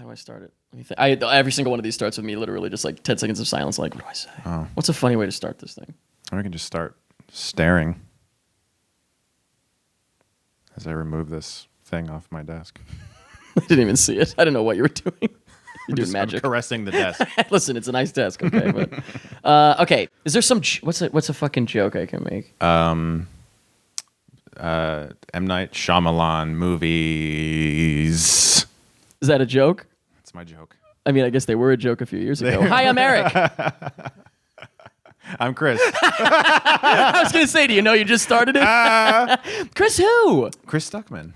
do I start it? Let me think. Every single one of these starts with me literally just like 10 seconds of silence. Like, what do I say? Oh. What's a funny way to start this thing? Or we can just start staring as I remove this thing off my desk. I didn't even see it. I don't know what you were doing. You're doing magic. I'm caressing the desk. Listen, it's a nice desk. Okay, but okay. Is there some? What's a fucking joke I can make? M. Night Shyamalan movies. Is that a joke? That's my joke. I mean, I guess they were a joke a few years ago. Hi, I'm Eric. I'm Chris. I was going to say, do you know you just started it? Chris who? Chris Stuckmann.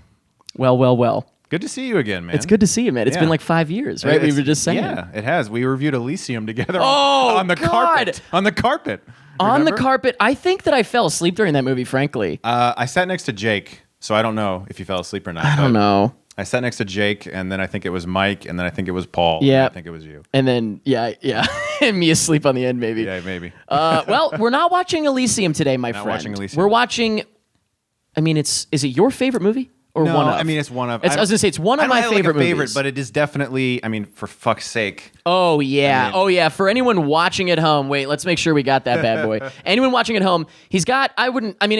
Well. Good to see you again, man. It's good to see you, man. It's been like 5 years, right? We were just saying. Yeah, it has. We reviewed Elysium together on the carpet. On the carpet. On the carpet. I think that I fell asleep during that movie, frankly. I sat next to Jake, so I don't know if you fell asleep or not. I don't know. I sat next to Jake, and then I think it was Mike, and then I think it was Paul. Yeah. I think it was you. And then, yeah. And me asleep on the end, maybe. Yeah, maybe. Well, we're not watching Elysium today, my friend. Watching Elysium. We're watching, I mean, is it your favorite movie? Or no, one of? I mean, it's one of. I was going to say, it's one of my favorite movies. But it is definitely, I mean, for fuck's sake. Oh, yeah. For anyone watching at home, wait, let's make sure we got that bad boy. Anyone watching at home, he's got, I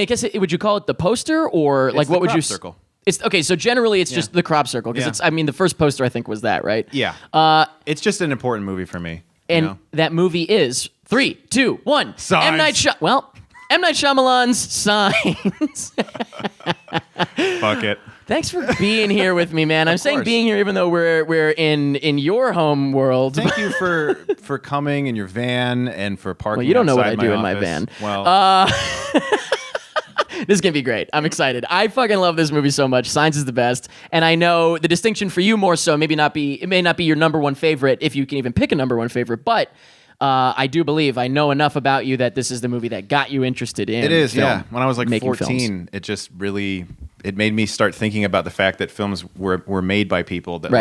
guess, would you call it the poster? Or like, what would you... circle. It's okay, so generally it's just the crop circle, because it's, I mean, the first poster I think was that, right? Yeah. It's just an important movie for me. And that movie is 3, 2, 1. Signs. M. Night Shyamalan's Signs. Fuck it. Thanks for being here with me, man. I'm saying being here even though we're in your home world. Thank you for coming in your van and for parking. Well, you don't know what I do office. in my van. Well, this is gonna be great. I'm excited. I fucking love this movie so much. Signs is the best, and I know the distinction for you more so. It may not be your number one favorite if you can even pick a number one favorite, but. I do believe I know enough about you that this is the movie that got you interested in. It is, film, yeah. When I was like 14, films. it just really made me start thinking about the fact that films were made by people that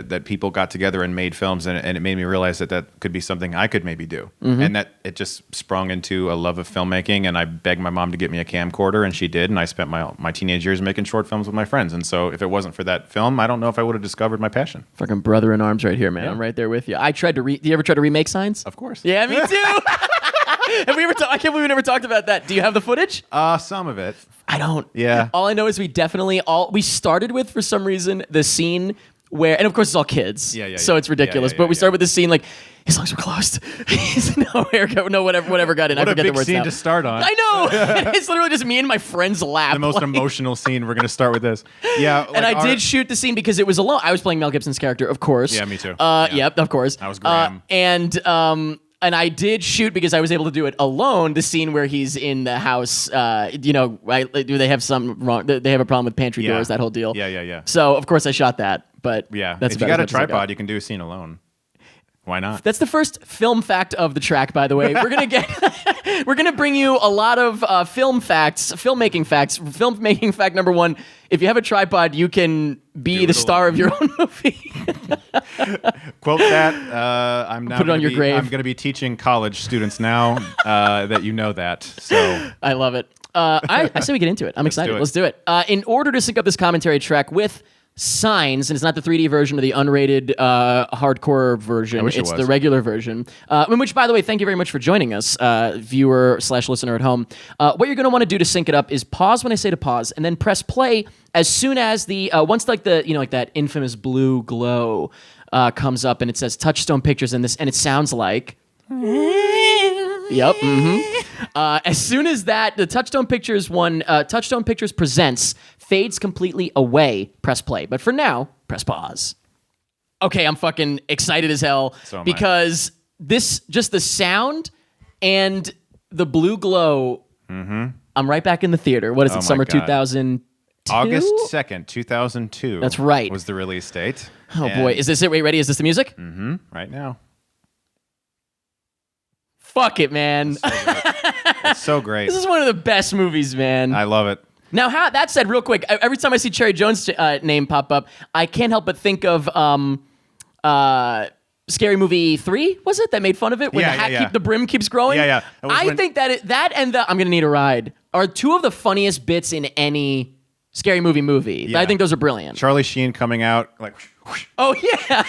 that people got together and made films, and it made me realize that could be something I could maybe do, and that it just sprung into a love of filmmaking. And I begged my mom to get me a camcorder, and she did, and I spent my teenage years making short films with my friends. And so if it wasn't for that film, I don't know if I would have discovered my passion. Fucking brother in arms right here, man. Yeah. I'm right there with you. I tried to. Do you ever try to remake Signs? Of course. Yeah, me too. Have we ever? I can't believe we never talked about that. Do you have the footage? Some of it. I don't. Yeah. All I know is we started with, for some reason, the scene where, and of course it's all kids. Yeah. So it's ridiculous. But we started with this scene like his lungs were closed. No haircut. No whatever got in. What I forget a big the words scene now. to start on. I know. It's literally just me and my friend's lap. The most emotional scene. We're gonna start with this. Yeah. And I did shoot the scene because it was alone. I was playing Mel Gibson's character, of course. Yeah, me too. Yep, of course. I was Graham. And I did shoot because I was able to do it alone. The scene where he's in the house, right? Do they have something wrong? They have a problem with pantry doors, that whole deal. Yeah. So of course I shot that, but Yeah. that's if you got a tripod, you can do a scene alone. Why not? That's the first film fact of the track, by the way. We're gonna bring you a lot of filmmaking facts. Filmmaking fact number 1: if you have a tripod, you can be the star of your own movie. Quote that. I'm now put it on your grave. I'm going to be teaching college students now that you know that. So I love it. I say we get into it. I'm excited. do it. Let's do it. In order to sync up this commentary track with Signs, and it's not the 3D version or the unrated hardcore version. I wish it it's was. the regular version. Which, by the way, thank you very much for joining us, viewer/listener at home. What you're going to want to do to sync it up is pause when I say to pause, and then press play as soon as once like that infamous blue glow comes up, and it says Touchstone Pictures in this, and it sounds like. Yep. As soon as that, the Touchstone Pictures Touchstone Pictures Presents fades completely away, press play. But for now, press pause. Okay, I'm fucking excited as hell because just the sound and the blue glow. I'm right back in the theater. What is it? Summer 2002? August 2nd, 2002. That's right. Was the release date. Oh boy, is this it? Wait, ready? Is this the music? Right now. Fuck it, man. It's so great. This is one of the best movies, man. I love it. Now, that said, real quick, every time I see Cherry Jones' name pop up, I can't help but think of Scary Movie 3, was it? That made fun of it? When the brim keeps growing? Yeah. I think that and the I'm Gonna Need a Ride are two of the funniest bits in any Scary Movie. Yeah. I think those are brilliant. Charlie Sheen coming out like. Oh yeah,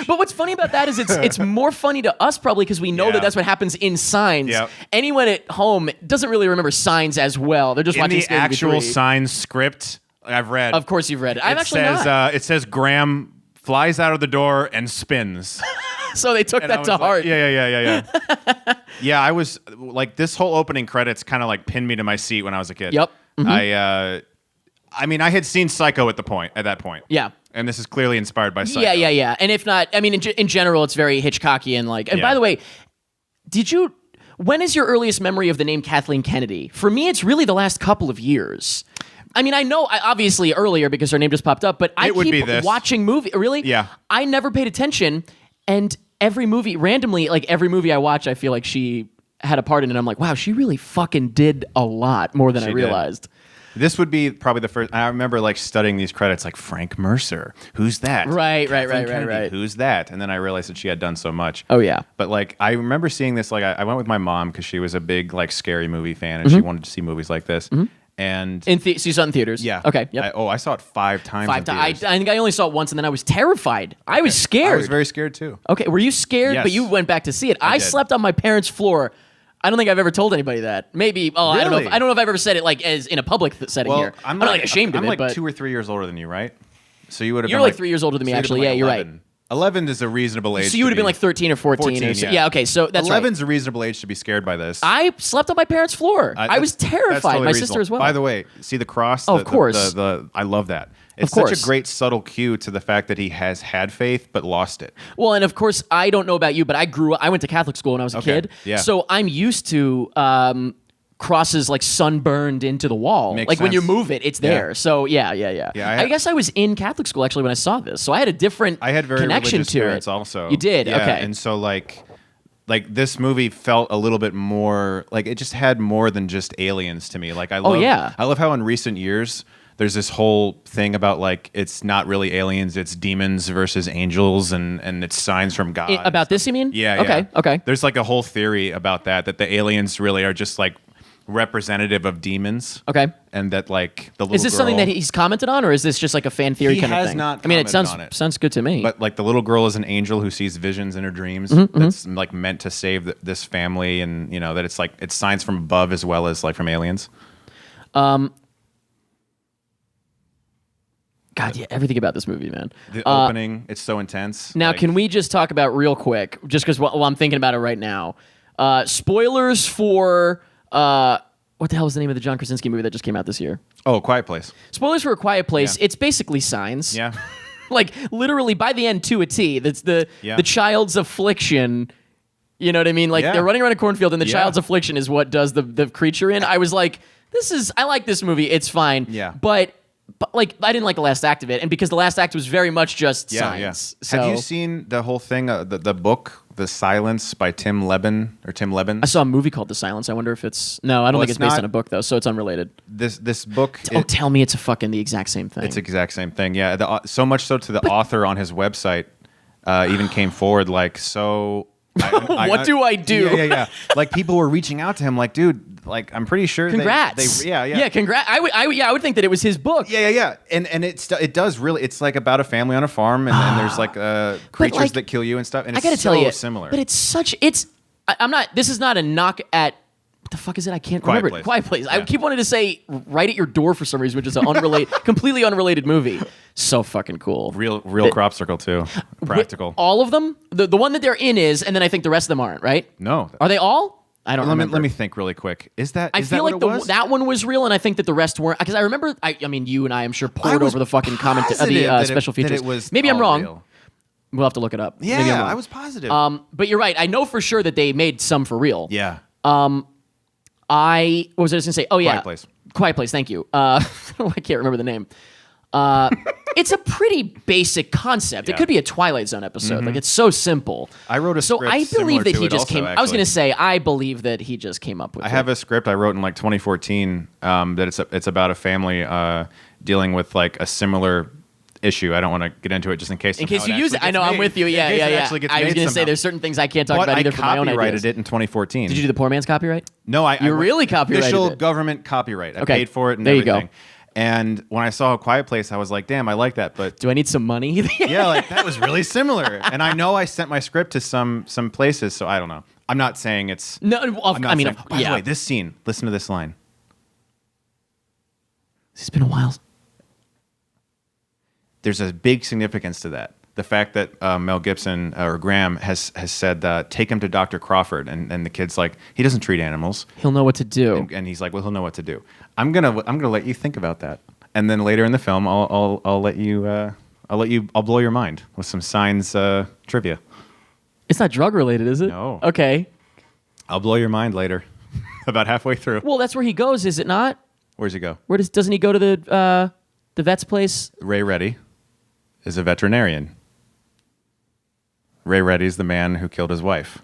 but what's funny about that is it's more funny to us probably because we know Yeah. that that's what happens in Signs. Yep. Anyone at home doesn't really remember Signs as well. They're just In watching the Scary Movie actual 3. Signs script, I've read. Of course you've read it. I've actually says, not. It says Graham flies out of the door and spins. So they took And I that was to like, heart. Yeah. Yeah, I was like, this whole opening credits kind of like pinned me to my seat when I was a kid. Yep. Mm-hmm. I mean, I had seen Psycho at that point. Yeah. And this is clearly inspired by Psycho. Yeah. And if not, I mean, in general, it's very Hitchcockian. Like, and Yeah. by the way, when is your earliest memory of the name Kathleen Kennedy? For me, it's really the last couple of years. I mean, I know obviously earlier because her name just popped up, but I would be keep this. watching movie. Really? Yeah. I never paid attention, and every movie, randomly, like every movie I watch, I feel like she had a part in it. I'm like, wow, she really fucking did a lot more than I She did. realized. This would be probably the first. I remember like studying these credits, like Frank Mercer. Who's that? Right. Kennedy, Who's that? And then I realized that she had done so much. Oh yeah. But like, I remember seeing this. Like, I went with my mom because she was a big like scary movie fan, and she wanted to see movies like this. And So you saw it in theaters? yeah, Okay. Yep. I saw it 5 times. Five in times. theaters. I think I only saw it once, and then I was terrified. I was scared. I was very scared too. Okay, were you scared? Yes. But you went back to see it. I did. slept on my parents' floor. I don't think I've ever told anybody that. Maybe. Oh, I don't know. Really? I don't know if I've ever said it like as in a public setting here. I'm not like ashamed I'm of it, like but 2 or 3 years older than you, right? So you would have. You're been like 3 years older than me, so you'd have actually. been, Yeah, like, you're 11. 11 is a reasonable age. so you would have been be- like 13 or 14. 14, or so. yeah. Yeah. Okay. So that's 11's right. a reasonable age to be scared by this. I slept on my parents' floor. I was That's terrified. totally My reasonable. sister as well. By the way, see the cross? Oh, of course. I love that. It's Of course. such a great subtle cue to the fact that he has had faith but lost it. Well, and of course, I don't know about you, but I went to Catholic school when I was a Okay, kid. yeah. So I'm used to crosses like sunburned into the wall. Makes Like when you sense. move it, it's Yeah. there. So yeah. Yeah, I guess I was in Catholic school actually when I saw this. So I had a different I had very connection religious to parents it. also. You did? Yeah, Okay. And so like this movie felt a little bit more like it just had more than just aliens to me. Like I love yeah. I love how in recent years there's this whole thing about like it's not really aliens, it's demons versus angels and it's signs from God. About this, you mean? Yeah. Okay. yeah. Okay. There's like a whole theory about that the aliens really are just like representative of demons. Okay. And that like the little Is this something girl- that he's commented on, or is this just like a fan theory He kind of has thing? not I mean, it commented on it. sounds good to me. But like the little girl is an angel who sees visions in her dreams. Mm-hmm, That's like meant to save this family, and you know that it's like it's signs from above as well as like from aliens. God, yeah, everything about this movie, man. The opening, it's so intense. Now, Like, can we just talk about real quick, just because while I'm thinking about it right now, spoilers for what the hell was the name of the John Krasinski movie that just came out this year? Oh, Quiet Place. Spoilers for A Quiet Place. Yeah. It's basically Signs. Yeah. Like literally by the end to a T. That's the child's affliction. You know what I mean? Like Yeah. they're running around a cornfield and the Yeah. child's affliction is what does the creature in. I was like, I like this movie. It's fine. Yeah. But like I didn't like the last act of it, and because the last act was very much just science. Yeah. So Have you seen the whole thing, the book, The Silence by Tim Levin? I saw a movie called The Silence. I wonder if it's no. I don't Well, think it's based not- on a book though, so it's unrelated. This book. Don't tell me it's the exact same thing. It's the exact same thing. Yeah. So much so to the author on his website even came forward like so. What do I do? Yeah. Like people were reaching out to him, like, dude, like I'm pretty sure. Congrats. Yeah. Congrats. I would think that it was his book. Yeah. And it does really. It's like about a family on a farm, and there's like creatures like, that kill you and stuff. And I gotta it's tell so you, similar. But I'm not. This is not a knock at. What the fuck is it? I can't Quiet remember Place. it. Quiet Place. I Yeah. keep wanting to say Right at Your Door for some reason, which is an completely unrelated movie. So fucking cool. real crop circle too. Practical. All of them. The one that they're in is, and then I think the rest of them aren't. Right? No. Are they all? I don't remember. Let me think really quick. Is that? I is feel that like what it was? that one was real, and I think that the rest weren't. Because I remember, I mean, you and I, I'm sure, I poured was over the fucking positive that special that features. it was Maybe I'm all wrong. real. We'll have to look it up. Maybe I'm Yeah, wrong. I was positive. But you're right. I know for sure that they made some for real. yeah. What was I just gonna say? Oh yeah, Quiet Place. Quiet Place. Thank you. I can't remember the name. It's a pretty basic concept. It Yeah. could be a Twilight Zone episode. Like it's so simple. I wrote a So script I similar believe that to he it just also, came. I was actually. gonna say I believe that he just came up with. I have a script I wrote in like 2014 that it's about a family dealing with like a similar issue. I don't want to get into it just in case. in case you use it. I know I'm with you. Yeah. I was gonna say there's certain things I can't talk But about I either for my own copyrighted ideas. it in 2014. Did you do the poor man's copyright? No, I You really copyrighted official it. government copyright. I Okay. paid for it and There you go. everything. And when I saw A Quiet Place, I was like, damn, I like that. But Do I need some money? yeah, like that was really similar. And I know I sent my script to some places, so I don't know. I'm not saying it's No, I'm not I mean, saying, by the way, this scene, listen to this line. It's been a while. There's a big significance to that. The fact that Mel Gibson or Graham has said, take him to Dr. Crawford, and the kid's like, he doesn't treat animals. He'll know what to do. And he's like, well, he'll know what to do. I'm gonna let you think about that, and then later in the film, I'll let you I'll blow your mind with some Signs trivia. It's not drug related, is it? No. Okay. I'll blow your mind later, about halfway through. Well, that's where he goes, is it not? Where's he go? Doesn't he go to the vet's place? Ray Reddy is a veterinarian. Ray Reddy's the man who killed his wife.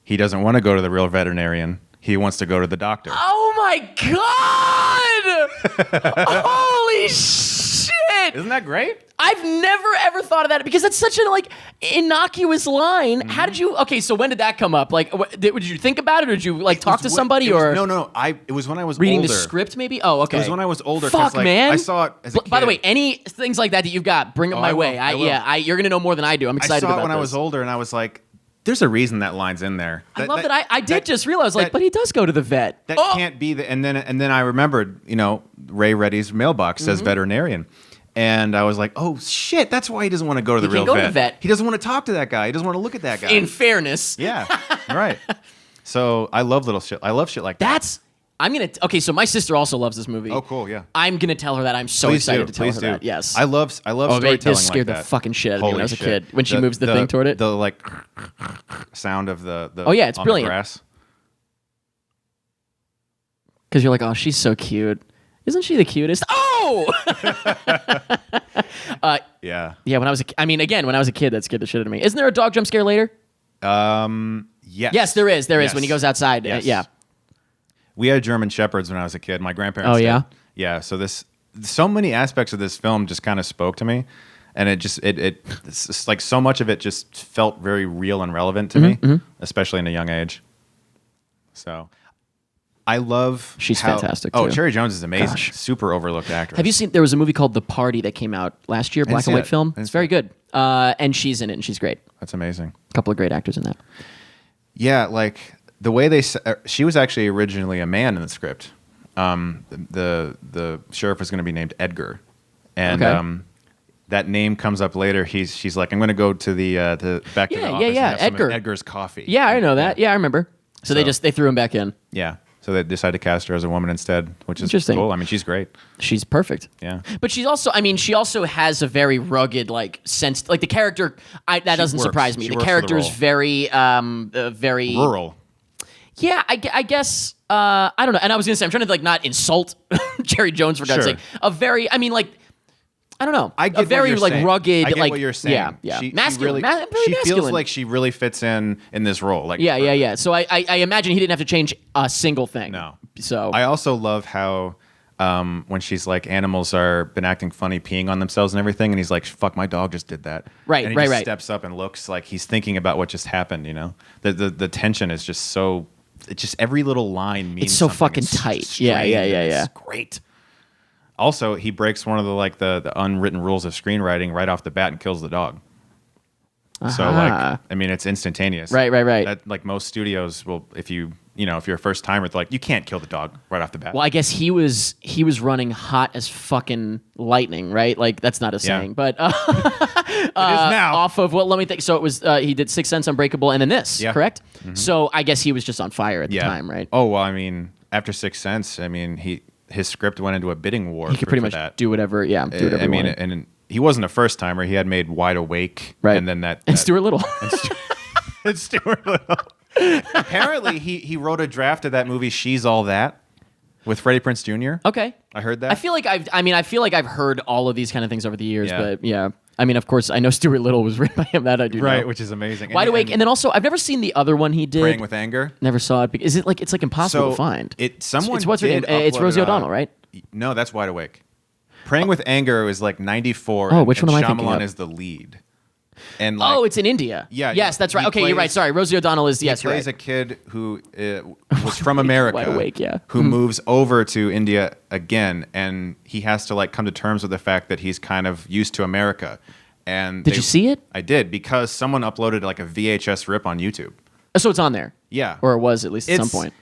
He doesn't want to go to the real veterinarian. He wants to go to the doctor. Oh my God! Holy shit! Isn't that great? I've never ever thought of that because that's such an innocuous line. Mm-hmm. How did you? Okay, so when did that come up? Like, did you think about it, or did you talk to somebody, No. It was when I was reading older. the script, maybe. Oh, okay. It was when I was older. Fuck, man. I saw it as a kid. By the way, any things like that you've got, bring them my way. I will. You're gonna know more than I do. I'm excited about I saw it when I was older, and I was like, "There's a reason that line's in there." I love that. I did just realize, but he does go to the vet. That can't be the. And then I remembered, Ray Reddy's mailbox says veterinarian. And I was like, oh, shit, that's why he doesn't want to go to the real vet. He doesn't want to talk to that guy. He doesn't want to look at that guy. In fairness. Yeah, right. So I love little shit. I love shit like that. Okay, so my sister also loves this movie. Oh, cool, yeah. I'm going to tell her that. I'm so excited to tell her that. Yes. I love storytelling this scared like the that. fucking shit out of me when I was a shit. kid. When she moves the thing toward it. The sound of the oh, yeah, it's on brilliant. The grass. Because you're like, oh, she's so cute. Isn't she the cutest? Oh! Yeah. Yeah, when I was a kid, that scared the shit out of me. Isn't there a dog jump scare later? Yes. Yes, there is. There is when he goes outside. Yes. Yeah. We had German Shepherds when I was a kid. My grandparents did. Yeah? Yeah, so many aspects of this film just kind of spoke to me. And it's just like so much of it just felt very real and relevant to me, especially in a young age. So I love she's fantastic. Oh, too. Cherry Jones is amazing. Gosh. Super overlooked actress. Have you seen? There was a movie called The Party that came out last year, black and white film. It's very good, and she's in it, and she's great. That's amazing. A couple of great actors in that. Yeah, like the way she was actually originally a man in the script. The sheriff was going to be named Edgar, and that name comes up later. She's like, I'm going to go to the back to the office. And have some of Edgar's coffee. Yeah, I know that. Yeah, I remember. So they threw him back in. Yeah. So they decided to cast her as a woman instead, which is interesting. Cool. I mean, she's great. She's perfect. Yeah. But she also has a very rugged sense. Like the character, that doesn't surprise me. The character is very rural. Yeah, I guess. I don't know. And I was gonna say, I'm trying to not insult Cherry Jones for God's sake. I don't know. I get a very rugged. I get what you're saying. Yeah. Masculine. She feels like she really fits in this role. Yeah. So I imagine he didn't have to change a single thing. No. So I also love how when she's like, animals are been acting funny, peeing on themselves and everything, and he's like, "Fuck, my dog just did that." Right. And he just steps up and looks like he's thinking about what just happened. The tension is just so. It's just every little line means. It's so fucking tight. Yeah. It's great. Also, he breaks one of the unwritten rules of screenwriting right off the bat and kills the dog. So it's instantaneous. Right. That, most studios will, if you're a first timer, they're like, you can't kill the dog right off the bat. Well, I guess he was running hot as fucking lightning, right? That's not a saying, but it is now. Off of let me think. So it was he did Sixth Sense, Unbreakable, and then this, correct? Mm-hmm. So I guess he was just on fire at the time, right? Oh well, after Sixth Sense, his script went into a bidding war. He could pretty much do whatever. Yeah, do whatever. And he wasn't a first timer. He had made Wide Awake, right? And then and Stuart Little, and Stuart Little. Apparently, he wrote a draft of that movie, She's All That, with Freddie Prinze Jr. Okay, I heard that. I feel like I've heard all of these kind of things over the years, but yeah. Of course, I know Stuart Little was written by him. That I do know. Right, which is amazing. Wide Awake, and then also I've never seen the other one he did. Praying with Anger. Never saw it. Is it it's impossible to find? It's what's her name? It's Rosie O'Donnell, right? No, that's Wide Awake. Praying with Anger was 94. Oh, which one am I thinking Shyamalan of? is the lead. And like, Oh, it's in India. Yeah, Yes, that's right. he Okay, you're right. plays- Sorry, Rosie O'Donnell is. he Yes, you're plays right. a kid who was from America, Wide awake, yeah. who moves over to India again, and he has to like come to terms with the fact that he's kind of used to America. And Did you see it? I did, because someone uploaded like a VHS rip on YouTube. So it's on there. Yeah, Or it was, at least at some point.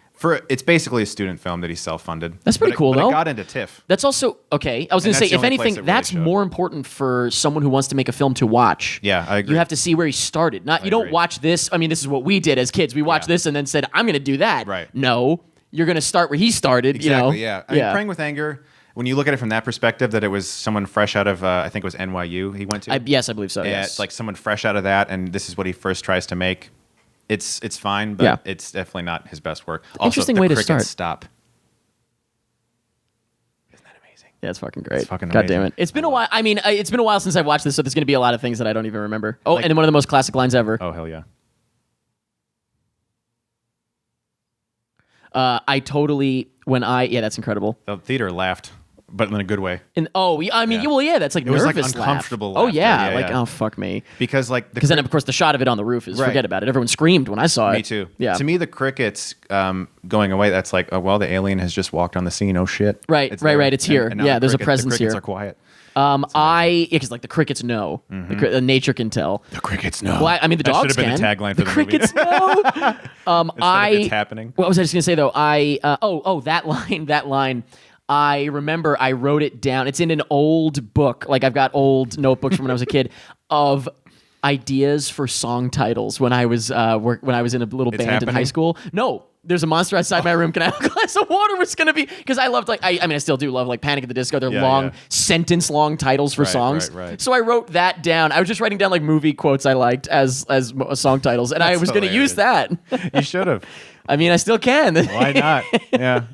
It's basically a student film that he self-funded. That's pretty cool, but though. It got into TIFF. That's also okay. I was going to And say, that's the if only place anything, it really that's showed. more important for someone who wants to make a film to watch. Yeah, I agree. You have to see where he started. You don't agree. watch this. I mean, this is what we did as kids. We watched Yeah. this and then said, "I'm going to do that." Right. No, you're going to start where he started. Exactly. You know? Yeah. I mean, Praying with Anger. When you look at it from that perspective, that it was someone fresh out of, I think it was NYU he went to. Yes, I believe so. Yeah, Yes. it's like someone fresh out of that, and this is what he first tries to make. It's fine, but Yeah. it's definitely not his best work. Interesting also, way the to crickets start. Stop. Isn't that amazing? Yeah, it's fucking great. It's fucking God damn amazing. it. It's been a while. I mean, it's been a while since I've watched this, so there's going to be a lot of things that I don't even remember. Oh, and then one of the most classic lines ever. Oh hell yeah! Yeah, that's incredible. The theater laughed, but in a good way, And I mean, Yeah. well, yeah, that's like was, like, nervous uncomfortable laugh. Oh laughter. yeah, Yeah, like yeah. oh fuck me. because like Because then of course the shot of it on the roof is Right. forget about it. Everyone screamed when I saw it. me too. Yeah. To me, the crickets going away. That's like, oh well, the alien has just walked on the scene. Oh shit. Right, It's right, there. right, it's here. now Yeah, the there's a cricket- presence the crickets here. are quiet. Because like the crickets know, nature can tell. The crickets know. Well, I mean the That dogs should have been can. the tagline for the crickets movie. know. Instead of it's happening. What was I just gonna say though? That line. I remember I wrote it down. It's in an old book. Like I've got old notebooks from when I was a kid of ideas for song titles when I was in a little band in happening? high school. No. There's a monster outside my room. Can I have a glass of water? Was gonna be because I loved I mean I still do love like Panic at the Disco. They're Yeah, long yeah. sentence long titles for Right, songs. right. So I wrote that down. I was just writing down like movie quotes I liked as song titles, and I That's was going to use that. You should have. I mean, I still can. Why not? Yeah.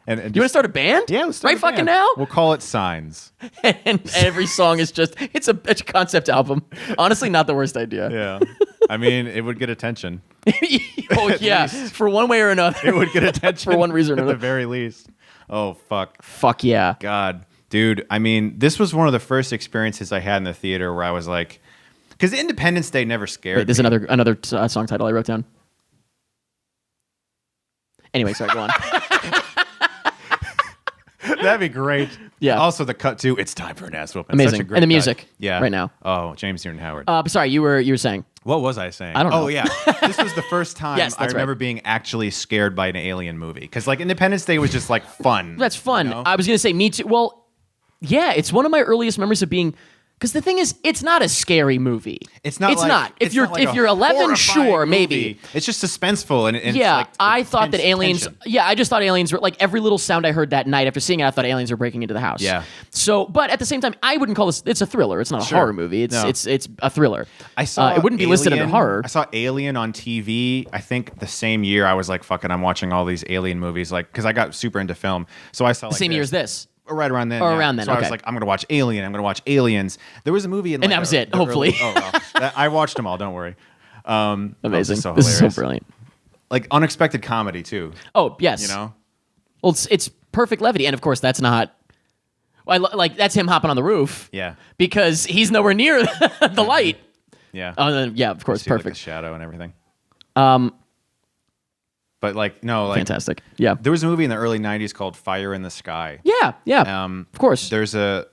And You want to start a band? Yeah, let's start right a band. fucking now. We'll call it Signs. And every song is just it's a concept album. Honestly, not the worst idea. Yeah. I mean, it would get attention. Oh yeah, least. for one way or another. It would get attention For one reason or at the another. very least. Oh fuck. Fuck yeah. God, dude. I mean, this was one of the first experiences I had in the theater where I was like, because Independence Day never scared Wait, there's me. another song title I wrote down. Anyway, sorry, go on. That'd be great. Yeah. Also, the cut to "It's time for an ass whooping." Amazing. Such a great And the cut. music Yeah. right now. Oh, James Newton Howard. But sorry, you were saying. What was I saying? I don't know. Oh yeah, this was the first time Yes, I that's remember right. being actually scared by an alien movie. Because like Independence Day was just like fun. That's fun. you know? I was gonna say me too. Well, yeah, it's one of my earliest memories of being. Because the thing is, it's not a scary movie. It's not. It's like, not. If it's you're not like if a you're 11, horrifying sure, movie. maybe. It's just suspenseful and it's Yeah, like I thought that aliens. tension. Yeah, I just thought aliens were like every little sound I heard that night after seeing it. I thought aliens were breaking into the house. Yeah. So, but at the same time, I wouldn't call this. It's a thriller. It's not a Sure. horror movie. It's No. it's a thriller. I saw it wouldn't be listed under Alien- horror. I saw Alien on TV. I think the same year I was like, "Fucking, I'm watching all these alien movies." Like, because I got super into film, so I saw like Same year as this. Right around then. Or yeah. around then, So I was okay. like, I'm gonna watch Alien. I'm gonna watch Aliens. There was a movie in And like that was it, hopefully. I watched them all. Don't worry. Amazing. so This is so hilarious. brilliant. Like unexpected comedy too. Oh yes. You know. Well, it's perfect levity, and of course that's not. Like that's him hopping on the roof. Yeah. Because he's nowhere near the light. Yeah. Oh, then, yeah, of course, See, like, perfect. the shadow and everything. Um, But like no, like fantastic. Yeah. there was a movie in the early '90s called Fire in the Sky. Yeah. Yeah. Of course. There's a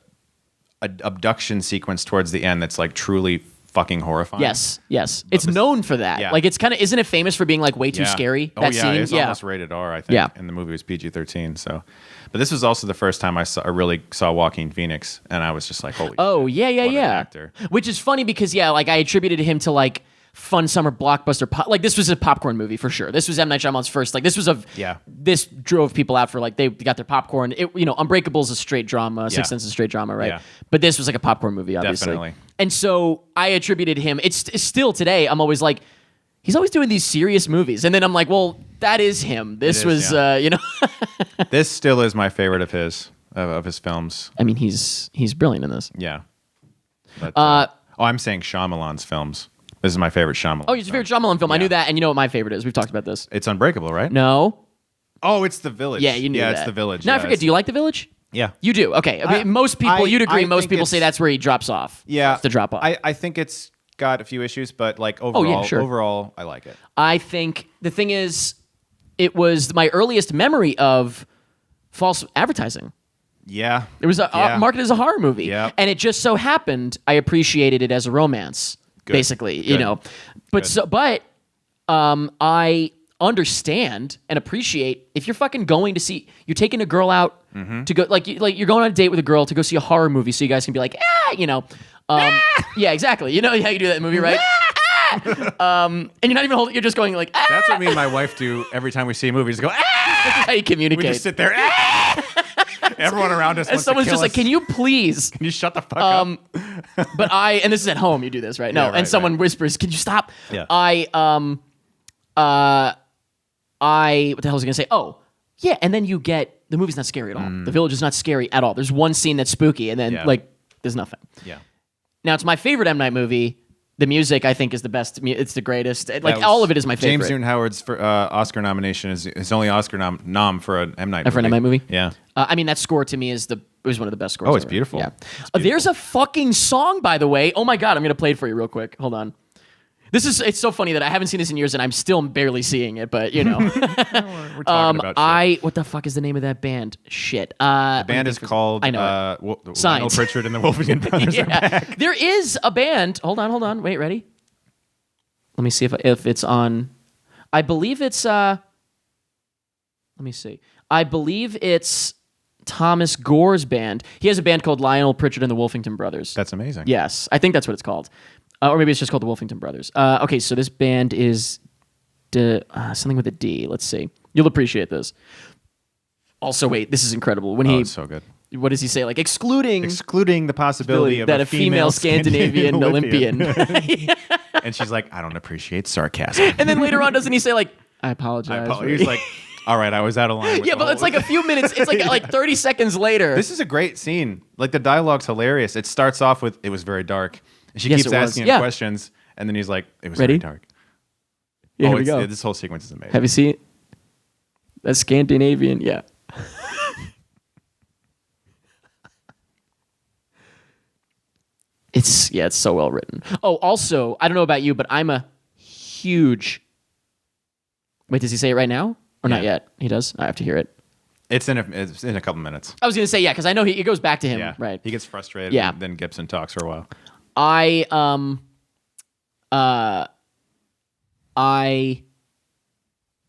abduction sequence towards the end that's like truly fucking horrifying. Yes. Yes. It's known for that. Yeah. Like it's kind of isn't it famous for being like way too Yeah. scary? Oh That yeah, scene. it's almost rated R, I think. Yeah. And the movie was PG-13. So, but this was also the first time I really saw Joaquin Phoenix, and I was just like, holy. Oh shit, yeah, yeah, what an yeah. actor. Which is funny because yeah, like I attributed him to like fun summer blockbuster like this was a popcorn movie for sure. This was M Night Shyamalan's first like this was Yeah. This drove people out for like they got their popcorn. It Unbreakable's a straight drama, Sixth Sense is a straight drama, right? Yeah. But this was like a popcorn movie, obviously. Definitely. And so I attributed him. It's still today. I'm always like. He's always doing these serious movies, and then I'm like, "Well, that is him." This is, was, yeah. This still is my favorite of his films. I mean, he's brilliant in this. Yeah. But, I'm saying Shyamalan's films. This is my favorite Shyamalan. Oh, your favorite Shyamalan film? I Yeah. knew that, and you know what my favorite is. We've talked about this. It's Unbreakable, right? No. Oh, it's The Village. Yeah, you knew that. Yeah, it's The Village. Now I yeah, forget. Do you like The Village? Yeah. You do. Okay. I mean, most people, you'd agree. I Most think people say it's- that's where he drops off. Yeah. It's the drop off. I think it's got a few issues, but like overall, overall, I like it. I think the thing is, it was my earliest memory of false advertising. Yeah. It was marketed as a horror movie. Yeah. And it just so happened I appreciated it as a romance, basically, you know. But I understand and appreciate if you're fucking going to see, you're taking a girl out to go, like you're going on a date with a girl to go see a horror movie so you guys can be like, you know. Yeah, exactly. You know how you do that in the movie, right? And you're not even holding, you're just going like, That's what me and my wife do every time we see a movie. Just go, That's how you communicate. We just sit there, Everyone around us and wants someone's to kill just like, us. can you please? Can you shut the fuck up? But and this is at home, you do this, right? No, Yeah, right, and someone whispers, can you stop? Yeah. What the hell was I gonna say? Oh, yeah, and then you get, the movie's not scary at all. The Village is not scary at all. There's one scene that's spooky, and then there's nothing. Yeah. Now, it's my favorite M. Night movie. The music, I think, is the best. It's the greatest. Like, all of it is my favorite. James Newton Howard's Oscar nomination is his only Oscar nom for an M. Night movie. For an M. Night movie? Yeah. I mean, that score to me is was one of the best scores. Oh, it's ever. beautiful. Yeah. It's beautiful. There's a fucking song, by the way. Oh my God, I'm going to play it for you real quick. Hold on. It's so funny that I haven't seen this in years and I'm still barely seeing it, but you know. We're talking about shit. What the fuck is the name of that band? Shit. The band is called I know Lionel Signs. Pritchard and the Wolverine Brothers are back. There is a band. Hold on. Wait, ready? Let me see if it's on. I believe it's let me see. I believe it's Thomas Gore's band. He has a band called Lionel Pritchard and the Wolfington Brothers. That's amazing. Yes, I think that's what it's called. Or maybe it's just called the Wolfington Brothers. Okay, so this band is something with a D. Let's see. You'll appreciate this. Also, wait, this is incredible. When it's so good. What does he say? Like, excluding the possibility of that a female Scandinavian Olympian. And she's like, I don't appreciate sarcasm. And then later on, doesn't he say, like, I apologize? He's like, all right, I was out of line. With but it's like a few minutes. It's like 30 seconds later. This is a great scene. Like, the dialogue's hilarious. It starts off with, it was very dark. And she keeps asking him questions. And then he's like, it was very dark. Yeah, here we go. This whole sequence is amazing. Have you seen it? That's Scandinavian? Yeah. It's so well written. Oh, also, I don't know about you, but I'm a huge. Wait, does he say it right now or not yet? He does. I have to hear it. It's in a couple minutes. I was gonna say because I know it goes back to him. Yeah, right. He gets frustrated. Yeah. And then Gibson talks for a while. What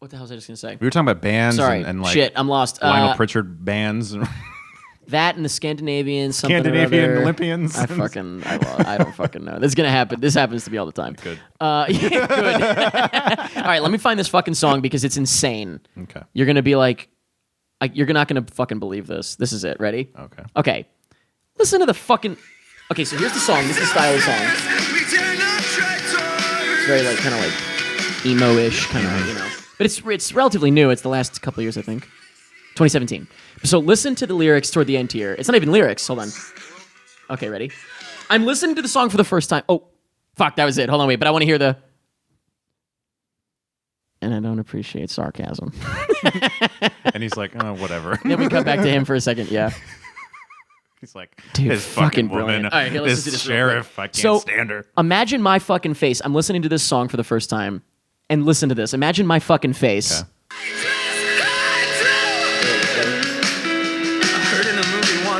the hell was I just gonna say? We were talking about bands. Sorry, and like shit, I'm lost. Lionel Pritchard bands. That and the Scandinavian Scandinavian Olympians. I don't fucking know. This is gonna happen. This happens to me all the time. Good. Yeah, good. All right, let me find this fucking song because it's insane. Okay. You're gonna be like, you're not gonna fucking believe this. This is it. Ready? Okay. Okay. Listen to the fucking. Okay, so here's the song. This is the style of the song. It's very like kind of like emo-ish kind of, you know. But it's relatively new. It's the last couple of years, I think. 2017. So listen to the lyrics toward the end here. It's not even lyrics. Hold on. Okay, ready? I'm listening to the song for the first time. Oh, fuck, that was it. Hold on, wait. But I want to hear the... And I don't appreciate sarcasm. And he's like, oh, whatever. Then we cut back to him for a second, yeah. He's like, dude, this fucking woman, brilliant. All right, here, let's this do this sheriff, I can't stand her. Imagine my fucking face. I'm listening to this song for the first time. And listen to this. Imagine my fucking face. Okay.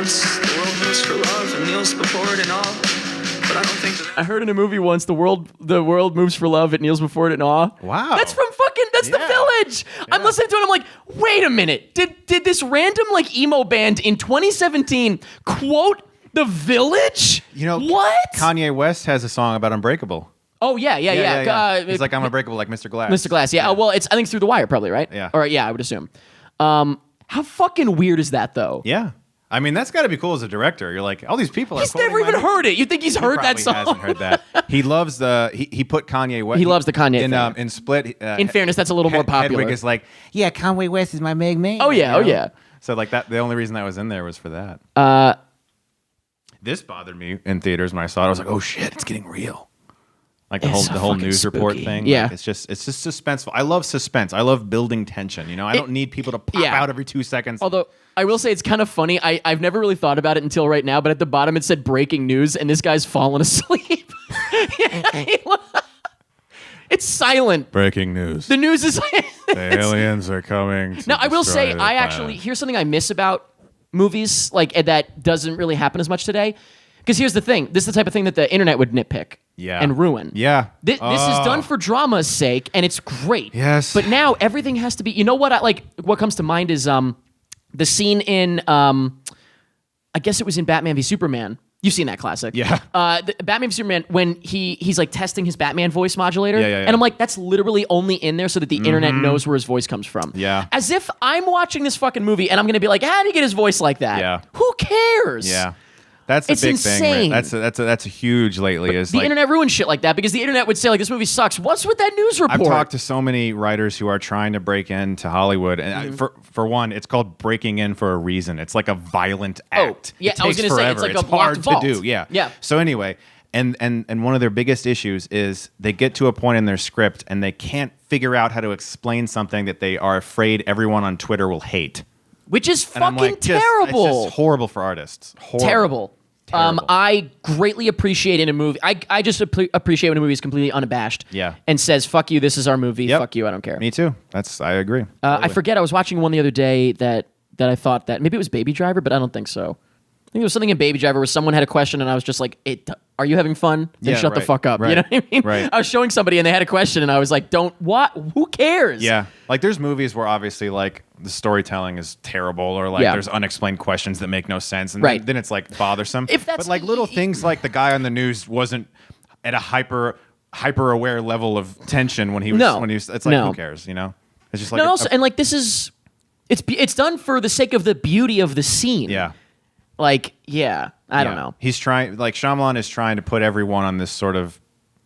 The world moves for love and kneels before it and all. But I don't think that... I heard in a movie once the world moves for love, it kneels before it in awe. Wow. That's from fucking The Village. Yeah. I'm listening to it and I'm like, wait a minute. Did this random like emo band in 2017 quote The Village? You know, what? Kanye West has a song about Unbreakable. Oh, yeah. He's like, I'm unbreakable like Mr. Glass. Mr. Glass, yeah. Oh, well, I think it's Through the Wire probably, right? Yeah. Or yeah, I would assume. How fucking weird is that though? Yeah. I mean, that's got to be cool as a director. You're like, all these people He's never even heard it. You think he's heard that song? He hasn't heard that. He loves he put Kanye West. He loves the Kanye thing. In Split. In fairness, that's a little more popular. Hedwig is like, yeah, Kanye West is my big man. Oh yeah, you know? So like that, the only reason that was in there was for that. This bothered me in theaters when I saw it. I was like, oh shit, it's getting real. Like the whole news spooky. report thing. Yeah. Like it's just suspenseful. I love suspense. I love building tension. You know, I don't need people to pop out every 2 seconds. Although I will say it's kind of funny. I've never really thought about it until right now, but at the bottom it said breaking news and this guy's fallen asleep. It's silent. Breaking news. The news is The aliens are coming. Now, I will say, here's something I miss about movies, like that doesn't really happen as much today. Because here's the thing: this is the type of thing that the internet would nitpick, and ruin. Yeah, this is done for drama's sake, and it's great. Yes, but now everything has to be. You know what? What comes to mind is the scene in I guess it was in Batman v Superman. You've seen that classic. Yeah. The Batman v Superman, when he's like testing his Batman voice modulator. Yeah. And I'm like, that's literally only in there so that the internet knows where his voice comes from. Yeah. As if I'm watching this fucking movie and I'm going to be like, how did he get his voice like that? Yeah. Who cares? Yeah. That's the It's big insane. thing. That's a huge lately. Is The like, internet ruins shit like that because the internet would say, like, this movie sucks. What's with that news report? I've talked to so many writers who are trying to break into Hollywood, and for one, it's called breaking in for a reason. It's like a violent act. yeah, it I was takes gonna say, forever. it's like a hard locked to vault. do. Yeah. Yeah. So anyway, and one of their biggest issues is they get to a point in their script and they can't figure out how to explain something that they are afraid everyone on Twitter will hate. Which is And I'm fucking like, terrible. It's just horrible for artists. Horrible. Terrible. Terrible. I greatly appreciate in a movie. I just appreciate when a movie is completely unabashed. Yeah. And says, "Fuck you. This is our movie. Yep. Fuck you. I don't care." Me too. I agree. I forget. I was watching one the other day that I thought that maybe it was Baby Driver, but I don't think so. I think it was something in Baby Driver where someone had a question and I was just like, "Are you having fun? Then Yeah, shut the right, fuck up." right, You know what I mean? right. I was showing somebody and they had a question and I was like, What? Who cares? Yeah. Like there's movies where obviously like the storytelling is terrible or like Yeah. there's unexplained questions that make no sense and Right. then it's like bothersome. If that's- but like little things like the guy on the news wasn't at a hyper aware level of tension when he was it's like No. who cares, you know? It's just like No, also, and like this is, it's done for the sake of the beauty of the scene. yeah. Like, yeah, I don't Yeah. know. He's trying like Shyamalan is trying to put everyone on this sort of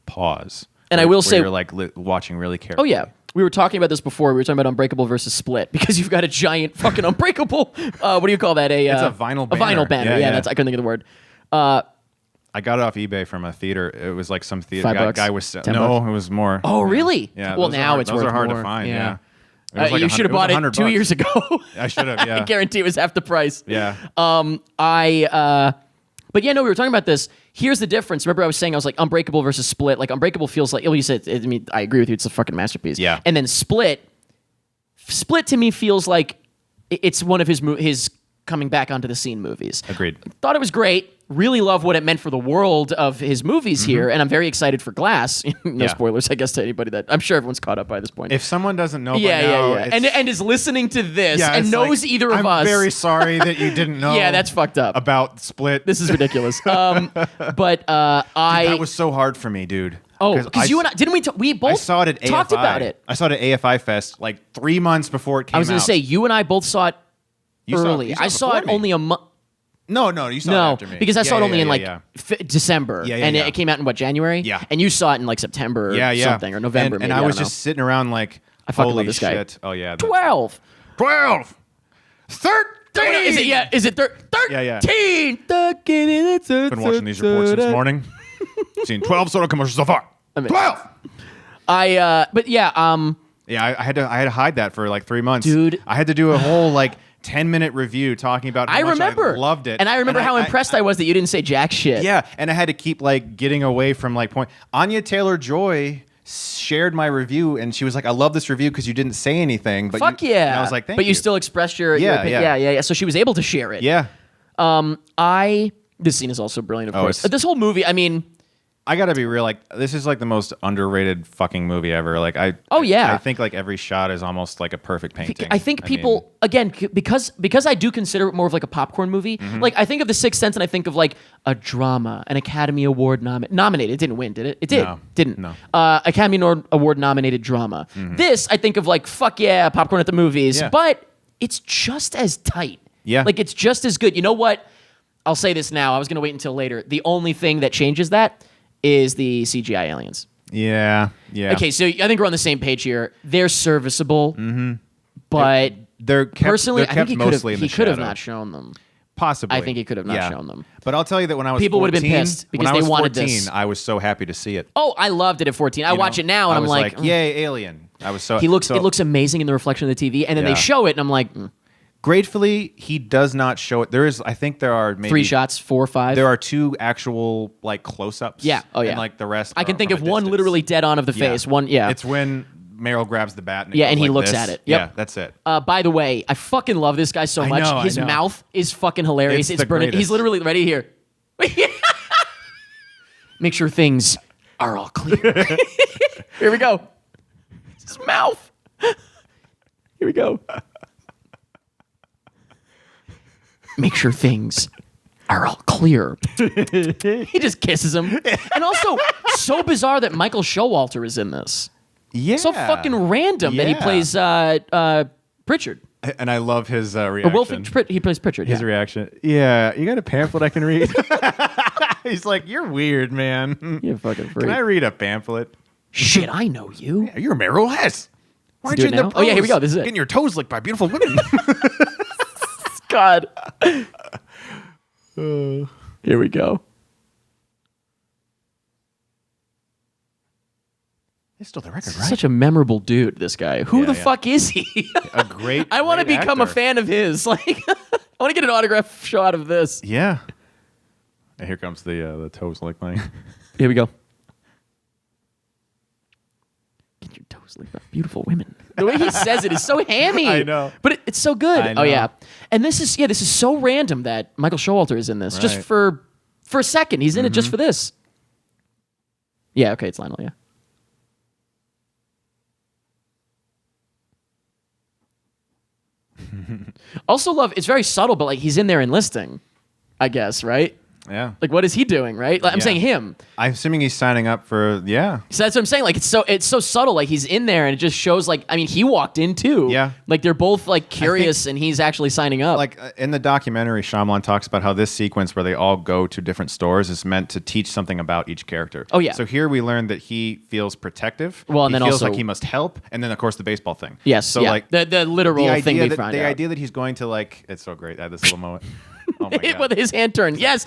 pause. And I where- will where say- you're like watching really carefully. Oh yeah, we were talking about this before. We were talking about Unbreakable versus Split because you've got a giant fucking Unbreakable. What do you call that? It's a vinyl banner. A vinyl banner. Yeah, Yeah, yeah. that's I couldn't think of the word. I got it off eBay from a theater. It was like some theater $5? guy was $10? it was more. Oh really? Yeah. Well, those are now hard, it's those worth are hard more. to find. Yeah. It was You like should have bought it 100 2 bucks. years ago. I should have. Yeah. I guarantee it was half the price. Yeah. But yeah, no, we were talking about this. Here's the difference. Remember, I was saying I was like Unbreakable versus Split. Like Unbreakable feels like, you said. I mean, I agree with you. It's a fucking masterpiece. Yeah. And then Split to me feels like it's one of his coming back onto the scene movies. Agreed. Thought it was great. Really love what it meant for the world of his movies here, and I'm very excited for Glass. No Mm-hmm. Yeah. spoilers, I guess, to anybody that I'm sure everyone's caught up by this point. If someone doesn't know, yeah, by now, yeah, it's- and is listening to this yeah, and it's knows like, either of us. I'm very sorry that you didn't know. Yeah, that's fucked up. About Split. This is ridiculous. But that was so hard for me, dude. because you and I didn't we both I saw it at AFI. talked about it. I saw it at AFI Fest like 3 months before it came out. I was going to say you and I both saw it You saw it- early. you saw I it saw before it me. only a month. No, you saw it No, after me. because I saw it only in like yeah. December, Yeah, and yeah. it came out in what, January? Yeah. And you saw it in like September or something, or November. And maybe, I was don't just sitting around like, I fucking love holy this guy. shit. Oh yeah, know. 12. 13. Is it? Yeah. Is it 13? Yeah, yeah. Been watching these reports this morning. Seen 12 soda commercials so far. I mean- 12. But yeah. Yeah, I had to hide that for like 3 months, Dude. I had to do a whole like 10-minute review talking about how I much remember. I loved it, and I remember how impressed I was that you didn't say jack shit. Yeah, and I had to keep like getting away from like point. Anya Taylor-Joy shared my review, and she was like, "I love this review because you didn't say anything." But Fuck you, yeah. And I was like, "Thank but you." you still expressed your Yeah, opinion. yeah. Yeah. So she was able to share it. Yeah. This scene is also brilliant, of Oh, course. it's- This whole movie, I mean, I gotta be real. Like, this is like the most underrated fucking movie ever. Like, Oh, yeah. I think like every shot is almost like a perfect painting. I think people again because I do consider it more of like a popcorn movie. Mm-hmm. Like I think of The Sixth Sense and I think of like a drama, an Academy Award nominated. It didn't win, did it? It did. No. Didn't. No. Academy Award nominated drama. This I think of like fuck yeah, popcorn at the movies. Yeah. But it's just as tight. Yeah. Like it's just as good. You know what? I'll say this now. I was gonna wait until later. The only thing that changes that is the CGI aliens. Yeah. Yeah. Okay, so I think we're on the same page here. They're serviceable, but They're kept, personally, they're I kept think he mostly in the could have shadow. not shown them. Possibly. I think he could have not shown them. But I'll tell you that when I was People 14, would have been pissed because when I they was wanted 14, this. I was so happy to see it. Oh, I loved it at 14. I You watch know? it now and I I'm was like, yay, alien. I was so it looks so- amazing in the reflection of the TV, and then Yeah. they show it and I'm like, Gratefully, he does not show it. I think there are maybe 3 shots, 4 or 5. There are 2 actual like close-ups. Yeah. Oh yeah. And like the rest, I can are think from of a one distance. literally dead on of the face. One. Yeah. It's when Meryl grabs the bat. And it Yeah, goes and he like looks this. at it. Yep. Yeah, that's it. By the way, I fucking love this guy so much. know, I His know. mouth is fucking hilarious. It's It's the burning. greatest. He's literally ready here. Make sure things are all clear. Here we go. It's his mouth. Here we go. Make sure things are all clear. He just kisses him. And also, so bizarre that Michael Showalter is in this. Yeah. So fucking random that he Yeah. plays Pritchard. And I love his reaction. He plays Pritchard. His yeah. reaction. Yeah, you got a pamphlet I can read? He's like, you're weird, man. You fucking freak. Can I read a pamphlet? Shit, I know you. Yeah, you're Meryl Hess. Why aren't do you it in the now? Oh, yeah, here we pros? go. This is it. Getting your toes licked by beautiful women. God. Here we go. It's still the record, right? Such a memorable dude, this guy. Who the yeah. fuck is he? A great. I want to great become a actor. fan of his. Like, I want to get an autograph shot of this. Yeah. And here comes the toes lick thing. Here we go. Get your toes licked by beautiful women. The way he says it is so hammy. I know. But it's so good. I know. Oh, yeah. And this is so random that Michael Showalter is in this. Just Right. for a second. He's in it just for this. Yeah, okay, it's Lionel, yeah. Also love, it's very subtle, but like he's in there enlisting, I guess, right? Yeah. Like what is he doing, right? Like, I'm Yeah. saying him. I'm assuming he's signing up for, yeah. So that's what I'm saying. Like it's so subtle. Like he's in there and it just shows like, I mean, he walked in too. Yeah. Like they're both like curious and he's actually signing up. Like in the documentary, Shyamalan talks about how this sequence where they all go to different stores is meant to teach something about each character. Oh, yeah. So here we learn that he feels protective. Well, and he then feels also- like he must help, and then of course the baseball thing. yes. So yeah. like the literal the thing idea we that find the out. idea that he's going to like, it's so great. I had this little moment. Oh my god. With his hand turned. Yes.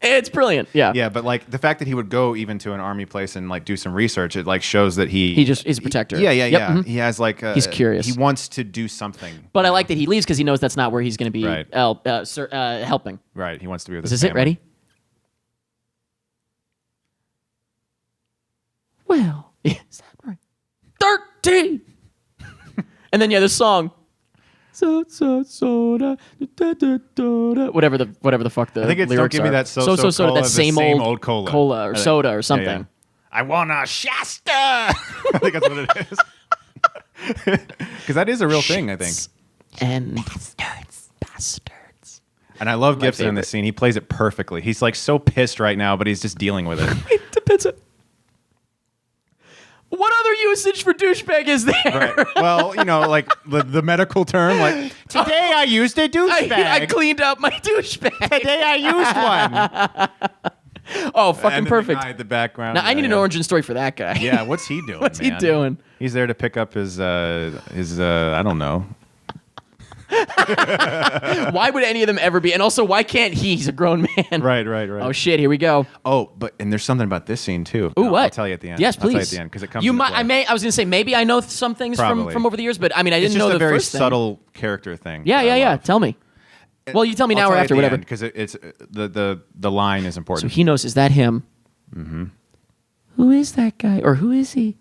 It's brilliant. Yeah. Yeah, but like the fact that he would go even to an army place and like do some research, it like shows that He just is a protector. Yeah, yeah, Yep, yeah. mhm. He has like He's curious. He wants to do something. But I like that he leaves because he knows that's not where he's going to be Right. helping. Right. He wants to be with Is his this it? family. Ready? Well, is that right? 13! And then, yeah, this song. Soda, whatever the fuck the I think it's lyrics Don't Give Me are. That soda, cola, that the same old cola. or I think- soda or yeah, something. yeah. I want a Shasta. I think that's what it is. Because that is a real thing, I think. And bastards. And I love Gibson in favorite. this scene. He plays it perfectly. He's like so pissed right now, but he's just dealing with it. It depends. What other usage for douchebag is there? Right. Well, you know, like the medical term, like today I used a douchebag. I cleaned up my douchebag. Today I used one. Oh, fucking And then perfect. The guy in the background. Now I need an yeah. origin story for that guy. Yeah, what's he doing? What's he man? doing? He's there to pick up his I don't know. Why would any of them ever be? And also, why can't he? He's a grown man. Right. Oh shit! Here we go. Oh, and there's something about this scene too. Ooh, what? I'll tell you at the end. Yes, I'll tell you please. at the end because it comes. You into might. play. I was gonna say maybe I know some things Probably. from over the years, but I mean I didn't It's just know a the very first thing. subtle character thing. Yeah, that I yeah. love. Tell me. Well, you tell me now or after, whatever. Because it's the line is So important. he knows. Is that him? Mm-hmm. Who is that guy, or who is he?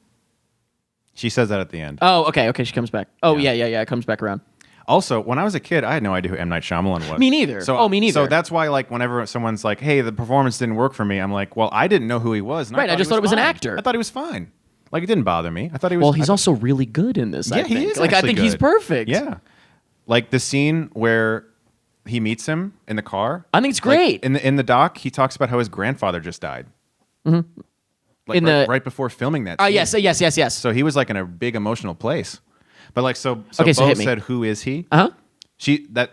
She says that at the end. Oh, okay. She comes back. Oh, Yeah. yeah. It comes back around. Also, when I was a kid, I had no idea who M. Night Shyamalan was. Me neither. So, Me neither. So that's why, like, whenever someone's like, "Hey, the performance didn't work for me," I'm like, "Well, I didn't know who he was." And Right, I just thought it was an fine. actor. I thought he was fine. Like, it didn't bother me. I thought he was. Well, he's I- also really good in this. I Yeah, think. he is. Like I actually think he's good. perfect. Yeah, like the scene where he meets him in the car. I think it's Like, great. in the doc, he talks about how his grandfather just died. Mm-hmm. Like In right, the- right before filming that. Oh scene. yes. So he was like in a big emotional place. But like so Okay, so Bo hit me. said, "Who is he?" Uh huh.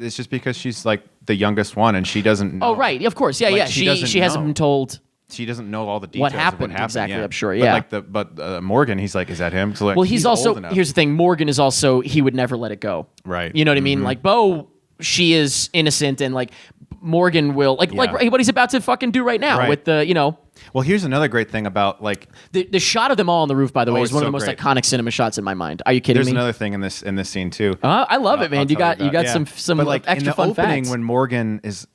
It's just because she's like the youngest one and she doesn't know. Oh right, of course. Yeah, Like, yeah. she She doesn't hasn't know. been told. She doesn't know all the details happened of what happened. exactly, Yeah. I'm sure, yeah. But Morgan, he's like, is that him? So like, Well, he's also old enough. here's the thing. Morgan is also he would never let it go. Right. You know what I mean? Mhm. Like Bo, she is innocent, and like Morgan will like what he's about to fucking do right now Right. with the Well, here's another great thing about like The shot of them all on the roof, by the way, is it's one of so the most great. iconic cinema shots in my mind. Are you kidding there's me? another thing in this scene too. I love it, man. I'll You tell got about. Yeah. some but like extra in the fun opening facts. when Morgan is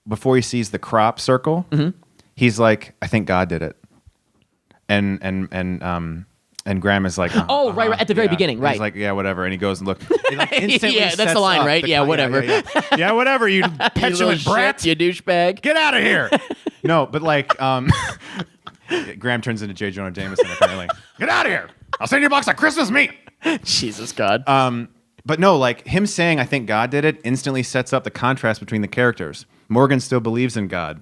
before he sees the crop circle, he's like, I think God did it. And Graham is like, Oh, right, at the very beginning, right. He's like, yeah, whatever. And he goes and look. He like instantly Yeah, that's sets the line, up right? Yeah, whatever. Yeah, whatever, you You little petulant brat. shit, you douchebag. Get out of here. No, but like, Graham turns into J. Jonah Jameson apparently. Get out of here. I'll send you a box of Christmas meat. Jesus God. But no, like him saying, I think God did it, instantly sets up the contrast between the characters. Morgan still believes in God.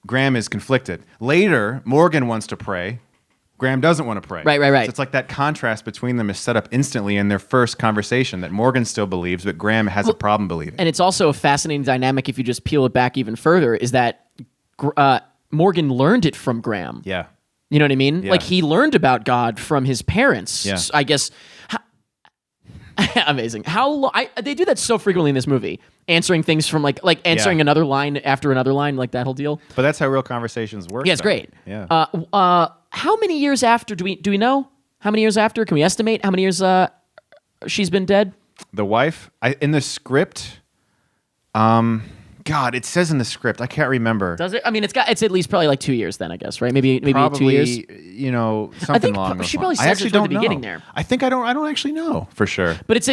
Graham is conflicted. Later, Morgan wants to pray. Graham doesn't want to pray. Right. So it's like that contrast between them is set up instantly in their first conversation that Morgan still believes, but Graham has a problem believing. And it's also a fascinating dynamic if you just peel it back even further, is that Morgan learned it from Graham. Yeah. You know what I mean? Yeah. Like he learned about God from his parents. Yeah. I guess. Amazing. They do that so frequently in this movie, answering things from like answering another line after another line, like that whole deal. But that's how real conversations work. Yeah, it's though. great. Yeah. How many years after do we know? How many years after? Can we estimate how many years she's been dead? The wife, in the script, God, it says in the script, I can't remember. Does it? I mean, it's at least probably like 2 years then, I guess, right? Maybe Probably, 2 years. you know, something think along those she lines. probably I says actually it toward don't the know. beginning there. I think I don't actually know for sure. But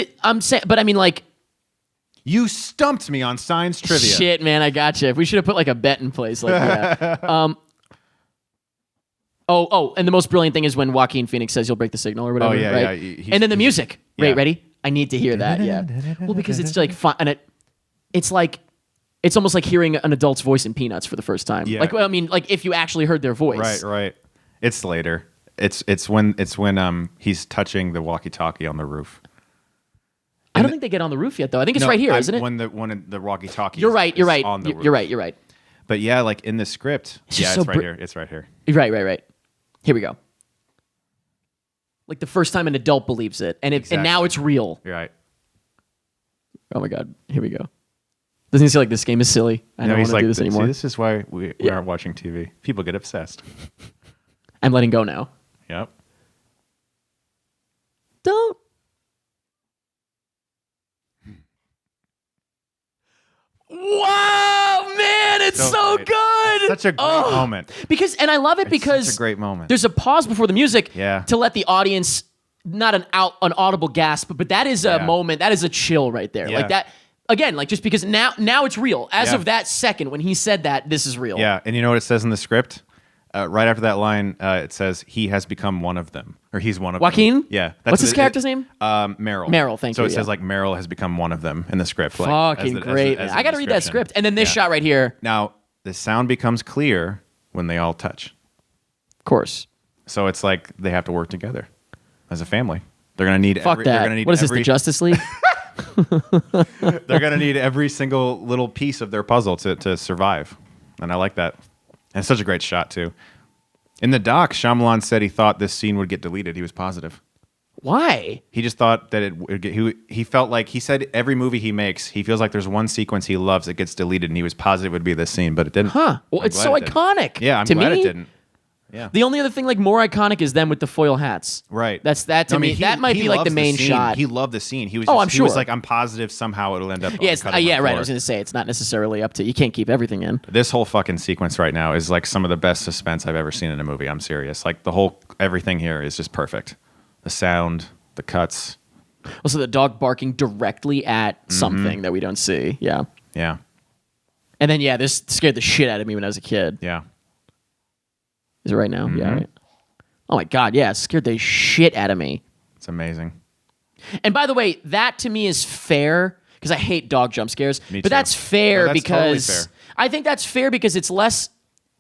but I mean, like, You stumped me on science trivia. shit, man, I gotcha. We should have put like a bet in place. Like, yeah. And the most brilliant thing is when Joaquin Phoenix says you'll break the signal or whatever. Oh, yeah, right? yeah. And then the music. yeah. Right, ready? I need to hear that. Yeah. Well, because it's like fun, and it's almost like hearing an adult's voice in Peanuts for the first time. Yeah. Like, well, I mean, like if you actually heard their voice. Right. It's later. It's when he's touching the walkie-talkie on the roof. I don't think they get on the roof yet, though. I think it's right here, isn't it? When the walkie-talkie. You're right. You're right. On the roof. You're right. But yeah, like in the script, It's yeah, just it's so right here. It's right here. Right. Here we go. Like the first time an adult believes it, and now it's real. You're right. Oh my God. Here we go. Doesn't he say like this game is silly? I don't want to do this anymore. See, this is why we aren't watching TV. People get obsessed. I'm letting go now. Yep. Don't. Wow, man, it's so great. good. Such a great moment. Because, and I love it because Such a great moment. there's a pause before the music Yeah. to let the audience, not an audible gasp, but that is a moment, that is a chill right there. Yeah. Like that, again, like just because now it's real. As Yeah. of that second when he said that, this is real. Yeah, and you know what it says in the script? Right after that line, it says he has become one of them, or he's one of Joaquin? them. Yeah. What's his character's name? Meryl. Meryl, thank so you, it says yeah. like Meryl has become one of them in the script. Like, Fucking great, man. I got to read that description. script. And then this shot right here, Now, the sound becomes clear when they all touch. of course. So it's like they have to work together as a family. They're gonna need. Fuck They're that. gonna need What is this, the Justice League? They're gonna need every single little piece of their puzzle to survive, and I like that. And it's such a great shot too. In the doc, Shyamalan said he thought this scene would get deleted. He was positive. Why? He just thought that it would get. He felt like he said every movie he makes, he feels like there's one sequence he loves that gets deleted, and he was positive it would be this scene, but it didn't. Huh. Well, I'm it's glad so it didn't. iconic. Yeah, I'm to glad me, it didn't. Yeah. The only other thing like more iconic is them with the foil hats. Right. That's that to No, I mean, me. he- That might he be like the loves main scene. shot. He loved the scene. He was. Oh, just, I'm He was sure. like, I'm positive somehow it'll end up. Yeah, on the cutting room right. I floor. was going to say it's not necessarily up to. You can't keep everything in. This whole fucking sequence right now is like some of the best suspense I've ever seen in a movie. I'm serious. Like everything here is just perfect. The sound, the cuts. Also, the dog barking directly at Mm-hmm. something that we don't see. Yeah. Yeah. And then this scared the shit out of me when I was a kid. Yeah. Is it right now? Mm-hmm. Yeah. Right. Oh my God. Yeah. It scared the shit out of me. It's amazing. And by the way, that to me is fair because I hate dog jump scares. Me but too. that's fair No, that's totally because fair. I think that's fair because it's less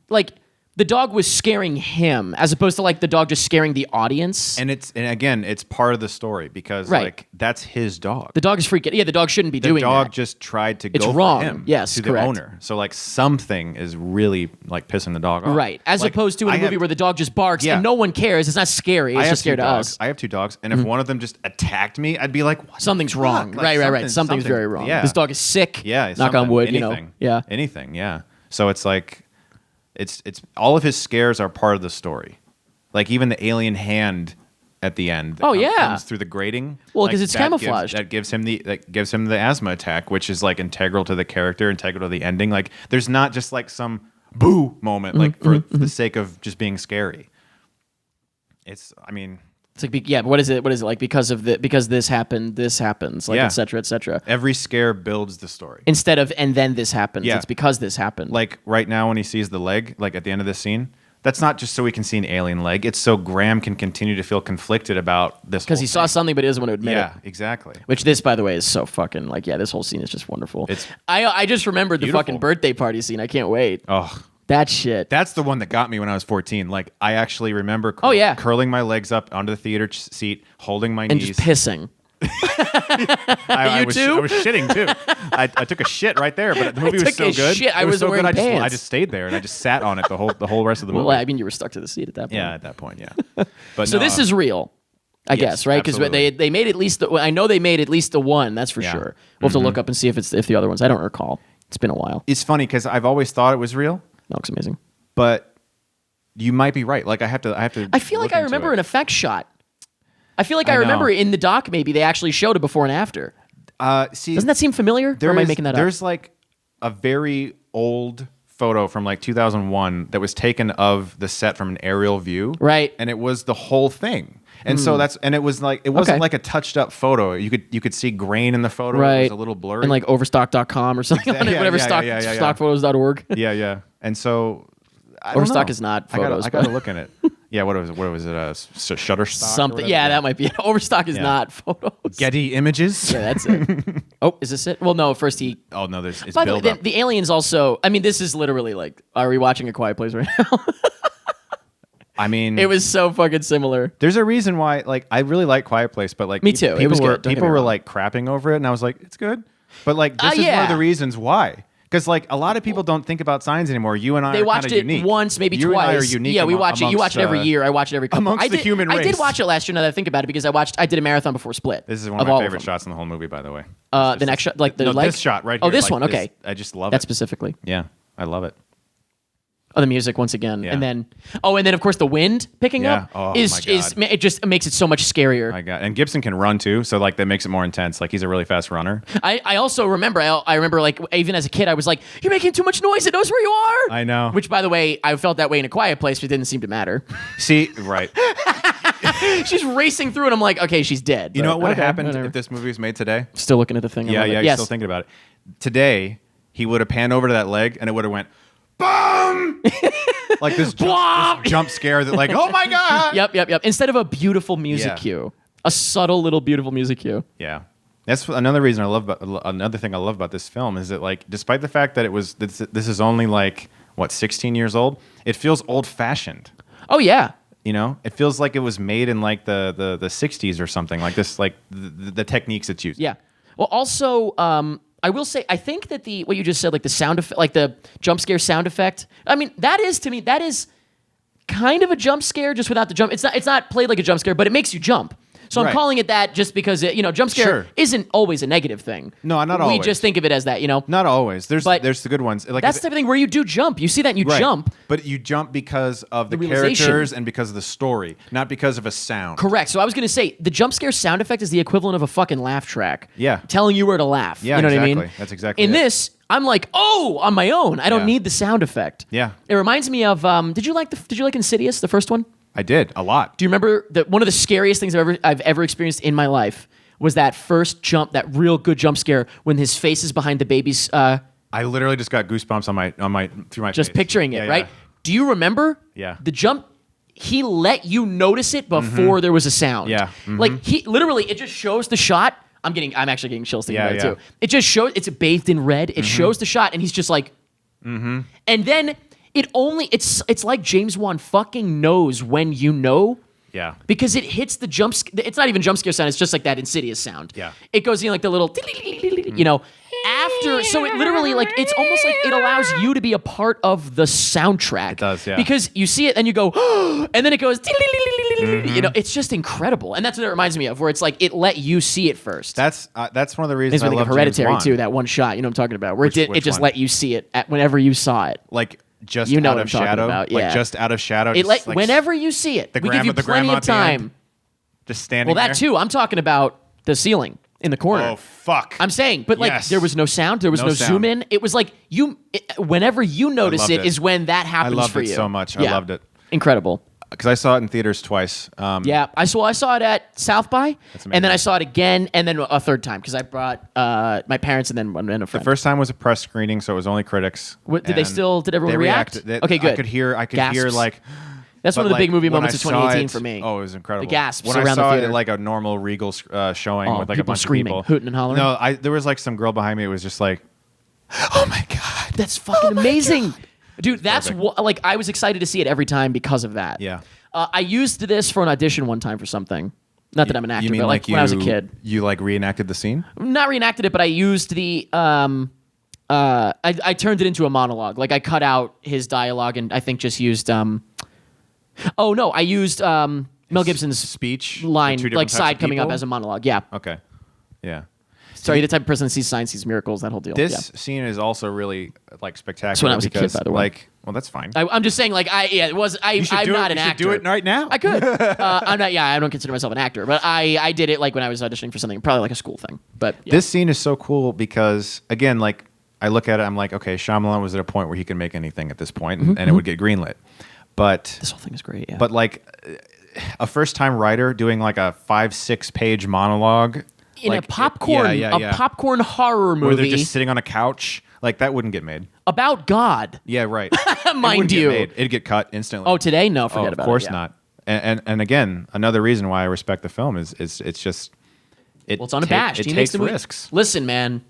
like the dog was scaring him as opposed to like the dog just scaring the audience. And again, it's part of the story because Right. like that's his dog. The dog is freaking. Yeah, the dog shouldn't be The doing dog that. just tried to It's go wrong. for him. Yes, to correct. the owner. So like something is really like pissing the dog off. Right. As Like, opposed to in I a movie have- where the dog just barks Yeah. and no one cares. It's not scary. It's I have just scared two to dogs. us. I have two dogs, and if one of them just attacked me, I'd be like, what the Something's fuck? wrong. Like, Right. Something's very wrong. Yeah. This dog is sick. Yeah. Knock on something, wood, anything. Yeah. Anything. Yeah. So it's like, It's all of his scares are part of the story. Like even the alien hand at the end. That comes through the grating. Well, because it's camouflaged. That gives him the asthma attack, which is like integral to the character, integral to the ending. Like there's not just like some boo moment, like for the sake of just being scary. It's like, yeah, but what is it? What is it like? Because this happened, this happens, like, et cetera, et cetera. Every scare builds the story. Instead of, and then this happens. Yeah. It's because this happened. Like right now when he sees the leg, like at the end of this scene, that's not just so we can see an alien leg. It's so Graham can continue to feel conflicted about this. Because he saw something, but he doesn't want to admit it. Yeah, exactly. Which this, by the way, is so fucking like, this whole scene is just wonderful. I just remembered the fucking birthday party scene. I can't wait. Oh, that shit. That's the one that got me when I was 14. Like I actually remember curling my legs up onto the theater seat, holding my knees. And just pissing. I was shitting too. I took a shit right there, but the movie was so good. Shit. I was so wearing good. pants. I just stayed there and I just sat on it the whole rest of the movie. Well, I mean, you were stuck to the seat at that point. Yeah, at that point, yeah. But so this is real, I guess, right? Because they made at least. I know they made at least the one. That's for sure. We'll have to look up and see if the other ones. I don't recall. It's been a while. It's funny because I've always thought it was real. That looks amazing. But you might be right. Like I have to. I feel like I remember an effect shot. I feel like I remember in the doc maybe they actually showed a before and after. Doesn't that seam familiar? Or am I making that up? There's like a very old photo from like 2001 that was taken of the set from an aerial view. Right. And it was the whole thing. And so it was like, it wasn't like a touched up photo. You could see grain in the photo. Right. It was a little blurry. And like overstock.com or something on it, whatever stockphotos.org. Yeah. And so Overstock is not photos. I gotta look in it. Yeah, what was it? Shutterstock? Something. Yeah, that might be it. Overstock is not photos. Getty Images. Yeah, that's it. Oh, is this it? Well, no. First he. Oh no, it's by the way, build up. The aliens also. I mean, this is literally like. Are we watching A Quiet Place right now? I mean, it was so fucking similar. There's a reason why. Like, I really like Quiet Place, but like, me too. It was good. People were like crapping over it, and I was like, it's good. But like, this is one of the reasons why. Because like a lot of people don't think about signs anymore. You and I are kind of unique. They watched it once, maybe you twice. And I are unique. Yeah, we watch it. You watch it every year. I watch it every couple. Amongst the human race. I did watch it last year. Now that I think about it, because I did a marathon before Split. This is one of my favorite shots in the whole movie, by the way. The next shot, like the leg. This shot right here. Oh, this one. Okay, I just love that specifically. Yeah, I love it. Oh, the music once again, and then of course the wind picking up is it just makes it so much scarier. My God, and Gibson can run too, so like that makes it more intense. Like he's a really fast runner. I also remember like even as a kid I was like, you're making too much noise. It knows where you are. I know. Which by the way I felt that way in A Quiet Place, but it didn't seem to matter. See, right. She's racing through, and I'm like, okay, she's dead. You know what would have happened if this movie was made today? Still looking at the thing. Yeah, you're still thinking about it. Today he would have panned over to that leg, and it would have went, boom. Like this jump scare that like, oh my God. Yep. Instead of a beautiful music cue. A subtle little beautiful music cue. Yeah. That's another reason another thing I love about this film is that like, despite the fact that this is only like, 16 years old, it feels old fashioned. Oh yeah. You know, it feels like it was made in like the 60s or something like this, like the techniques it's used. Yeah. Well, also, I will say, I think that what you just said, like the sound effect, like the jump scare sound effect. I mean, that is kind of a jump scare, just without the jump. It's not played like a jump scare, but it makes you jump. So I'm calling it that just because jump scare isn't always a negative thing. No, not always. We just think of it as that, Not always. There's the good ones. Like that's the type of thing where you do jump. You see that and you jump. But you jump because of the characters and because of the story, not because of a sound. Correct. So I was going to say, the jump scare sound effect is the equivalent of a fucking laugh track. Yeah. Telling you where to laugh. Yeah, you know exactly. what I mean? That's exactly In this, I'm like, oh, on my own. I don't need the sound effect. Yeah. It reminds me of, did you like Insidious, the first one? I did, a lot. Do you remember that one of the scariest things I've ever experienced in my life was that first jump, that real good jump scare when his face is behind the baby's I literally just got goosebumps on my through my just face. Picturing it, right? Do you remember? Yeah. The jump, he let you notice it before there was a sound. Yeah. Like he literally, it just shows the shot. I'm actually getting chills thinking about it too. It just shows, it's bathed in red. It shows the shot and he's just like, and then it's like James Wan fucking knows when you know. Yeah. Because it hits the jump, it's not even jump scare sound, it's just like that Insidious sound. Yeah. It goes in like the little, after, so it literally like, it's almost like it allows you to be a part of the soundtrack. It does, yeah. Because you see it and you go, and then it goes, it's just incredible. And that's what it reminds me of, where it's like, it let you see it first. That's one of the reasons I love Hereditary James Wan. too, that one shot, you know what I'm talking about, where it just one? let you see it whenever you saw it. Like, just You know out what of I'm talking shadow, about, like yeah. just out of shadow. It, just, like, whenever you see it, we give you the plenty grandma of at the end, time. just standing. Well, that there. too. I'm talking about the ceiling in the corner. Oh fuck! I'm saying, but like Yes. there was no sound, there was No no sound. zoom in. It was like whenever you notice loved it it. is when that I happens loved for it you. so much. Yeah. I loved it Incredible. because I saw it in theaters twice. Yeah, I saw it at South by, That's and then I amazing. saw it again, and then a third time because I brought my parents and then a The friend. first time was a press screening, so it was only critics. What, did they And still? Did everyone they react? reacted. Okay, good. I could hear Gasps. like. That's one but, of the big like, movie when moments I of saw 2018 it- for me. Oh, it was incredible. The gasps when around I the saw it theater. at like a normal Regal showing Oh, with like a people bunch screaming, of people, hooting and hollering? No, there was like some girl behind me. It was just like, oh my god, That's fucking amazing, dude. That's perfect. like I was excited to see it every time because of that. Yeah. I used this for an audition one time for something. Not that I'm an actor, You mean but like when I was a kid. You like reenacted the scene? Not reenacted it, but I used the I turned it into a monologue. Like I cut out his dialogue and I think just used oh no, I used Mel Gibson's Speech line, with two different like types side of coming up people? as a monologue. Yeah. Okay. Yeah. Sorry, the type of person that sees signs, sees miracles, that whole deal. This yeah. scene is also really like spectacular. That's when I was a kid, because, by the way. Like, well, that's fine. I'm just saying, like, it was. You should I'm do not it. an You should actor. do it right now. I could. I'm not. Yeah, I don't consider myself an actor, but I did it like when I was auditioning for something, probably like a school thing. But yeah. This scene is so cool because, again, like I look at it, I'm like, okay, Shyamalan was at a point where he could make anything at this point, and it would get greenlit. But This whole thing is great. Yeah. but like a first time writer doing like a 5-6 page monologue in like, a popcorn, popcorn horror where they're movie just sitting on a couch, like that wouldn't get made. about God, Yeah, right. mind It you. wouldn't get made. It'd get cut instantly. Oh, today? No, forget Oh, about it. of course yeah. not. And again, another reason why I respect the film is it's just it. Well, it's unabashed. It He makes takes the movie. risks. Listen, man.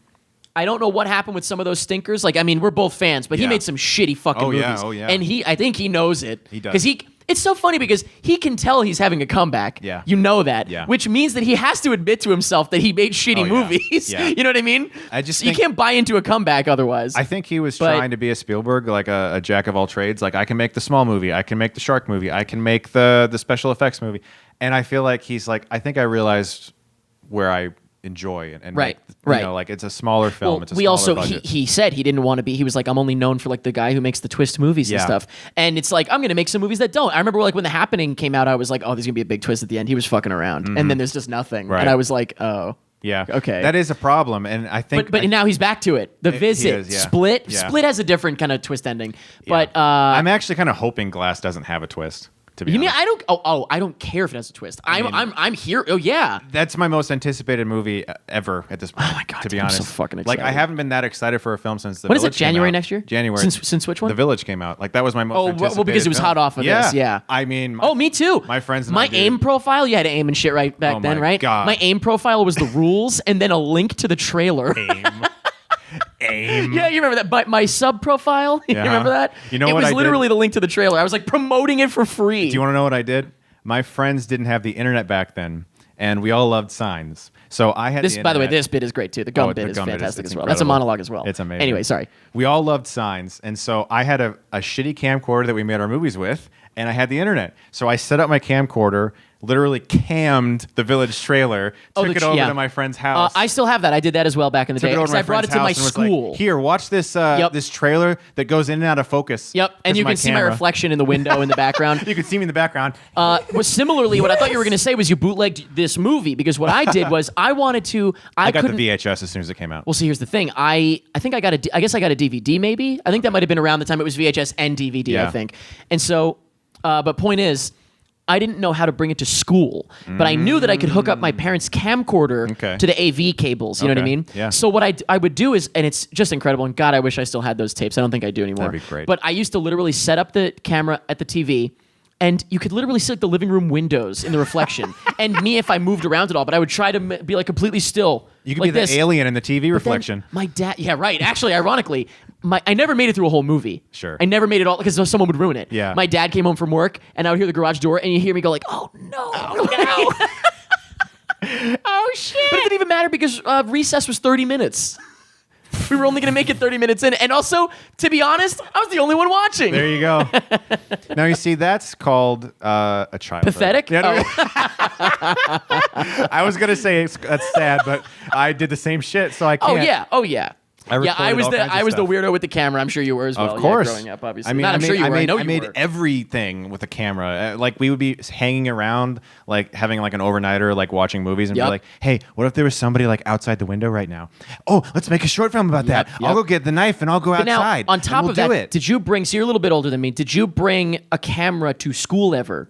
I don't know what happened with some of those stinkers. Like, I mean, we're both fans, but he Yeah. made some shitty fucking Oh, movies. yeah. Oh, yeah. And I think he knows it. He does. Because it's so funny because he can tell he's having a comeback. Yeah. You know that. Yeah. Which means that he has to admit to himself that he made shitty Oh, yeah. movies. Yeah. You know what I mean? I just you think- can't buy into a comeback otherwise. I think he was But- trying to be a Spielberg, like a jack of all trades. Like I can make the small movie, I can make the shark movie, I can make the special effects movie, and I feel like he's like, I think I realized where I enjoy and Right, like, right. You know, like it's a smaller film. Well, It's a we smaller also budget. he said he didn't want to be. He was like, I'm only known for like the guy who makes the twist movies and Yeah. stuff. And it's like I'm gonna make some movies that don't. I remember like when The Happening came out, I was like, oh, there's gonna be a big twist at the end. He was fucking around, and then there's just nothing. Right. And I was like, oh, yeah, okay. that is a problem, and I think. but now he's back to it. The He Visit, is, yeah. Split. Yeah. Split has a different kind of twist ending. yeah. But I'm actually kind of hoping Glass doesn't have a twist. To be you mean honest. I don't? I don't care if it has a twist. I'm here. Oh yeah. That's my most anticipated movie ever at this point. Oh my God, to be dude, I'm so honest, fucking Like I excited. haven't been that excited for a film since the. When is it? Village came January out. next year? January. Since which one? The Village came out. Like that was my most. Oh, anticipated well, because it was film. hot off of this, yeah. I mean. Oh, me too. My friends and my I did. aim profile. You had to aim and shit right back Oh then, my right? God. My aim profile was the rules and then a link to the trailer. Aim. Yeah, you remember that? My sub profile. You Yeah. remember that? You know it what was I did? literally the link to the trailer. I was like promoting it for free. Do you want to know what I did? My friends didn't have the internet back then, and we all loved signs. So I had this, the by the way, internet. this bit is great too. The gum Oh, bit the is gum bit fantastic it's as well. That's a incredible. monologue as well. It's amazing. Anyway, sorry. We all loved signs, and so I had a shitty camcorder that we made our movies with, and I had the internet. So I set up my camcorder, literally cammed the Village trailer, took it over to my friend's house. I still have that. I did that as well back in the took day it over because to my I brought it friend's to my house and was like, school. Here, watch this this trailer that goes in and out of focus. Yep, and 'cause you of my can see my camera. reflection in the window in the background. You can see me in the background. Was similarly, what I thought you were going to say was you bootlegged this movie because what I did was I wanted to. I got the couldn't. VHS as soon as it came out. Well, see, here's the thing. I think I got I guess I got a DVD. Maybe I think that might have been around the time it was VHS and DVD. Yeah. I think, and so, but point is. I didn't know how to bring it to school, but I knew that I could hook up my parents' camcorder Okay. to the AV cables. You know what I Okay. mean? Yeah. So what I would do is, and it's just incredible. And God, I wish I still had those tapes. I don't think I do anymore. That'd be great. But I used to literally set up the camera at the TV, and you could literally see like the living room windows in the reflection. And me, if I moved around at all, but I would try to be like completely still. You could like be the this. alien in the TV But then reflection. my dad, yeah, right. Actually, ironically, I never made it through a whole movie. Sure. I never made it all because someone would ruin it. Yeah. My dad came home from work, and I would hear the garage door, and you hear me go like, "Oh no, oh shit!" But it didn't even matter because recess was 30 minutes. We were only going to make it 30 minutes in, and also, to be honest, I was the only one watching. There you go. Now you see, that's called a child. Pathetic? Yeah, no, Oh. I was gonna say that's sad, but I did the same shit, so I can't. Oh yeah. I Yeah, I recorded was all the kinds of I was the stuff. weirdo with the camera. I'm sure you were as well. Of course. growing up, obviously. I mean, Not, I'm sure you were. I know I you made were. everything with a camera. Like we would be hanging around, like having like an overnighter, like watching movies, and Yep. be like, "Hey, what if there was somebody like outside the window right now? Oh, let's make a short film about that. Yep. I'll go get the knife and I'll go But now, outside. on top and we'll of that, do it. did you bring? So you're a little bit older than me. Did you bring a camera to school ever?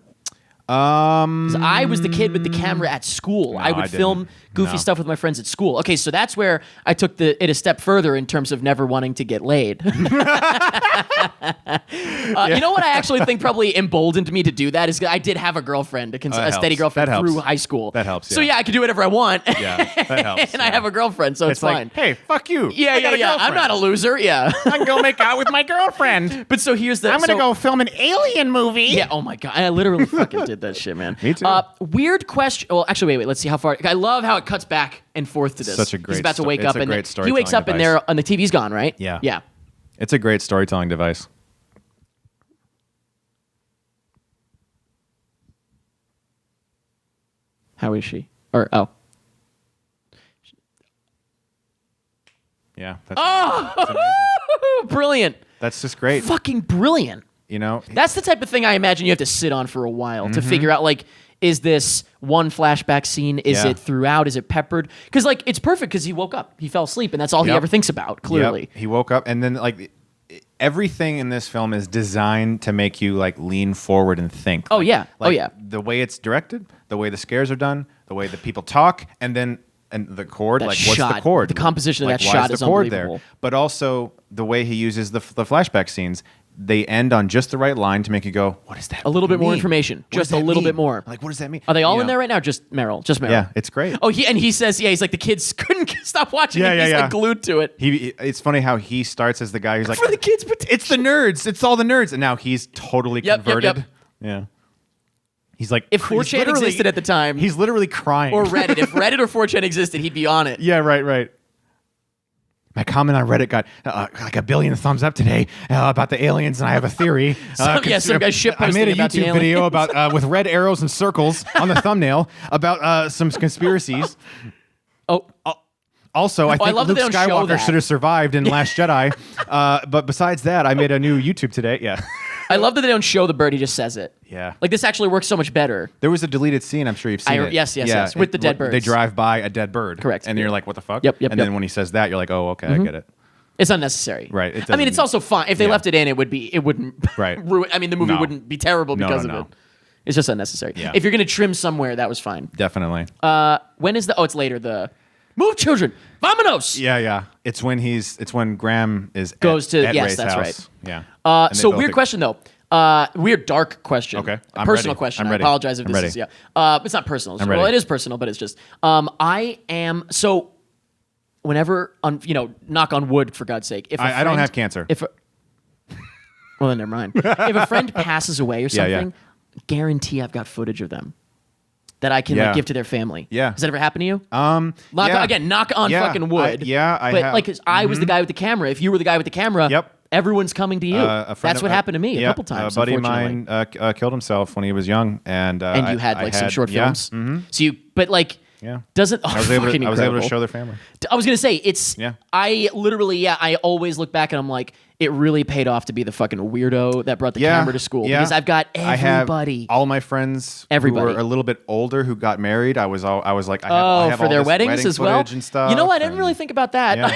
'Cause I was the kid with the camera at school. I would I didn't. film goofy No. stuff with my friends at school. Okay, so that's where I took it a step further in terms of never wanting to get laid. You know what I actually think probably emboldened me to do that is I did have a girlfriend, a steady helps. girlfriend That helps. through high school. That helps, So yeah. I can do whatever I want. Yeah, that helps. And I yeah. have a girlfriend, so it's It's like, fine. hey, fuck you. Yeah, I got a I'm girlfriend. not a loser. Yeah. I can go make out with my girlfriend. But so here's the. I'm gonna so- go film an alien movie. Yeah. Oh my god. I literally fucking did that shit, man. Me too. Weird question. Well, actually, wait. Let's see how far. I love how it cuts back and forth to this. Such a great He's about to sto- wake it's up a and great he wakes storytelling up and device. there and the TV's gone, right? Yeah. Yeah. It's a great storytelling device. How is she? Or oh. Yeah. That's, Brilliant. that's just great. Fucking brilliant. You know. That's the type of thing I imagine you have to sit on for a while Mm-hmm. to figure out, like, is this one flashback scene? Is Yeah. it throughout? Is it peppered? Because, like, it's perfect because he woke up. He fell asleep, and that's all he Yep. ever thinks about, clearly. Yep. He woke up, and then like everything in this film is designed to make you like lean forward and think. Oh, yeah. Oh, Like, yeah. The way it's directed, the way the scares are done, the way that people talk, and then the chord. That like what's shot, the chord? the composition of Like, that why shot is is the chord unbelievable. there? But also the way he uses the flashback scenes. They end on just the right line to make you go, "What does that?" A little bit more mean? information. What does Just a that little mean? bit more. Like, what does that mean? Are they all You in know? there right now? Just Meryl. Just Meryl. Yeah, it's great. Oh, he says, yeah, he's like, the kids couldn't stop watching Yeah, it. yeah, He's yeah. like glued to it. It's funny how he starts as the guy who's like, For the kids' protection. It's the nerds. It's all the nerds. And now he's totally Yep, yep, converted. yep. Yeah. He's like, If he's 4chan literally- existed at the time, he's literally crying. or Reddit, if Reddit or 4chan existed, he'd be on it. yeah, right. My comment on Reddit got like 1 billion thumbs up today about the aliens, and I have a theory. Some guy shitposting I made a about the YouTube video aliens. about with red arrows and circles on the thumbnail about some conspiracies. Oh, Also, I think love that Luke they don't show Skywalker that. should have survived in Last Jedi. But besides that, I made a new YouTube today. Yeah. I love that they don't show the bird. He just says it. Yeah. Like, this actually works so much better. There was a deleted scene. I'm sure you've seen it. Yes, with the dead birds. They drive by a dead bird. Correct. And you're like, what the fuck? Yep, And yep. then when he says that, you're like, oh, okay, I get it. It's unnecessary. Right, it I mean, it's doesn't- also fine. If they yeah. left it in, it wouldn't Right. ruin. I mean, the movie No. wouldn't be terrible No, because no, of no. it. It's just unnecessary. Yeah. If you're gonna trim somewhere, that was fine. Definitely. When is the? Oh, it's later. The move, children. Vamonos. Yeah. It's when Graham is Goes to- at yes, Ray's that's house. right. Yeah. And they So both weird ag- question though. Weird dark question. Okay, A I'm personal ready. question. I'm I ready. apologize if I'm this ready. is It's not personal. I'm Well, ready. it is personal, but it's just. I am so. Whenever knock on wood for God's sake. If a I don't friend- have cancer. Well, then never mind. If a friend passes away or Yeah, yeah. something, guarantee I've got footage of them that I can Yeah. like, give to their family. Yeah. Has that ever happened to you? Yeah. Knock on Yeah, fucking wood. I but have. like, 'cause I was the guy with the camera. If you were the guy with the camera, Yep. everyone's coming to you. A friend That's of- what happened to me yeah, a couple times. A buddy of unfortunately. mine killed himself when he was young, and And you had like some short films. Mm-hmm. So you, but like, Yeah. doesn't. Oh, I was able fucking to incredible. show their family. I was gonna say it's. Yeah. I literally, I always look back and I'm like, it really paid off to be the fucking weirdo that brought the camera to school because I've got I have everybody. all my friends Everybody. who were a little bit older who got married. I was like, I have For all their this weddings wedding as well. footage and stuff. You know, I didn't and- really think about that. Yeah.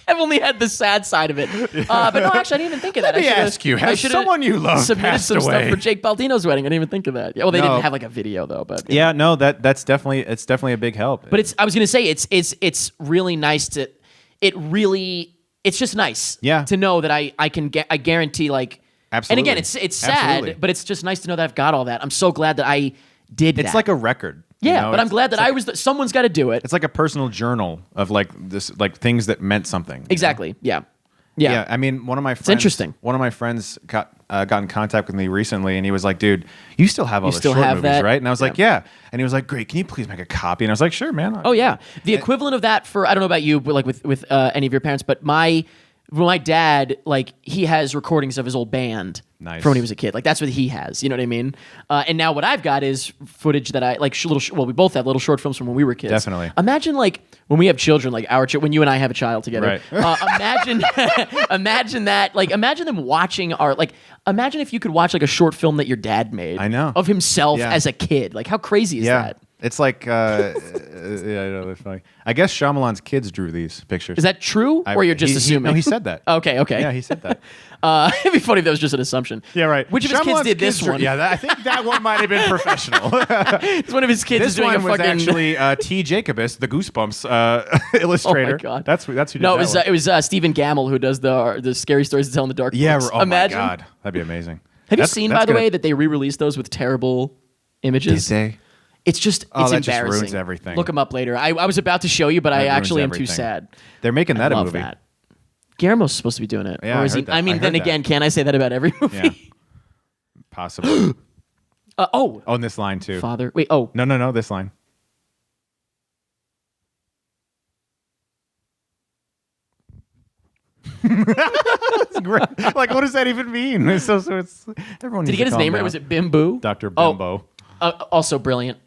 I've only had the sad side of it. But no, actually, I didn't even think of that. Let me I should've- ask you, I has should've someone you love submitted passed some away? stuff for Jake Baldino's wedding? I didn't even think of that. Yeah, well, they No. didn't have like a video though, but Yeah, no, that's definitely a big help. But I was gonna say it's really nice to. It's just nice. Yeah. To know that I guarantee like. Absolutely. And again, it's sad, Absolutely. but it's just nice to know that I've got all that. I'm so glad that I did that. it's like a record. yeah, you know? but I'm It's- glad that it's I like- was. Someone's got to do it. It's like a personal journal of like this, like things that meant something. you know? Exactly. Yeah. Yeah. Yeah, I mean, one of my friends. interesting. One of my friends got in contact with me recently, and he was like, "Dude, you still have all the still short have movies, that? right?" And I was like, Yeah. "Yeah." And he was like, "Great, can you please make a copy?" And I was like, "Sure, man." Oh yeah, the equivalent of that for I don't know about you, but like with any of your parents, but my Well, my dad, like, he has recordings of his old band Nice. from when he was a kid. Like, that's what he has. You know what I mean? And now what I've got is footage that I like. Well, we both have little short films from when we were kids. Definitely. Imagine like when we have children, like when you and I have a child together. Right. Imagine, imagine that. Like, imagine them watching our like. Imagine if you could watch like a short film that your dad made. I know. Of himself Yeah. as a kid. Like, how crazy is that? It's like, yeah, I know that's funny. I guess Shyamalan's kids drew these pictures. Is that true, or you're just assuming? No, he said that. Okay. Yeah, he said that. It'd be funny if that was just an assumption. Yeah, right. Which of his kids Shyamalan's did this one? Yeah, I think that one might have been professional. It's one of his kids This is doing one a was fucking. actually T. Jacobus, the Goosebumps illustrator. Oh my God. That's who did No, that it was Stephen Gamble who does the scary stories to tell in the dark. Yeah, books. oh Imagine. my God. That'd be amazing. Have you That's- seen, that's by the gonna- way, that they re-released those with terrible images? Did they? It's just Oh, it's that just embarrassing. ruins everything. Look them up later. I was about to show you, but I That actually am ruins too everything. sad. They're making that I a love movie. that. Guillermo's supposed to be doing it. Yeah, or I is he? heard that. I mean, I then heard that. again, can I say that about every movie? Yeah. Possibly. Oh, Oh, and this line too. Father. Wait. Oh, No, this line. It's great. Like, what does that even mean? It's it's everyone. did he get his name right? Was it Bimbo? Dr. Bimbo? Also brilliant.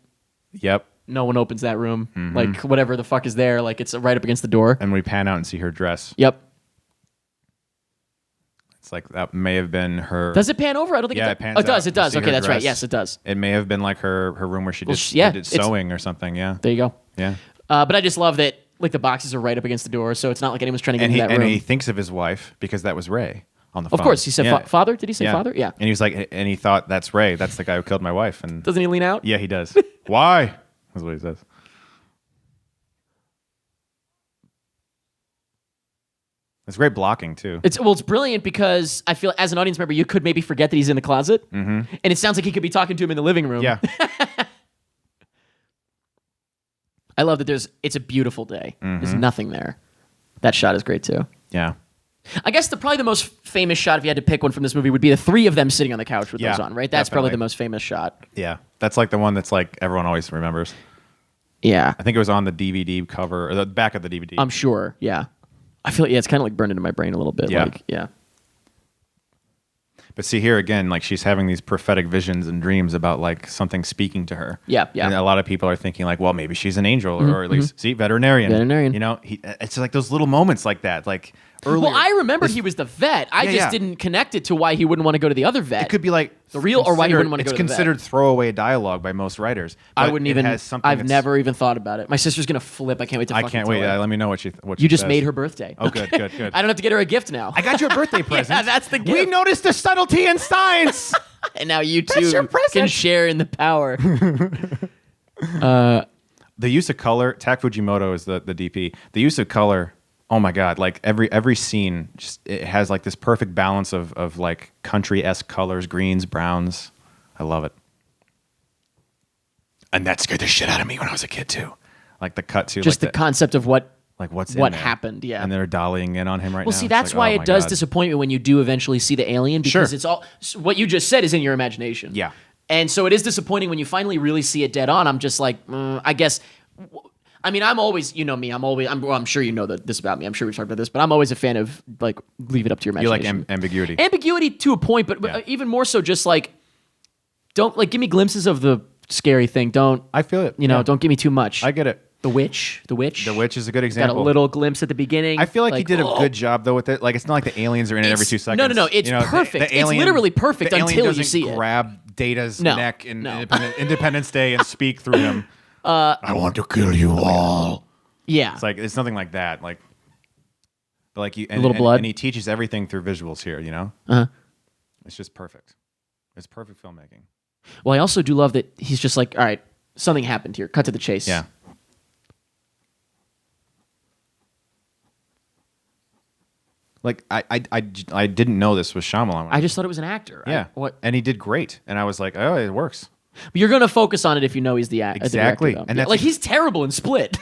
Yep. No one opens that room. Mm-hmm. Like whatever the fuck is there. Like it's right up against the door. And we pan out and see her dress. Yep. It's like that may have been her. Does it pan over? I don't think Yeah, it it pans does. Oh, it does. out. It does. You see Okay, her that's right. dress. Yes, it does. It may have been like her room where she did, yeah, did it's- sewing or something. Yeah. There you go. Yeah. But I just love that like the boxes are right up against the door, so it's not like anyone's trying to get And into he that room. he thinks of his wife because that was Ray on the phone. Of course, he said Yeah. father. Did he say father? Yeah. And he was like, and he thought that's Ray. That's the guy who killed my wife. And Doesn't he lean out? yeah, he does. Why? That's what he says. It's great blocking too. It's brilliant because I feel as an audience member you could maybe forget that he's in the closet, and it sounds like he could be talking to him in the living room. Yeah. I love that. It's a beautiful day. Mm-hmm. There's nothing there. That shot is great too. Yeah. I guess probably the most famous shot, if you had to pick one from this movie, would be the three of them sitting on the couch with Yeah, those on. Right? That's probably definitely. the most famous shot. Yeah. That's like the one that's like everyone always remembers. Yeah, I think it was on the DVD cover or the back of the DVD. I'm sure. Yeah, I feel it's kind of like burned into my brain a little bit. Yeah. Like, yeah. But see here again, like she's having these prophetic visions and dreams about like something speaking to her. Yeah, yeah. And a lot of people are thinking like, well, maybe she's an angel or at least see veterinarian. Veterinarian. You know, it's like those little moments like that. Like earlier. Well, I remembered he was the vet. I Yeah, just yeah. didn't connect it to why he wouldn't want to go to the other vet. It could be like The real or why you wouldn't want to It's go to the vet. considered throwaway dialogue by most writers. I but wouldn't it even. has something I've that's- never even thought about it. My sister's gonna flip. I can't wait to. I fucking can't tell wait. her. Let me know what she. You just made her birthday. Oh, good. I don't have to get her a gift now. I got you a birthday present. Yeah, that's the gift. We noticed the subtlety in science. And now you That's your two present. can share in the power. The use of color. Tak Fujimoto is the DP. The use of color. Oh my god! Like every scene, just it has like this perfect balance of like country-esque colors, greens, browns. I love it. And that scared the shit out of me when I was a kid too. Like the cut to Just like the concept of what what's what in there. happened, yeah. And they're dollying in on him right now. Well, see, It's that's like, why oh it my does God. disappoint me when you do eventually see the alien because Sure. it's all what you just said is in your imagination. Yeah. And so it is disappointing when you finally really see it dead on. I'm just like, I guess. I mean, I'm always, you know me. I'm sure you know this about me. I'm sure we've talked about this, but I'm always a fan of like leave it up to your You like imagination. ambiguity. Ambiguity to a point, but Yeah. even more so, just like don't like give me glimpses of the scary thing. Don't I feel it. you know? Yeah. Don't give me too much. I get it. The witch. The Witch is a good got example. a little glimpse at the beginning. I feel like he did a oh. good job though with it. Like it's not like the aliens are in it every It's- 2 seconds. no, it's perfect. It's literally perfect the alien until you doesn't see it. grab Data's No, neck in no. Independence Day and speak through him. I want to kill you all. Yeah. It's like it's nothing like that. Like, but like you, and, little blood. and he teaches everything through visuals here. You know, Uh-huh. it's just perfect. It's perfect filmmaking. Well, I also do love that he's just like, all right, something happened here. Cut to the chase. Yeah. Like I didn't know this was Shyamalan. I just thought it was an actor. Yeah. What? And he did great. And I was like, oh, it works. But you're gonna focus on it if you know he's the actor. Exactly. And And that's- like he's terrible in Split.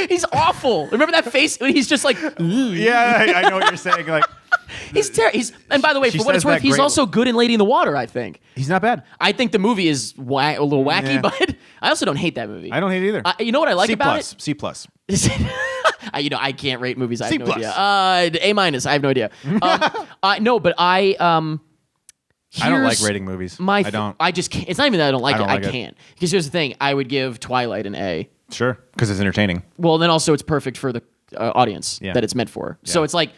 He's awful. Remember that face? He's just like, Yeah, I know what you're saying. Like, he's terrible. And by the way, She for what it's says worth, that he's great- also good in Lady in the Water. I think. he's not bad. I think the movie is a little wacky, Yeah. but I also don't hate that movie. I don't hate it either. You know what I like C about plus. C plus. it? I can't rate movies. I have C+. no idea. A-. I have no idea. No, but I don't like here's rating movies. I don't. I just can't. It's not even that I don't like don't it. like I it. can't. Because here's the thing. I would give Twilight an A. Sure, because it's entertaining. Well, then also it's perfect for the audience Yeah. that it's meant for. So Yeah. it's like,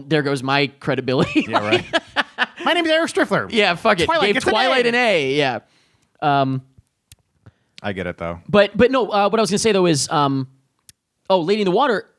there goes my credibility. Yeah, right. My name is Eric Striffler. Yeah, fuck it. Twilight Gave gets an Twilight A. an A. Yeah. I get it though. But no, what I was gonna say though is, Lady in the Water.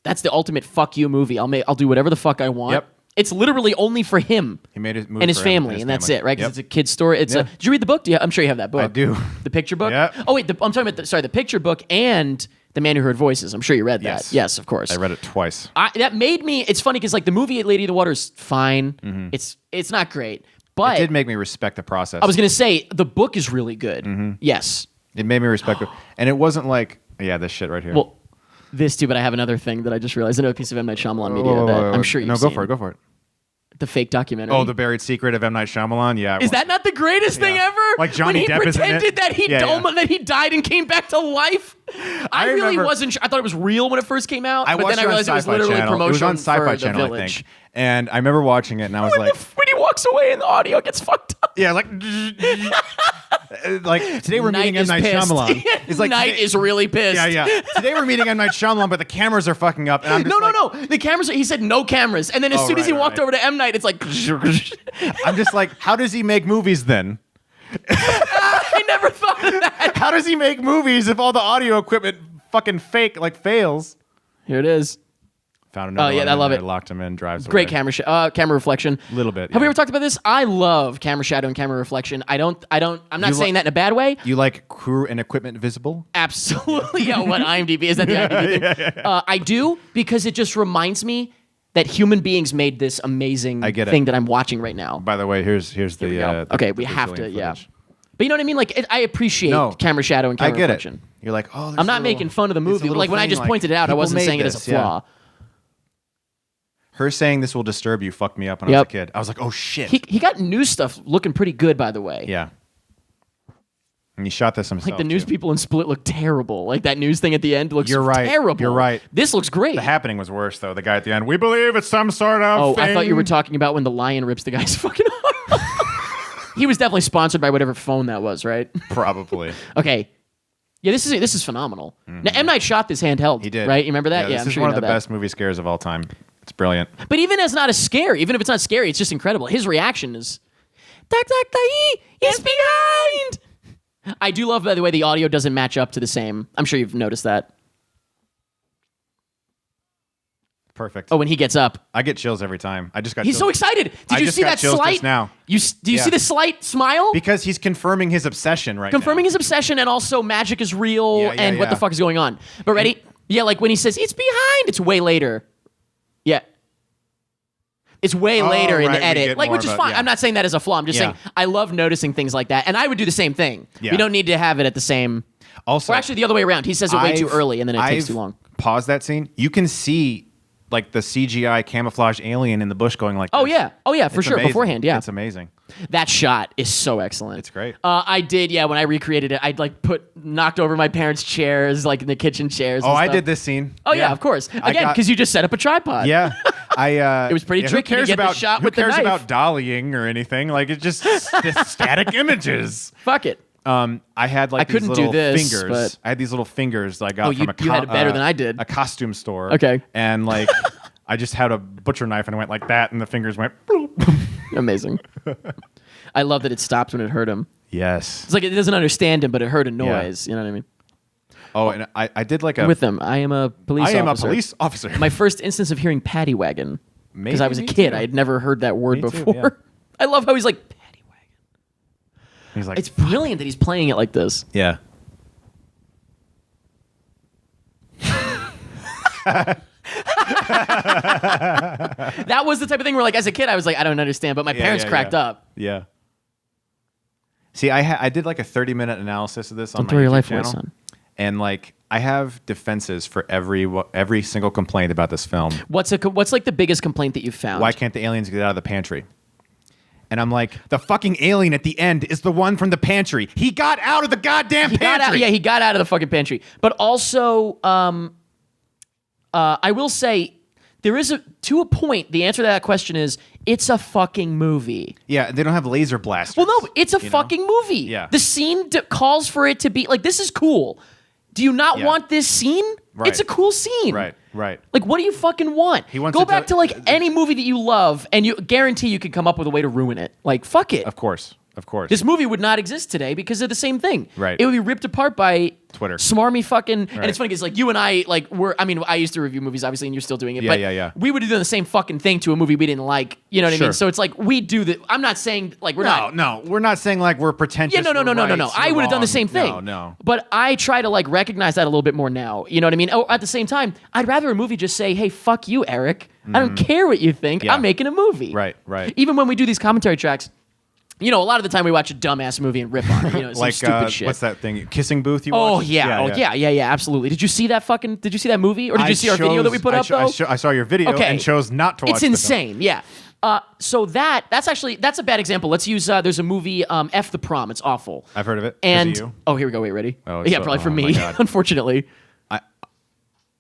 That's the ultimate fuck you movie. I'll do whatever the fuck I want. Yep. It's literally only for him. He made it movie and his for him family, his and that's family. it, right? Because Yep. it's a kid's story. It's Yeah. did you read the book? I'm sure you have that book. I do. The picture book. Yep. Oh wait, I'm talking about the picture book and The Man Who Heard Voices. I'm sure you read that. Yes. Yes, of course. I read it twice. That made me. It's funny because like the movie Lady in the Water is fine. It's not great, but It did make me respect the process. I was gonna say the book is really good. Yes. It made me respect it, and it wasn't like this shit right here. Well, this too, but I have another thing that I just realized. Another piece of M. Night Shyamalan media Whoa, that whoa, whoa. I'm sure you've No, seen. go for it. The fake documentary. Oh, the buried secret of M. Night Shyamalan. Yeah, Is that not the greatest thing Yeah. ever? Like Johnny when he Depp is in it? pretended that he Yeah, yeah. that he died and came back to life. I really remember- wasn't sure. I thought it was real when it first came out, I but watched then I it on realized it was Sci-Fi literally Channel. promotion It was on Sci-Fi for the Channel, I Village. think. And I remember watching it, and I was like, When he walks away and the audio gets fucked up. yeah, like today we're meeting M. is Night pissed. Shyamalan. It's like Night today- is really pissed. Yeah. Today we're meeting M. Night Shyamalan, but the cameras are fucking up, and I'm just No. The cameras. He said no cameras, and then as Oh, soon as he right, walked right. over to M Night, it's like. I'm just like, how does he make movies then? I never thought of that. How does he make movies if all the audio equipment fucking fails? Here it is. Found another yeah, one I in love there, it. Locked him in, drives Great away. camera reflection. Little bit, Have we yeah. ever talked about this? I love camera shadow and camera reflection. I'm not saying that in a bad way. You like crew and equipment visible? Absolutely. Yeah, what IMDb is that the IMDb thing? I do because it just reminds me that human beings made this amazing I get it. thing that I'm watching right now. By the way, here's the. Okay, the we have to. Brazilian Yeah. footage. But you know what I mean? Like I appreciate No, camera shadow and I camera get reflection. it. You're like, oh. I'm not making fun of the movie. Like when I just pointed it out, I wasn't saying it as a flaw. Her saying this will disturb you fucked me up when I was a kid. I was like, oh shit. He got news stuff looking pretty good, by the way. Yeah. And he shot this himself. Like the news too. people in Split look terrible. Like that news thing at the end looks You're right. terrible. You're right. This looks great. The happening was worse though. The guy at the end. We believe it's some sort of. Oh, thing. I thought you were talking about when the lion rips the guy's fucking arm. He was definitely sponsored by whatever phone that was, right? Probably. Okay. Yeah, this is phenomenal. Now M. Night shot this handheld. He did. Right? You remember that? Yeah, Yeah, this I'm is sure one you of know the that. best movie scares of all time. It's brilliant. But even as not a scare, even if it's not scary, it's just incredible. His reaction is, he's behind. I do love, by the way, the audio doesn't match up to the same. I'm sure you've noticed that. Perfect. Oh, when he gets up. I get chills every time. I just got. He's chills. so excited. Did I you just see got that chills slight? just now. Do you Yeah. see the slight smile? Because he's confirming his obsession right Confirming now. his obsession and also magic is real Yeah, yeah, and what the yeah. fuck is going on. But ready? Yeah, like when he says, it's behind, it's way later. Yeah. It's way later in right, the we edit. get Like, more which is of a- fine. yeah. I'm not saying that as a flaw. I'm just Yeah. saying I love noticing things like that. And I would do the same thing. Yeah. We don't need to have it at the same. Also, Or actually the other way around. He says it way too I've- early and then it takes I've too long. Pause that scene. You can see like the CGI camouflage alien in the bush going like Oh, this. yeah. Oh, yeah, for It's sure. amazing. Beforehand, yeah. It's amazing. That shot is so excellent. It's great. I did, yeah. When I recreated it, I'd like knocked over my parents' chairs, like in the kitchen chairs. Oh, and I stuff. did this scene. Oh yeah, of course. Again, because you just set up a tripod. Yeah, I. It was pretty yeah, tricky to who cares get the about, shot who with the cares knife. about dollying or anything? Like it's just static images. Fuck it. I had like I couldn't these do little this, fingers. but- I had these little fingers that I got Oh, from you had it better than I did. A costume store. Okay. And like, I just had a butcher knife and I went like that, and the fingers went. Amazing. I love that it stopped when it hurt him. Yes. It's like it doesn't understand him, but it heard a noise. You know what I mean? Oh, and I did like a. With him, I am a police I am officer. a police officer. My first instance of hearing paddy wagon. Because I was a me kid. too. I had never heard that word Me too, before. yeah. I love how he's like, paddy wagon. He's like, It's brilliant that he's playing it like this. yeah. That was the type of thing where, like, as a kid, I was like, I don't understand, but my parents cracked up. Yeah. See, I did like a 30-minute analysis of this on Don't my throw your YouTube life away, channel, son. and like I have defenses for every single complaint about this film. What's like the biggest complaint that you've found? Why can't the aliens get out of the pantry? And I'm like, the fucking alien at the end is the one from the pantry. He got out of the goddamn he got pantry. out, yeah, he got out of the fucking pantry. But also, I will say there is to a point. The answer to that question is it's a fucking movie. Yeah, they don't have laser blasters. Well, no, it's a fucking movie. Yeah. The scene calls for it to be like, this is cool. Do you not want this scene? Right. It's a cool scene. Right. Like, what do you fucking want? He wants Go it back to- to like any movie that you love, and you guarantee you could come up with a way to ruin it. Like, fuck it. Of course. This movie would not exist today because of the same thing. Right. It would be ripped apart by Twitter. Smarmy fucking. And Right. it's funny because like you and I I used to review movies obviously, and you're still doing it. Yeah, but yeah. we would do the same fucking thing to a movie we didn't like. You know what I mean? Sure. So it's like we do that. I'm not saying like we're not. No, we're not saying like we're pretentious. Yeah, no. I would have done the same thing. No. But I try to like recognize that a little bit more now. You know what I mean? Or at the same time, I'd rather a movie just say, "Hey, fuck you, Eric. I don't care what you think. Yeah. I'm making a movie." Right. Even when we do these commentary tracks, you know, a lot of the time we watch a dumbass movie and rip on it. You know, some Like stupid shit. what's that thing? Kissing Booth. You Oh watched? yeah, absolutely. Did you see that movie, or did you see our video that we put up though? I saw your video Okay. and chose not to watch. It's the film. insane. Yeah. So that's a bad example. Let's use there's a movie F the Prom. It's awful. I've heard of it. And Is it you? oh, here we go. Wait, ready? Oh, yeah, so- probably for oh my me. God. Unfortunately.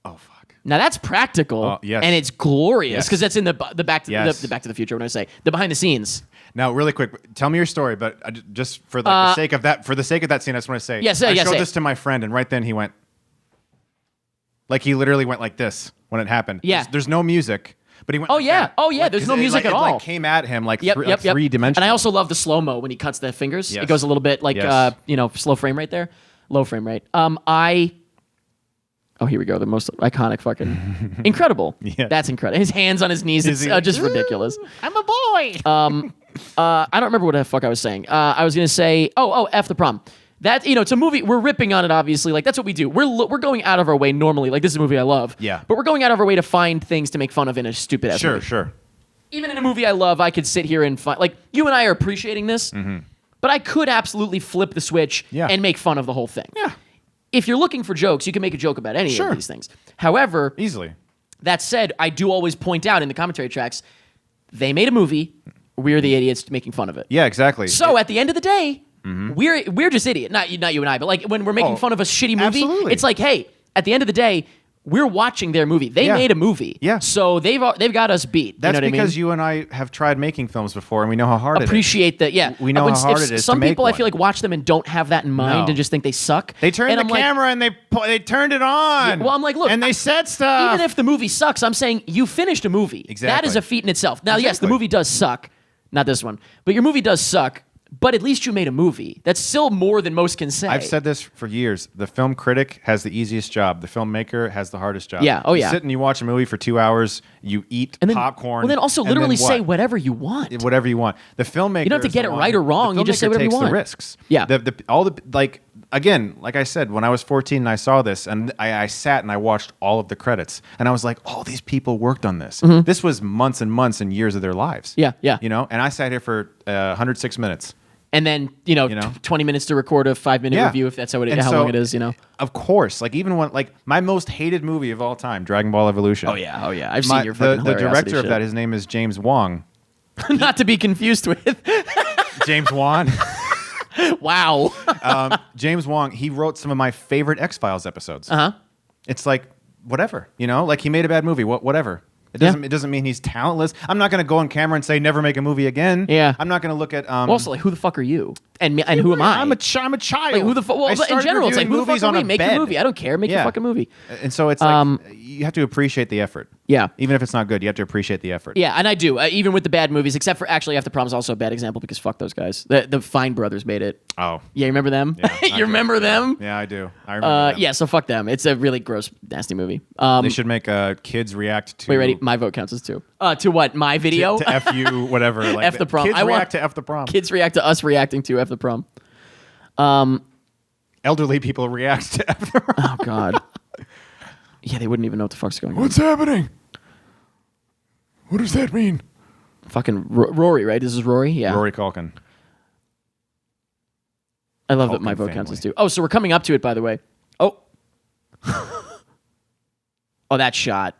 Oh fuck. Now that's practical, yes. and it's glorious Yes. because that's in the Back to Yes. the Back to the Future. When I say the behind the scenes. Now, really quick, tell me your story, but just for the sake of that, scene, I just want to say, Yeah, say- I yeah, showed say this to my friend, and right then he went, like he literally went like this when it happened. Yeah. There's no music, but he went. Oh like yeah, that. oh yeah. Like, There's 'cause no it, music like, at it, all. Like came at him like, Yep. 3-dimensional. And I also love the slow mo when he cuts the fingers. Yes. It goes a little bit like Yes. slow frame rate there, low frame rate. Oh, here we go. The most iconic fucking incredible. Yeah. That's incredible. His hands on his knees. It's Is he- just ridiculous. I'm a boy. I don't remember what the fuck I was saying. I was gonna say, F the Prom. That it's a movie. We're ripping on it, obviously. Like that's what we do. We're going out of our way normally. Like this is a movie I love. Yeah. But we're going out of our way to find things to make fun of in a stupid ass movie. Sure. Even in a movie I love, I could sit here and find like you and I are appreciating this, but I could absolutely flip the switch Yeah. and make fun of the whole thing. Yeah. If you're looking for jokes, you can make a joke about any Sure. of these things. However, Easily. that said, I do always point out in the commentary tracks, they made a movie. We're the idiots making fun of it. Yeah, exactly. So at the end of the day, we're just idiot. Not you and I, but like when we're making Oh, fun of a shitty movie, absolutely. it's like, hey, at the end of the day, we're watching their movie. They Yeah. made a movie. Yeah. So they've got us beat. That's you know what because I mean? you and I have tried making films before, and we know how hard it is. Appreciate that. Yeah. We know When- how hard if it is to Some make people I one. feel like watch them and don't have that in mind No. and just think they suck. They turned and the I'm like, camera and they turned it on. well, I'm like, look, and they said stuff. even if the movie sucks, I'm saying you finished a movie. That Exactly. is a feat in itself. Now, yes, the Exactly. movie does suck. Not this one. But your movie does suck. But at least you made a movie. That's still more than most can say. I've said this for years. The film critic has the easiest job. The filmmaker has the hardest job. Yeah. Oh, You yeah. sit and you watch a movie for 2 hours. You eat and then, popcorn. Well, then also and literally then say what? whatever you want. Whatever you want. The filmmaker. You don't have to is get the it one right who- or wrong. the You just say filmmaker whatever you takes want. the risks. Yeah. All the like again, like I said, when I was 14 and I saw this, and I sat and I watched all of the credits, and I was like, oh, these people worked on this. This was months and months and years of their lives. Yeah, yeah. You know, and I sat here for 106 minutes. And then, 20 minutes to record a 5-minute Yeah. review if that's how And long it is, Of course, like even when like my most hated movie of all time, Dragon Ball Evolution. Oh yeah. I've seen your fucking the hilariosity director of shit. that. His name is James Wong. Not to be confused with. James Wan. Wow. James Wong. He wrote some of my favorite X-Files episodes. Uh-huh. It's like whatever, like he made a bad movie. Whatever. It doesn't mean he's talentless. I'm not going to go on camera and say never make a movie again. Yeah. I'm not going to look at Also, like, who the fuck are you? And who am I? I'm a child. Like, who the fuck? Well, I but in started general, it's like, who the reviewing fuck are we? movies on a Make bed. your movie. I don't care. Make your Yeah. fucking movie. And so it's like you have to appreciate the effort. Yeah. Even if it's not good, you have to appreciate the effort. Yeah, and I do. Even with the bad movies, except for actually, I have to promise also a bad example because fuck those guys. The Fine brothers made it. Oh. Yeah, you remember them? Yeah, I you do. remember them? Yeah, I do. I remember that. Yeah, so fuck them. It's a really gross, nasty movie. They should make kids react to. Wait, ready? My vote counts as 2. To what? My video? To F you, whatever. Like F the prom. Kids I want react to F the prom. Kids react to us reacting to F the prom. Elderly people react to F the prom. Oh God. Yeah, they wouldn't even know what the fuck's going on. What's happening? What does that mean? Fucking Rory, right? This is Rory. Yeah. Rory Culkin. I love that my Culkin vote counts as family. 2. Oh, so we're coming up to it, by the way. Oh. Oh, that shot.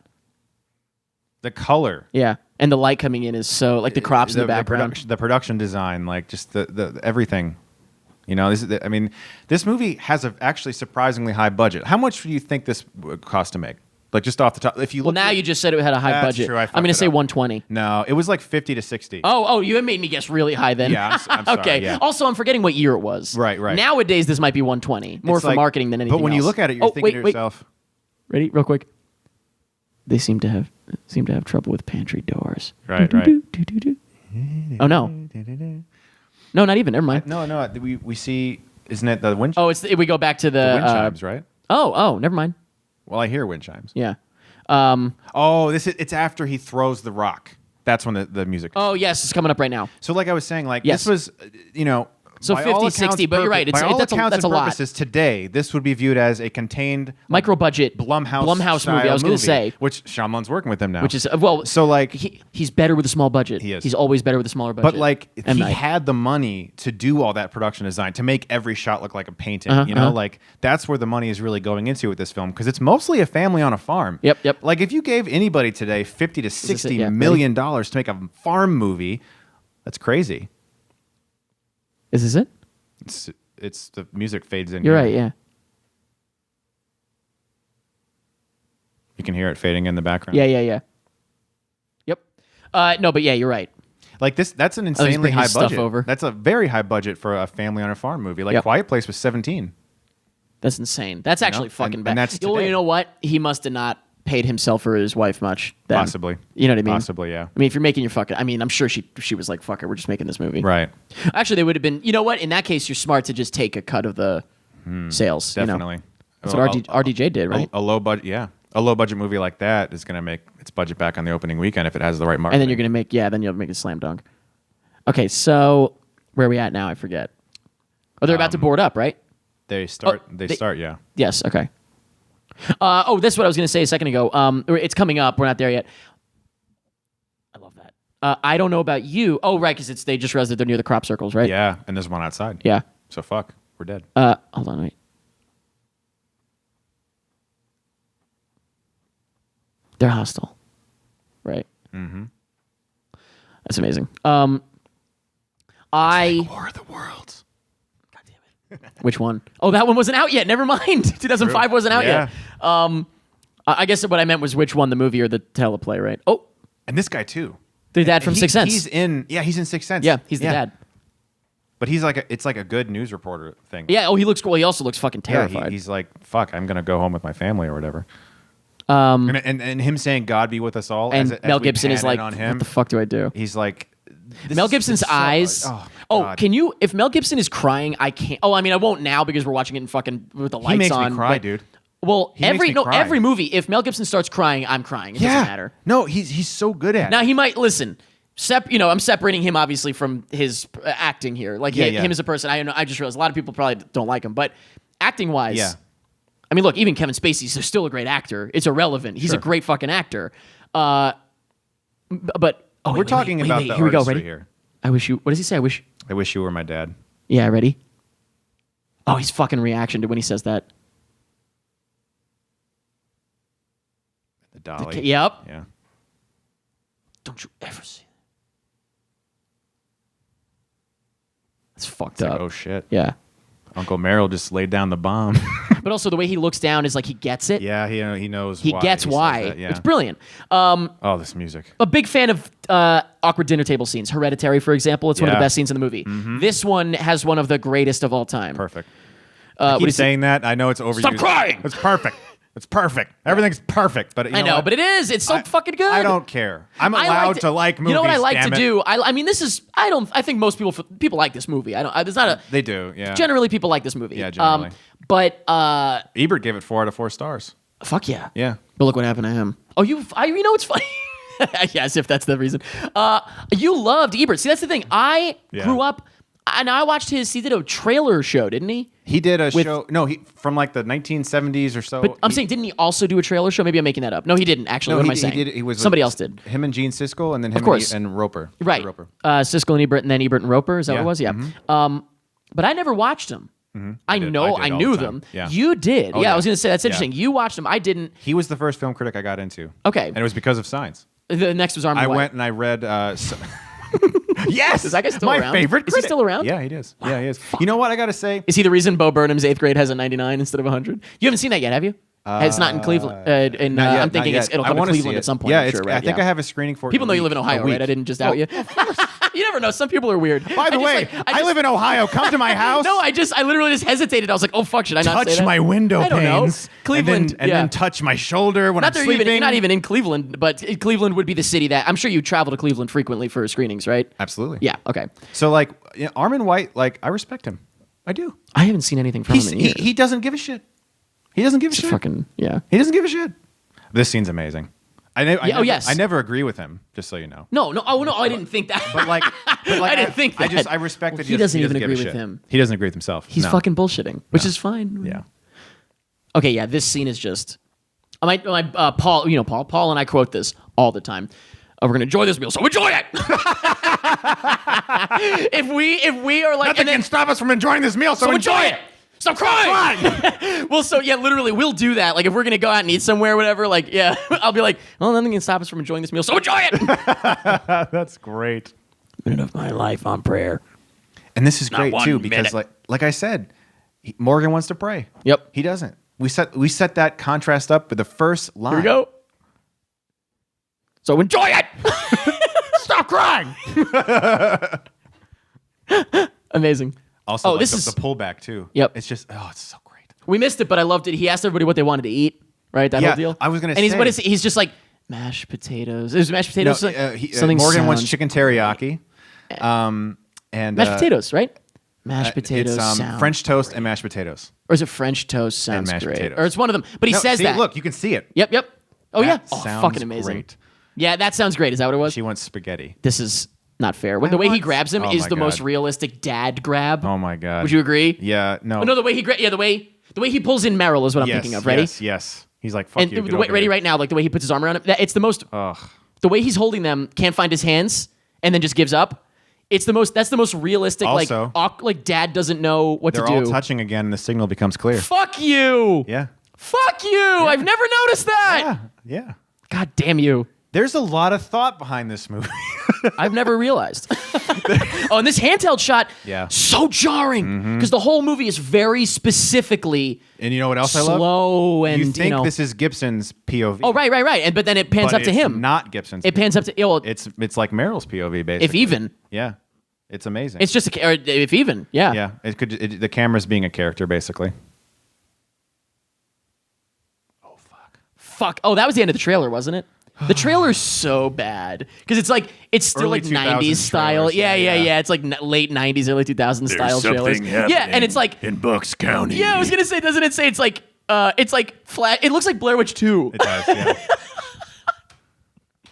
The color. Yeah, and the light coming in is so like the crops in the background. The production design, like just the everything. This movie has a actually surprisingly high budget. How much do you think this would cost to make? Like just off the top. If you Well, look now at- you just said it had a high That's budget. true, I I'm fucked going to it say up. 120. No, it was like 50 to 60. Oh, you made me guess really high then. Yeah, I'm sorry, okay. yeah. Also, I'm forgetting what year it was. Right. Nowadays, this might be 120. More It's for like- marketing than anything But when you else. look at it, you're thinking to yourself, Ready? Real quick. They seem to have trouble with pantry doors. Right, Oh, no. No, not even. Never mind. no, we see, isn't it the wind Oh, we go back to the... wind chimes, right? Oh, never mind. Well, I hear wind chimes. Yeah. Oh, it's after he throws the rock. That's when the music. Oh, yes, it's coming up right now. So like I was saying, like Yes. this was, So by 50, all 60, accounts but you're right, by it's- all that's a- accounts that's and a lot. purposes, today this would be viewed as a contained Micro-budget Blumhouse movie, I was going to say. which Shyamalan's working with them now. Which is, well... so like, he's better with a small budget. He is. He's always better with a smaller budget. but like M. he Night. had the money to do all that production design to make every shot look like a painting. Uh-huh. Like that's where the money is really going into with this film because it's mostly a family on a farm. Yep. Like if you gave anybody today $50 to $60 Yeah, million dollars to make a farm movie, that's crazy. Is this it? It's the music fades in. You're here. right, yeah. You can hear it fading in the background. Yeah. Yep. No, but yeah, you're right. Like this, that's an just insanely bringing high his stuff budget. over. That's a very high budget for a family on a farm movie. Like Yep. Quiet Place was 17. That's insane. That's actually fucking and bad. that's you today. know what? He must have not paid himself or his wife much. Then. Possibly. You know what I mean? Possibly, yeah. I mean, if you're making your fucking... I mean, I'm sure she was like, fuck it, we're just making this movie. Right. Actually, they would have been... You know what? In that case, you're smart to just take a cut of the sales. Definitely. You know? That's what RDJ did, right? A low budget, yeah. A low budget movie like that is going to make its budget back on the opening weekend if it has the right marketing. And then you're going to make... Yeah, then you'll make a slam dunk. Okay, so... Where are we at now? I forget. Oh, they're about to board up, right? They start. Oh, they start. Yeah. Yes, okay. That's what I was going to say a second ago. It's coming up. We're not there yet. I love that. I don't know about you. Oh, right, because they just realized that they're near the crop circles, right? Yeah. And there's one outside. Yeah. So fuck. We're dead. Hold on, wait. They're hostile, right? Mm-hmm. That's amazing. War of the Worlds. Which one? Oh, that one wasn't out yet. Never mind. 2005 wasn't out Yeah. yet. I guess what I meant was which one, the movie or the teleplay, right? Oh, And this guy too. the dad from Sixth Sense. He's in Sixth Sense. Yeah, he's the dad. But he's like it's like a good news reporter thing. Yeah. Oh, he looks cool. He also looks fucking Yeah, terrified. he's like, fuck, I'm gonna go home with my family or whatever. And him saying God be with us all. and as Mel we Gibson is pan in like, on him, what the fuck do I do? he's like, Mel Gibson's eyes. Oh, God. Can you? If Mel Gibson is crying, I can't. Oh, I mean, I won't now because we're watching it in fucking with the lights He makes on. me cry, but- dude. Well, He makes me cry. every movie. If Mel Gibson starts crying, I'm crying. It doesn't matter. No, he's so good at Now it. he might listen. I'm separating him obviously from his acting here. Like Yeah. him as a person. I just realized a lot of people probably don't like him, but acting wise, Yeah. I mean, look, even Kevin Spacey's still a great actor. It's irrelevant. He's a Sure. great fucking actor. But We're talking about the here we go. artistry Ready? here. I wish you. What does he say? I wish. I wish you were my dad. Yeah, ready? Oh, his fucking reaction to when he says that. The dolly. Yep. Yeah. Don't you ever see that. It's fucked It's like, up. oh shit. Yeah. Uncle Merrill just laid down the bomb. But also the way he looks down is like he gets it. Yeah, he knows. He why gets says why. that, yeah. It's brilliant. Oh, this music. A big fan of awkward dinner table scenes. Hereditary, for example. It's one of the Yeah. best scenes in the movie. This one has one of the greatest of all time. Perfect. What Keep is it? saying that. I know it's overused. Stop crying! It's perfect. It's perfect. Everything's perfect. But I know, what? but it is. It's so fucking good. I don't care. I'm I allowed to like movies. You know what I like damn to it. do? I mean, this is. I think most people like this movie. I don't. There's not a. They do. Yeah. Generally, people like this movie. Yeah, generally. But Ebert gave it 4 out of 4 stars. fuck yeah. Yeah. But look what happened to him. Oh, you know what's funny? Yes, if that's the reason. You loved Ebert. See, that's the thing. I Yeah. grew up, and I watched he did a trailer show, didn't he? He did a With- show. No, he from like the 1970s or so. But I'm saying, didn't he also do a trailer show? Maybe I'm making that up. No, he didn't, actually. No, What he am I did- saying? He did. He was Somebody with else did. Him and Gene Siskel, and then him course. and Roper. Right. Roper. Siskel and Ebert, and then Ebert and Roper. Is that Yeah. what it was? Yeah. But I never watched them. I did. know, I I, did all knew the time. them. Yeah. You did. Oh, yeah, I yeah. was going to say, that's Yeah. interesting. You watched them. I didn't. He was the first film critic I got into. Okay. And it was because of Signs. The next was Army I White. went and I read. Yes, Is that guy still my around? favorite. Is he critic. still around? Yeah, he is. Yeah, he is. You know what I gotta say? Is he the reason Bo Burnham's 8th grade has a 99 instead of 100? You haven't seen that yet, have you? It's not in Cleveland. I'm thinking it'll I come to wanna see Cleveland it. at some point. Yeah, I'm sure, right? I think I have a screening for it. People in know a you live in week- Ohio, a week. right? I didn't just out you. You never know. Some people are weird. By the way, I live in Ohio. Come to my house. No, I literally just hesitated. I was like, oh fuck, should I not say touch that? my window I don't know. panes. Cleveland, and then touch my shoulder when Not I'm that sleeping. you're not even in Cleveland, but Cleveland would be the city that I'm sure you travel to Cleveland frequently for screenings, right? Absolutely. Yeah. Okay. So like Armin White, like I respect him. I do. I haven't seen anything from him in years. He doesn't give a shit. He doesn't give a It's shit. fucking yeah. He doesn't give a shit. This scene's amazing. Yes. I never agree with him, just so you know. No. Oh no, I didn't think that. But like I didn't think that. I respect Well, that he doesn't he even give a agree with shit. him. He doesn't agree with himself. He's No. fucking bullshitting, which is fine. Yeah. Okay, yeah, this scene is just. Paul and I quote this all the time. We're gonna enjoy this meal, so enjoy it. if we are like, Nothing can stop us from enjoying this meal, so enjoy it. Stop crying. Well, so yeah, literally, we'll do that. Like, if we're gonna go out and eat somewhere, or whatever. Like, yeah, I'll be like, well, nothing can stop us from enjoying this meal, so enjoy it. That's great. Minute of my life on prayer. And this is Not great one too because minute. like I said, Morgan wants to pray. Yep. He doesn't. We set that contrast up with the first line. Here we go. So enjoy it. Stop crying. Amazing. Also, like this the is pullback too. Yep. It's just it's so great. We missed it, but I loved it. He asked everybody what they wanted to eat. Right, that Yeah, whole deal. I was gonna and he's say- what is he's just like mashed potatoes. There's mashed No, potatoes. Something Morgan wants sound. chicken teriyaki. And Mashed potatoes, right? Mashed potatoes It's sound French toast great. and mashed potatoes. Or is it French toast sounds mashed great? potatoes. Or it's one of them. But he No, says see, that. Look, you can see it. Yep. Oh yeah. That Oh, sounds fucking amazing. great. Yeah, that sounds great. Is that what it was? She wants spaghetti. This is not fair. When the way he want- grabs him Oh is my the most God. realistic dad grab. Oh my god. Would you agree? Yeah. No. Oh, no, the way he pulls in Meryl is what I'm yes, thinking of. Ready? Yes. He's like, fuck And you. get the way, over ready here. right now, like the way he puts his arm around him. It's the most. Ugh. The way he's holding them, can't find his hands, and then just gives up. It's the most. That's the most realistic. Also- like dad doesn't know what They're to all do. touching again, and the signal becomes clear. Fuck you. Yeah. Fuck you. I've never noticed that. Yeah. God damn you. There's a lot of thought behind this movie. I've never realized. Oh, and this handheld shot, Yeah. so jarring because the whole movie is very specifically And you know what else I love? slow and You think know. this is Gibson's POV. Oh, right. And but then it pans but up to it's him. Not Gibson's. It pans up to well, It's like Meryl's POV basically. if even. Yeah. It's amazing. It's just or if even. Yeah. yeah. The camera's being a character basically. Fuck. Oh, that was the end of the trailer, wasn't it? The trailer's so bad because it's still Early like 90s 2000s style. trailers, Yeah. It's like late 90s, early 2000s style trailers. Yeah, and it's like in Bucks County. yeah. I was gonna say, doesn't it say it's like flat? It looks like Blair Witch 2. It does, yeah.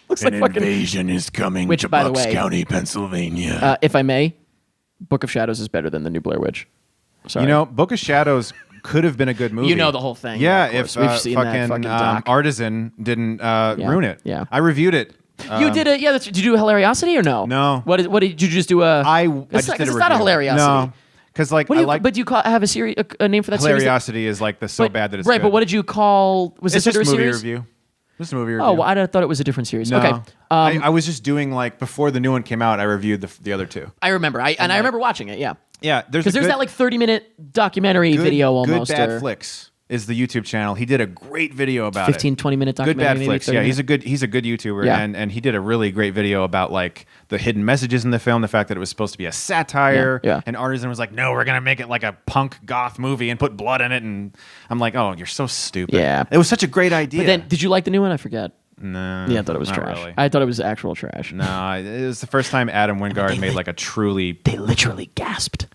Looks An like fucking. invasion is coming Which, to by the Bucks way- County, Pennsylvania. If I may, Book of Shadows is better than the new Blair Witch. Sorry. You know, Book of Shadows could have been a good movie. You know the whole thing. Yeah, of if course. We've seen that fucking fucking doc. Artisan didn't ruin it. yeah. I reviewed it. You did a Did you do a Hilariosity or no? No. What did you just do? I It's just not, did a 'cause it's not a review. Hilariosity. No, because like What do I you? like But do you have a series, a name for that series? Hilariosity is like the so But- bad that it's right. good. But what did you call? Was It's this just under a movie series? review. Just a movie review. Oh, well, I thought it was a different series. No. Okay. I was just doing like before the new one came out. I reviewed the other two. I remember. I remember watching it. Yeah. Yeah, Because there's that like 30-minute documentary video almost. Good Bad or Flicks is the YouTube channel. He did a great video about 15, it. 20-minute Good documentary. Bad maybe Flicks. 30 Yeah, minutes. he's a good YouTuber, Yeah. and he did a really great video about like the hidden messages in the film, the fact that it was supposed to be a satire. Yeah. And Artisan was like, no, we're gonna make it like a punk goth movie and put blood in it, and I'm like, oh, you're so stupid. Yeah. It was such a great idea. But then, did you like the new one? I forget. No, Yeah, I thought it was not trash. Really. I thought it was actual trash. No, it was the first time Adam Wingard made like a truly. They literally gasped.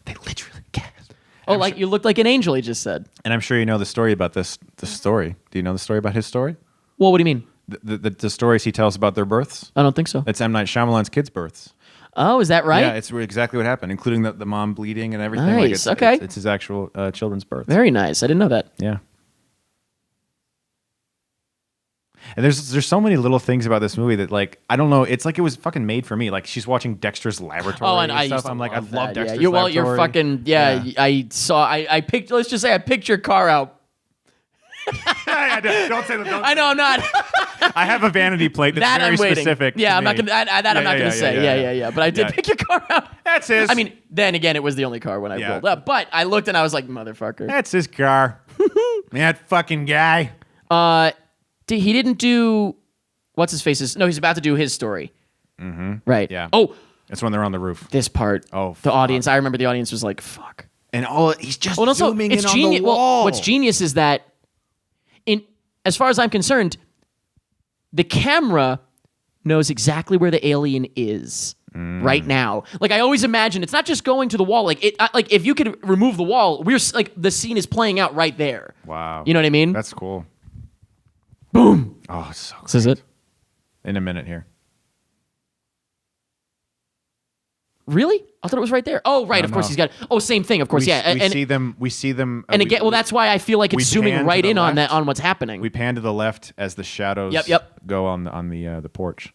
Oh, like you looked like an angel. He just said. And I'm sure you know the story about this. The story. Do you know the story about his story? Well, what do you mean? The stories he tells about their births. I don't think so. It's M. Night Shyamalan's kids' births. Oh, is that right? Yeah, it's exactly what happened, including the mom bleeding and everything. Nice, Like okay. It's his actual children's birth. Very nice. I didn't know that. Yeah. And there's so many little things about this movie that like I don't know. It's like it was fucking made for me. Like she's watching Dexter's Laboratory. Oh, and I stuff. used to I'm like, I love love that. Dexter's Yeah. Laboratory. You're fucking. Yeah. Yeah. I saw. I picked. Let's just say I picked your car out. Don't say that. I know I'm not. I have a vanity plate that's that very I'm waiting. specific. Yeah, to I'm not me. gonna. I'm not gonna say. Yeah. But I did pick your car out. That's his. I mean, then again, it was the only car when I rolled up. But I looked and I was like, motherfucker. That's his car. That fucking guy. He didn't do. What's his face? No, he's about to do his story. Mm-hmm. Right. Yeah. Oh, That's when they're on the roof. this part. Oh, the fuck. audience. I remember the audience was like, "Fuck." And he's just Well, also, zooming it's in on genius. the wall. Well, what's genius is that, as far as I'm concerned, the camera knows exactly where the alien is right now. Like I always imagine, it's not just going to the wall. Like like if you could remove the wall, we're like the scene is playing out right there. Wow. You know what I mean? That's cool. Boom. Oh, it's so This is it. In a minute here. Really? I thought it was right there. Oh, right. Of course, no. he's got. Oh, same thing. Of course, yeah. We see them. We see them. And again, well, that's why I feel like we it's zooming pan to right the in on left. that on what's happening. We pan to the left as the shadows Yep. go on the porch.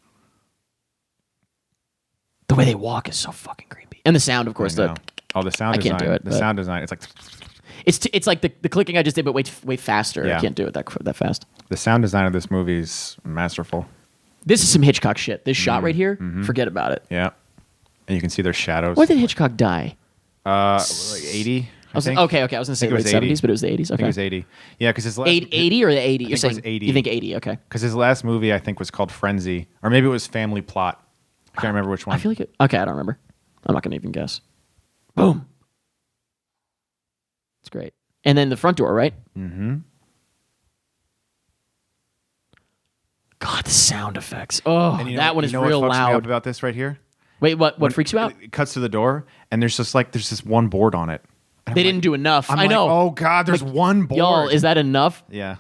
The way they walk is so fucking creepy, and the sound, of course. I know. The sound I design. can't do it, The but- sound design. It's like It's like the clicking I just did, but way faster. Yeah. I can't do it that fast. the sound design of this movie is masterful. This is some Hitchcock shit. This shot right here, forget about it. Yeah, and you can see their shadows. When did Hitchcock die? Like 80. I think. Okay. I was gonna say think it late was 80. 70s, but it was the 80s. I think Okay. it was 80. Yeah, because his last 80 or the 80? You're think it saying was 80. You think 80? Okay. Because his last movie I think was called Frenzy, or maybe it was Family Plot. I can't remember which one. I feel like okay. I don't remember. I'm not gonna even guess. Boom. It's great. And then the front door, right? Mm-hmm. God, the sound effects. Oh, And that one is what real fucks me up loud. about this right here? Wait, what freaks you out? It cuts to the door, and there's just there's this one board on it. And They I'm didn't do enough. I'm I like, know. oh God, there's one board. Y'all, is that enough? Yeah.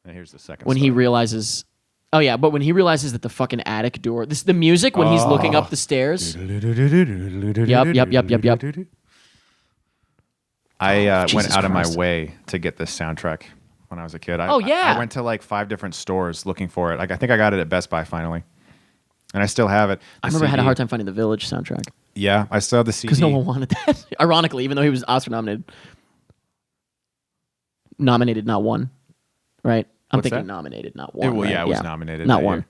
And here's the second. When he story. realizes. Oh yeah, but when he realizes that the fucking attic door, the music when he's looking up the stairs. Yep. I went Jesus out of my Christ. way to get this soundtrack when I was a kid. Oh, yeah. I went to 5 different stores looking for it. I think I got it at Best Buy finally, and I still have it. I remember I had a hard time finding the Village soundtrack Yeah, I still have the CD. because no one wanted that. Ironically, even though he was Oscar nominated, not won. Right? I'm What's thinking that? nominated, not one. Well, right? yeah, it was nominated. not that one. year.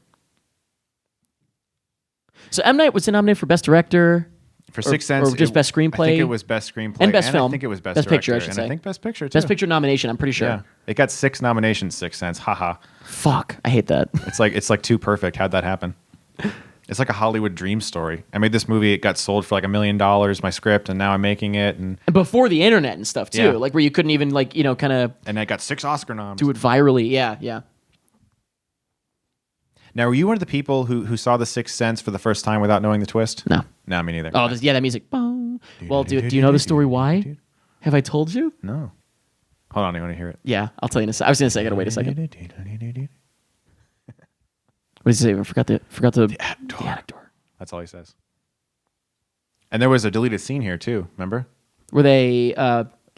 So M. Night was nominated for Best Director. For Sixth Sense, or just Best Screenplay? I think it was Best Screenplay And Best Film. I think it was Best Best Picture, I Director, should and say. I think Best Picture too. Best Picture nomination, I'm pretty sure. Yeah, it got 6 nominations. Sixth Sense, haha. Fuck, I hate that. It's like too perfect. How'd that happen? It's like a Hollywood dream story. I made this movie. It got sold for $1 million. My script, and now I'm making it, and And before the internet and stuff too, Yeah. like where you couldn't even kind of I got 6 Oscar noms. do it virally. Yeah. Now, were you one of the people who saw The Sixth Sense for the first time without knowing the twist? No. No, me neither. Oh, that music. Boom. Well, do you know the story why? Have I told you? No. Hold on, I want to hear it. Yeah, I'll tell you in a second. I was gonna say, I gotta wait a second. What did he say? I forgot the attic door. That's all he says. And there was a deleted scene here too. Remember? Were they?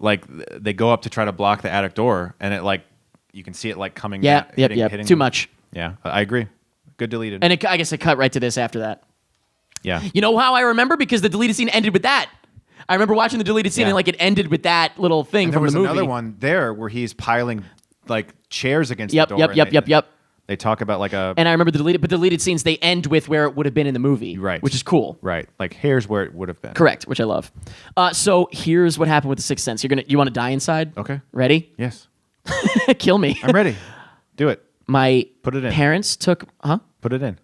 They go up to try to block the attic door, and it you can see it coming. Yeah. down, Yep. hitting Too them. much. Yeah, I agree. Good deleted. And I guess it cut right to this after that. Yeah. You know how I remember? Because the deleted scene ended with that. I remember watching the deleted scene Yeah. and it ended with that little thing And there from was the movie. another one there where he's piling chairs against Yep. the door. and Yep. They talk about a And I remember the deleted scenes. They end with where it would have been in the movie, Right. Which is cool. right, here's where it would have been. Correct, which I love. So here's what happened with the Sixth Sense. You want to die inside? Okay. Ready? Yes, Kill me. I'm ready. Do it. My Put it in. parents took. Put it in.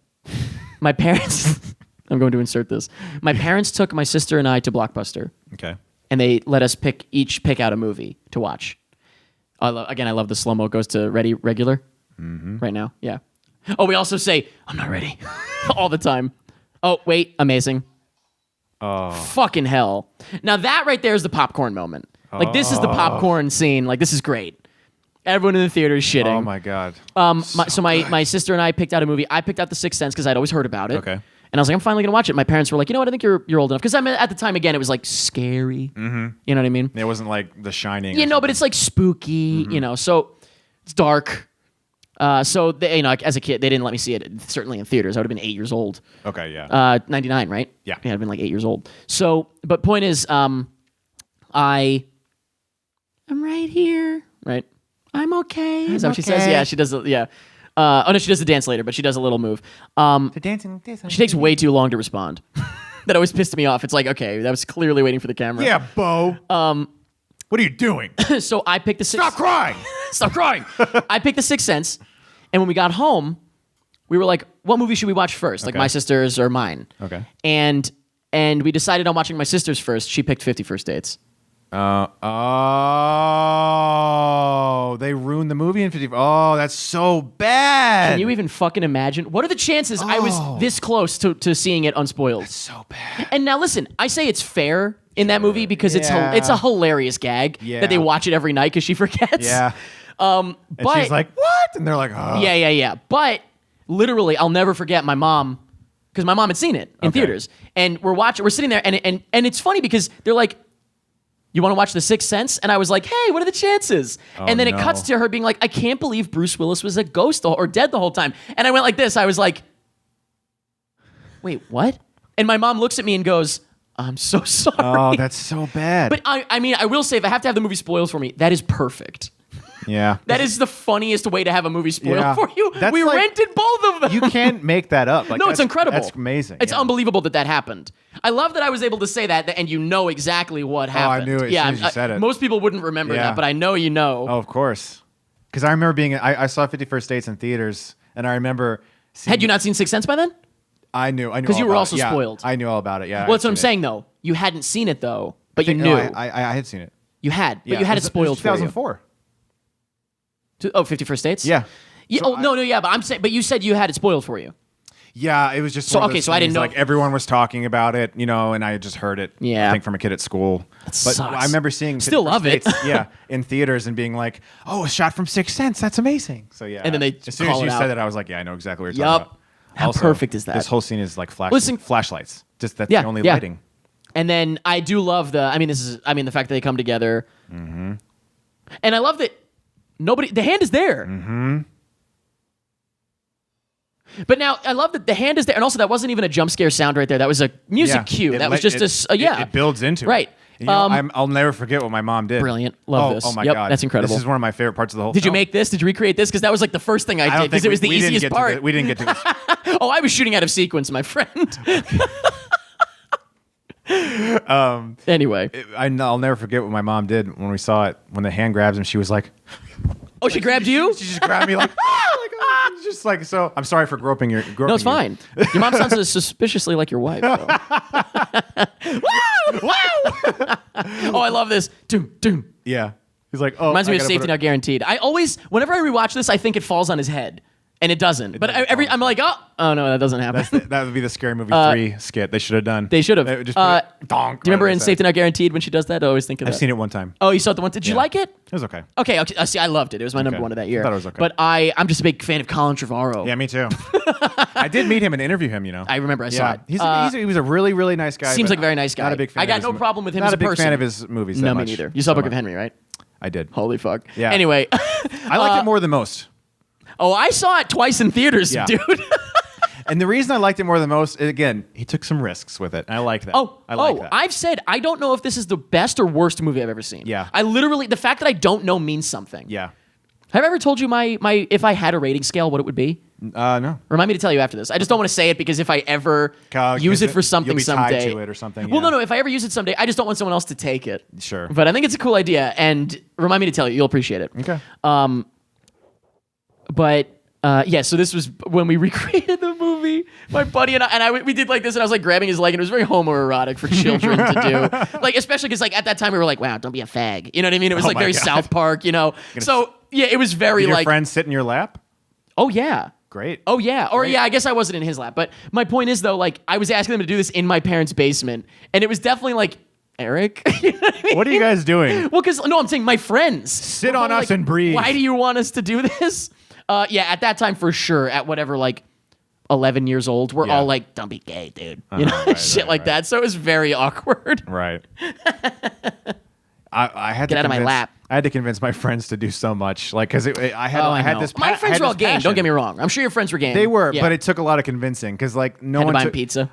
My parents. I'm going to insert this. My parents took my sister and I to Blockbuster, Okay. and they let us pick out a movie to watch. I love the slow mo goes to ready regular right now. Yeah. Oh, we also say I'm not ready all the time. Oh wait, amazing. Oh, fucking hell! Now that right there is the popcorn moment. This is the popcorn scene. This is great. Everyone in the theater is shitting. Oh my god. My sister and I picked out a movie. I picked out The Sixth Sense because I'd always heard about it. Okay. And I was like, I'm finally gonna watch it. My parents were like, you know what? I think you're old enough because at the time again it was scary. Mm-hmm. You know what I mean? It wasn't like The Shining. You know, but it's spooky. Mm-hmm. You know, so it's dark. So they, as a kid, they didn't let me see it. Certainly in theaters, I would have been 8 years old. Okay. Yeah. 99, right? Yeah. I'd been 8 years old. So, but point is, I I'm right here. Right. I'm okay. Is that what she says? Yeah, she does. Yeah. Oh no, she does the dance later, but she does a little move. The dancing. She takes way too long to respond. That always pissed me off. It's like, okay, that was clearly waiting for the camera. Yeah, Bo. What are you doing? So I picked the Stop crying. Stop crying. I picked The Sixth Sense, and when we got home, we were like, what movie should we watch first? Like Okay. my sister's or mine? Okay. And we decided on watching my sister's first. She picked 50 First Dates. They ruined the movie in 50. Oh, that's so bad. Can you even fucking imagine? What are the chances I was this close to seeing it unspoiled? so bad. And now listen, I say it's fair in that movie because Yeah. it's a hilarious gag Yeah. that they watch it every night because she forgets. Yeah. But And she's like, what? And they're like, oh. yeah. But literally, I'll never forget my mom because my mom had seen it in theaters, and we're sitting there, and it's funny because they're like, you want to watch The Sixth Sense? And I was like, hey, what are the chances? And then it no. cuts to her being like, I can't believe Bruce Willis was a ghost or dead the whole time. And I went like this. I was like, wait, what? And my mom looks at me and goes, I'm so sorry. Oh, that's so bad. But I mean, I will say, if I have to have the movie spoiled for me, that is perfect. yeah. That is the funniest way to have a movie spoiled Yeah. for you. That's We like- rented both of them. You can't make that up. Like, No, it's incredible. That's amazing. It's yeah. unbelievable that happened. I love that I was able to say that, and you know exactly what happened. knew it as Yeah, soon as you said it. Most people wouldn't remember Yeah. that, but I know you know. Oh, of course. Because I remember I saw 50 First Dates in theaters, and I remember seeing, Had you not seen Sixth Sense by then? I knew. 'Cause all you were about also it. Yeah, spoiled. I knew all about it. Yeah. Well, that's what I'm saying, though. You hadn't seen it, though, but you knew. No, I had seen it. You had, but Yeah, you had it was spoiled for you. 2004. Oh, 50 First Dates? Yeah. Yeah. So No, yeah, but I'm saying, but you said you had it spoiled for you. Yeah, it was just So, one of okay, those so I didn't things, know- Like everyone was talking about it, and I had just heard it. Yeah. I think from a kid at school. But sucks. I remember seeing Still 50 love it. First Dates, yeah, in theaters and being like, "Oh, a shot from Sixth Sense. That's amazing." So yeah. And then they as soon call as you it out. said it, I was like, "Yeah, I know exactly what you're Yup. talking about." How Also, perfect is that? This whole scene is like Listen- flashlights. Just that's Yeah, the only yeah. lighting. And then I do love the fact that they come together. Mm-hmm. And I love that the hand is there. Mm-hmm. But now I love that the hand is there. And also that wasn't even a jump scare sound right there. That was a music Yeah. cue. It That was let- just it, yeah. It builds into it. Right. You know, I'll never forget what my mom did. Brilliant. Love this. Oh my Yep, god, that's incredible. This is one of my favorite parts of the whole. Did you film. make this? Did you recreate this? Because that was like the first thing I don't did because think it was the we didn't easiest get to part. we didn't get to this. Oh, I was shooting out of sequence, my friend. Anyway. I'll never forget what my mom did when we saw it. When the hand grabs him, she was like, Oh, she grabbed you? she just grabbed me like, it's just like so. I'm sorry for groping your. No, it's fine. Your mom sounds suspiciously like your wife. Though. Oh, I love this. Doom, doom. Yeah, he's like, oh, Reminds me I of gotta Safety put Not Guaranteed. I always, whenever I rewatch this, I think it falls on his head, and it doesn't. But I'm like, oh no, that doesn't happen. that would be the Scary Movie 3 skit they should have done. They should have. Just put it, donk. Do you remember right in on Safety Not Guaranteed when she does that? I always think of I've that. seen it one time. Oh, you saw it the one. Did you Yeah. like it? It was okay. Okay, see, I loved it. It was my number Okay. one of that year. I thought it was okay. But I'm just a big fan of Colin Trevorrow. Yeah, me too. I did meet him and interview him. I remember I saw it. He was a really, really nice guy. Seems but like a very nice guy. Not a big fan. I of got his no mo- problem with him not as a a big person. fan of his movies. No, that me much. neither. You saw So Book of much. Henry, right? I did. Holy fuck. Yeah. Anyway. I liked it more than most. Oh, I saw it twice in theaters, Yeah. dude. And the reason I liked it more than most, again, he took some risks with it. And I like that. I like that. I've said I don't know if this is the best or worst movie I've ever seen. Yeah. I literally, the fact that I don't know means something. Yeah. Have I ever told you my if I had a rating scale, what it would be? No. Remind me to tell you after this. I just don't want to say it because if I ever use it for something you'll be someday, tied to it or something. Well, yeah. no. If I ever use it someday, I just don't want someone else to take it. Sure. But I think it's a cool idea, and remind me to tell you. You'll appreciate it. Okay. Yeah, so this was when we recreated the movie. My buddy and I we did like this, and I was like grabbing his leg, and it was very homoerotic for children to do. Like, especially because like at that time we were like, wow, don't be a fag. You know what I mean? It was Oh like my very God. South Park, you know. So yeah, it was very Did your like, friend sit in your lap? oh yeah. Great. Oh yeah, or yeah, I guess I wasn't in his lap. But my point is though, like I was asking them to do this in my parents' basement, and it was definitely like, Eric, you know what I mean? What are you guys doing? Well, because no, I'm saying my friends Sit were on probably us and breathe. Why do you want us to do this? Yeah, at that time for sure. At whatever, like 11 years old, we're Yeah. all like, "Don't be gay, dude," you know, right, shit right, like right. that. So it was very awkward. Right. I had Get to out of my convince- lap. I had to convince my friends to do so much, like because I had Oh, I had know. this. My I friends had were all this game. passion. Don't get me wrong. I'm sure your friends were game. They were, Yeah. but it took a lot of convincing because like no Had to one buy 'em took pizza.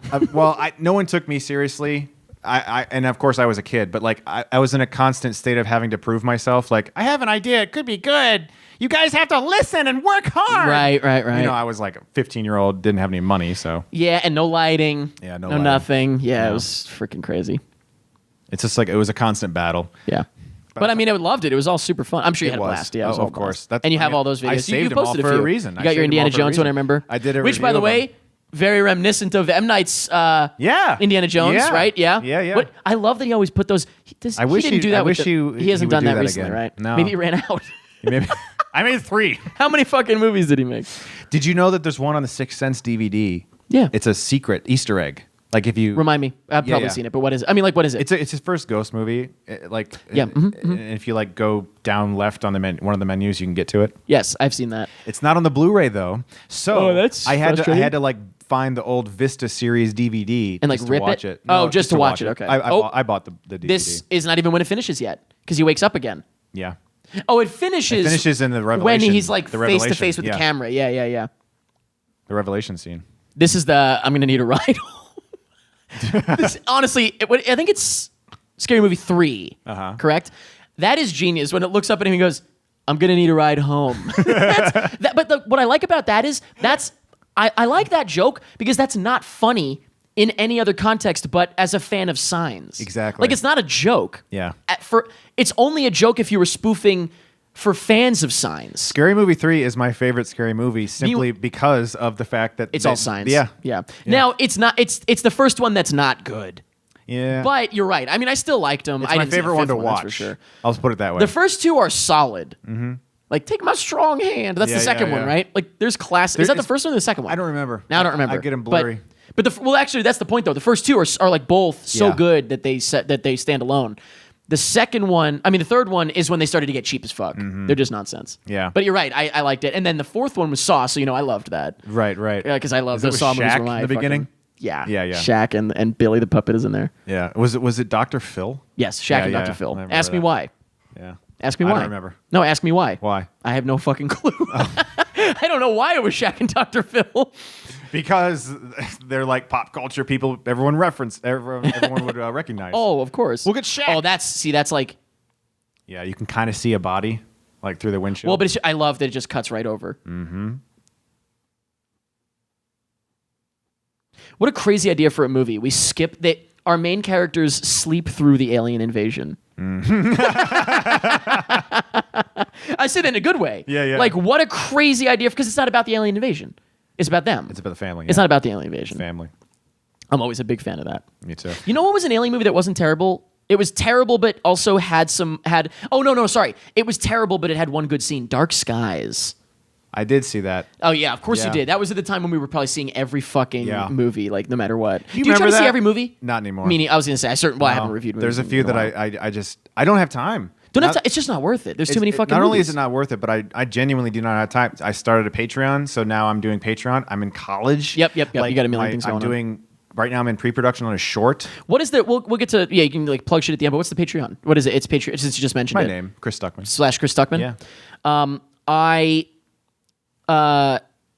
no one took me seriously. and of course I was a kid, but like I was in a constant state of having to prove myself. Like, I have an idea, it could be good. You guys have to listen and work hard. Right. You know, I was like a 15-year-old, didn't have any money, so Yeah, and no lighting. Yeah, no no lighting. nothing. Yeah, No. it was freaking crazy. it's just like it was a constant battle. Yeah. But I mean, I loved it. It was all super fun. I'm sure you It had a was. blast. Yeah, it was Oh, all of a course. blast. And you have all those videos. I You saved them all posted for a a few. reason. You I got your saved them all Indiana for a Jones one, I reason. remember. I did a Which, by review the of way, them. very reminiscent of M. Night's Yeah. Indiana Jones, Yeah. right? Yeah. Yeah. What, I love that he always put those. I wish he didn't he- do that. I with wish the- he he hasn't would done do that that recently, again. right? No. Maybe he ran out. Maybe I made 3. How many fucking movies did he make? Did you know that there's one on the Sixth Sense DVD? Yeah. It's a secret Easter egg. Like if you Remind me. I've probably yeah. seen it, but what is it? I mean, like, what is it? It's his first ghost movie. Yeah, If you like go down left on the one of the menus, you can get to it. Yes, I've seen that. It's not on the Blu-ray though. So Oh, that's I frustrating. had to like find the old Vista series DVD And, like, just to rip watch it? it. Oh, just to watch it, okay. I bought the DVD. This is not even when it finishes yet, because he wakes up again. yeah. Oh, it finishes. It finishes in the when Revelation. he's like the face to Revelation, face with the yeah. camera. Yeah. The Revelation scene. This is the I'm gonna need a ride home. Honestly, I think it's Scary Movie 3. Correct? That is genius when it looks up at him and goes, "I'm gonna need a ride home." What I like about that is I like that joke because that's not funny in any other context, but as a fan of Signs. Exactly. Like, it's not a joke. Yeah. It's only a joke if you were spoofing for fans of Signs. Scary Movie 3 is my favorite scary movie simply because of the fact that It's all Signs. Yeah. Now it's not. It's the first one that's not good. Yeah. But you're right. I mean, I still liked them. it's I my didn't see the favorite one fifth to that's watch. for sure. I'll just put it that way. The first 2 are solid. Mm-hmm. Like, take my strong hand. That's Yeah, the second yeah, one, yeah. right? Like, there's class. Is that the it's- first one or the second one? I don't remember. Now I don't remember. I get them But- blurry. But well, actually, that's the point though. The first 2 are like both so Yeah. good that they stand alone. The second one, I mean, the third one is when they started to get cheap as fuck. They're just nonsense. Yeah. But you're right. I liked it. And then the fourth one was Saw, so I loved that. Right. Yeah, because I love Is it those with Saw movies. Shaq Were my in the fucking- beginning? Yeah. Yeah. Shaq and Billy the puppet is in there. Yeah. Was it Dr. Phil? Yes, Shaq Yeah, and yeah, Dr. I Phil. remember Ask me that. why. Yeah. Ask me I why. don't remember. No, ask me why. Why? I have no fucking clue. I don't know why it was Shaq and Dr. Phil. Because they're like pop culture people. Everyone would recognize. Oh, of course. Look at Shaq. Oh, that's like. Yeah, you can kind of see a body like through the windshield. Well, but I love that it just cuts right over. Mm-hmm. What a crazy idea for a movie. We skip that. Our main characters sleep through the alien invasion. I say that in a good way. Yeah. Like, what a crazy idea, because it's not about the alien invasion. It's about them. it's about the family. It's yeah. not about the alien invasion. family. I'm always a big fan of that. Me too. You know what was an alien movie that wasn't terrible? It was terrible, but also had. Oh, no, sorry. It was terrible, but it had one good scene. Dark Skies. I did see that. Oh, yeah, of course you Yeah. did. That was at the time when we were probably seeing every fucking Yeah. movie, like, no matter what. Do you remember try to see that? every movie? Not anymore. Meaning, I was going to say, I haven't reviewed movies. There's a few in a that while. I don't have time. Don't have Not- to, it's just not worth it. There's too many fucking Not movies. only is it not worth it, but I genuinely do not have time. I started a Patreon, so now I'm doing Patreon. I'm in college. Yep. You got a million things going I'm on. doing right now. I'm in pre-production on a short. What is the? We'll get to. Yeah, you can like plug shit at the end. But what's the Patreon? What is it? It's Patreon. Since you just mentioned My it. name, Chris Stuckmann. / Chris Stuckman. Yeah.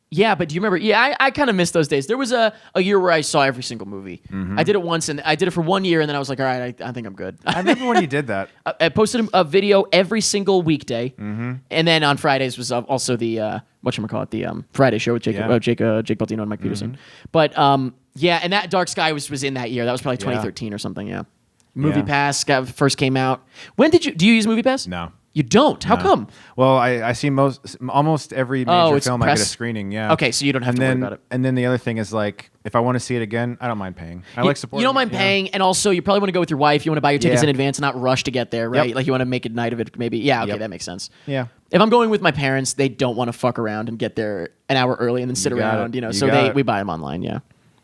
Yeah, but do you remember? Yeah, I kind of missed those days. There was a year where I saw every single movie. Mm-hmm. I did it once, and I did it for 1 year, and then I was like, all right, I think I'm good. I remember when you did that. I posted a video every single weekday, Mm-hmm. and then on Fridays was also the whatchamacallit, the Friday show with Jake Yeah. Jake Baltino and Mike Peterson. But yeah, and that Dark Sky was in that year. That was probably 2013 or something. Yeah, Movie Yeah. Pass first came out. When do you use Movie Pass? No. You don't. How come? Well, I see almost every major it's film I get a press? screening. Yeah. Okay, so you don't have and to worry then, about it. And then the other thing is like, if I want to see it again, I don't mind paying. I like supporting. You don't mind it, paying, and also you probably want to go with your wife. You want to buy your tickets Yeah. in advance and not rush to get there, right? Yep. Like you want to make a night of it, maybe. Yeah, okay, Yep. that makes sense. Yeah. If I'm going with my parents, they don't want to fuck around and get there an hour early and then sit You got around, it. You so got it. we buy them online, yeah.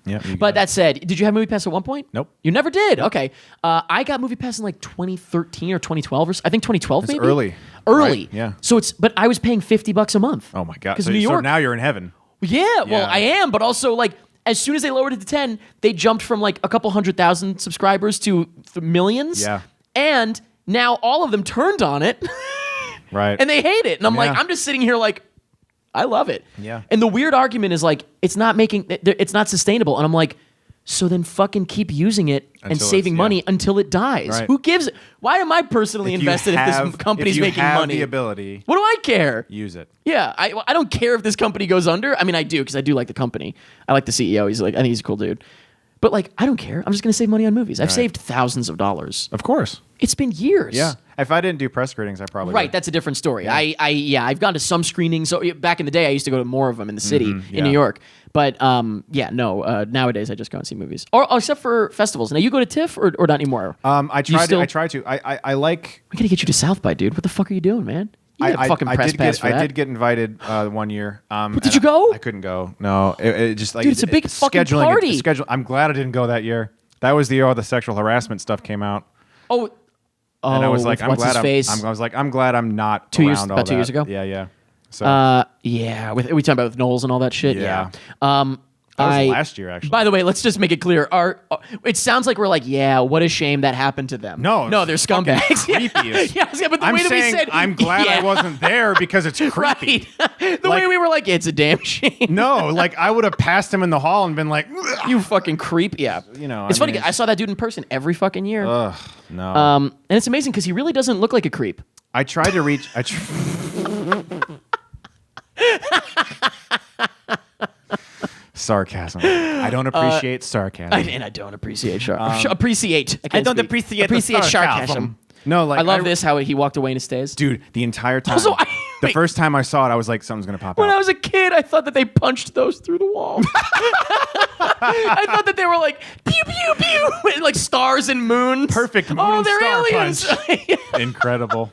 Yeah. But that said, did you have Movie Pass at one point? Nope. You never did? Okay. I got Movie Pass in like 2013 or 2012 I think 2012 It's maybe? early. Early. Right, yeah. So but I was paying $50 a month. Oh my god. Because So, New so York. now you're in heaven. Yeah, well, Yeah. I am, but also like as soon as they lowered it to 10, they jumped from like a couple 100,000 subscribers to millions. Yeah. And now all of them turned on it Right. and they hate it. And I'm like, Yeah. I'm just sitting here like, I love it. Yeah. And the weird argument is like, it's not sustainable. And I'm like, So then fucking keep using it and Until saving it's- money yeah. until it dies. Right. Who gives it? Why am I personally invested if this company's making money? the ability, What do I care? use it. Yeah, I don't care if this company goes under. I mean, I do because I do like the company. I like the CEO. I think he's a cool dude. But like, I don't care. I'm just gonna save money on movies. I've saved thousands of dollars. Of course. It's been years. Yeah. If I didn't do press screenings, I probably Right, would. that's a different story. I've gone to some screenings. So back in the day, I used to go to more of them in the city in yeah. New York. But nowadays I just go and see movies, or except for festivals. Now you go to TIFF or not anymore? I Do you try still- to. I try to. I like. We gotta get you to South by, dude. What the fuck are you doing, man? You get a fucking press did pass get, for that. I did get invited 1 year. did you go? I couldn't go. No, it just like Dude, it's a big fucking scheduling party. I'm glad I didn't go that year. That was the year all the sexual harassment stuff came out, Oh, and I was like, with I'm what's glad. his face? I was like, I'm glad I'm not 2 years- around all about 2 years that. ago? Yeah. So we talking about with Knowles and all that shit. Yeah. That was last year, actually. By the way, let's just make it clear. It sounds like we're like, yeah, what a shame that happened to them. No, they're it's fucking scumbags. creepy as- yeah, but the I'm way that we saying said, I'm glad I yeah. wasn't there because it's creepy. Right. The way we were like, it's a damn shame. No, like I would have passed him in the hall and been like, "Ugh." You fucking creep. Yeah. You know, it's I funny. mean, I saw that dude in person every fucking year. Ugh, no. And it's amazing because he really doesn't look like a creep. I tried to reach. Sarcasm. I don't appreciate sarcasm. And I don't appreciate appreciate. I don't appreciate the sarcasm. No, like I love this how he walked away in his stays. dude. The entire time. Also, the first time I saw it, I was like, something's gonna pop When out. I was a kid, I thought that they punched those through the wall. I thought that they were like pew pew pew, and like stars and moons. Perfect moon Oh, and they're star aliens. Incredible.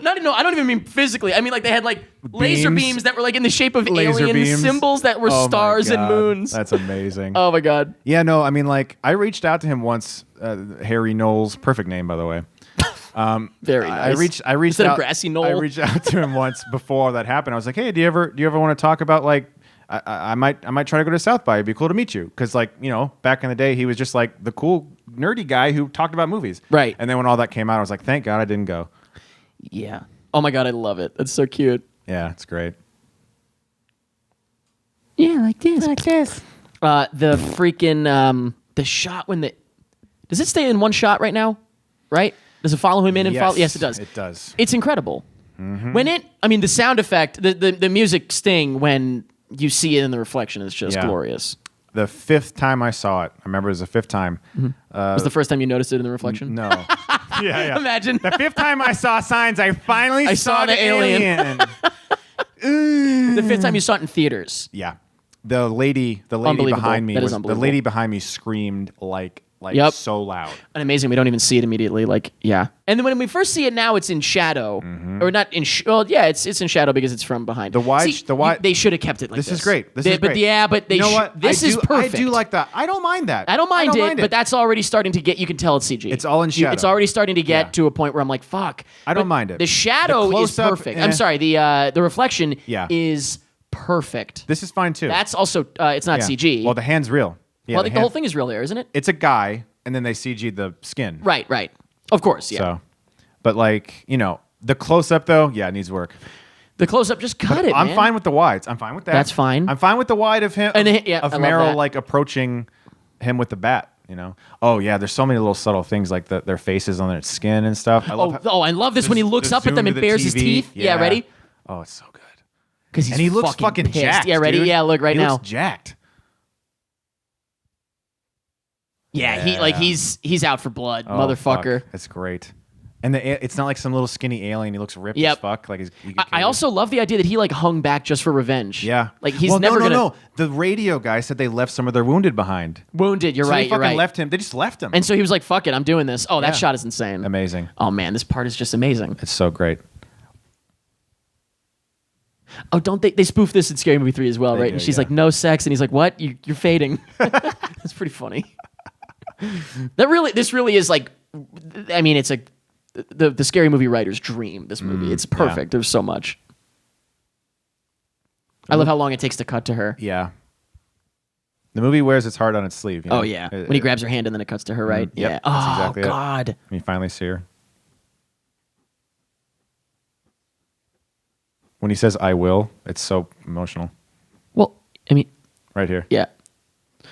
Not even mean physically. I mean like they had like laser Beams. beams that were like in the shape of Laser alien beams. symbols that were Oh my stars and God. moons. That's amazing. Oh my god. Yeah, no, I mean, like, I reached out to him once. Harry Knowles, perfect name, by the way. Very nice. I reached Instead of out. Grassy Knoll. I reached out to him once before that happened. I was like, hey, do you ever want to talk about like? I might try to go to South by. It'd be cool to meet you because like back in the day he was just like the cool nerdy guy who talked about movies. Right. And then when all that came out, I was like, thank God I didn't go. Yeah. Oh my god, I love it. That's so cute. Yeah, it's great. Yeah, like this. The freaking the shot when does it stay in one shot right now? Right? Does it follow him in and follow? Yes, it does. It does. It's incredible. When the sound effect, the music sting when you see it in the reflection is just Yeah. glorious. The fifth time I saw it, I remember it was the fifth time. Was the first time you noticed it in the reflection? No. yeah. Imagine. The fifth time I saw signs, I finally saw the alien. The fifth time you saw it in theaters. Yeah. The lady Unbelievable. behind me That is the unbelievable. lady behind me screamed like Yep. so loud. And amazing, we don't even see it immediately. Like, yeah. And then when we first see it now, it's in shadow, or not in. It's in shadow because it's from behind. They should have kept it like this. This is great. This is But great. yeah, but they. You know what? This is perfect. I do like that. I don't mind that. I don't mind it, but that's already starting to get. You can tell it's CG. It's all in shadow. It's already starting to get Yeah. to a point where I'm like, fuck. I don't But mind it. The shadow The is close-up, perfect. I'm sorry. The reflection Yeah. is perfect. This is fine too. That's also. It's not Yeah. CG. Well, the hand's real. Yeah, I think the whole thing is real there, isn't it? It's a guy, and then they CG the skin. Right. Of course, yeah. So, but like the close up though, yeah, it needs work. The close up, just cut it. I'm man. fine with the wides. I'm fine with that. That's fine. I'm fine with the wide of him And of I love Meryl that. like approaching him with the bat. Oh yeah, there's so many little subtle things like their faces on their skin and stuff. I love I love this when he looks up at them and bares his teeth. Yeah, ready? Oh, it's so good. Because And he looks fucking pissed. jacked. Yeah, ready? dude. Yeah, look right he now. Looks jacked. Yeah, he's out for blood, Oh, motherfucker. fuck. It's great. And it's not like some little skinny alien. He looks ripped Yep. as fuck. Like I also love the idea that he like hung back just for revenge. yeah. like he's well, never no, gonna no. The radio guy said they left some of their wounded behind. wounded. You're So right. they You're fucking right. left him. They just left him. And so he was like, "Fuck it, I'm doing this." Oh, that Yeah. shot is insane. Amazing. Oh man, this part is just amazing. It's so great. Oh, don't they spoof this in Scary Movie 3 as well, They right? do, And she's yeah. like, "No sex," and he's like, "What? You're fading." That's pretty funny. This really is like, I mean, it's the Scary Movie writer's dream. This movie, it's perfect. There's so much. I love how long it takes to cut to her. Yeah. The movie wears its heart on its sleeve. Oh yeah, when he grabs her hand and then it cuts to her, right? Yep, Yeah. that's Oh exactly it. God. When you finally see her. When he says "I will," it's so emotional. Well, I mean, Right here. yeah.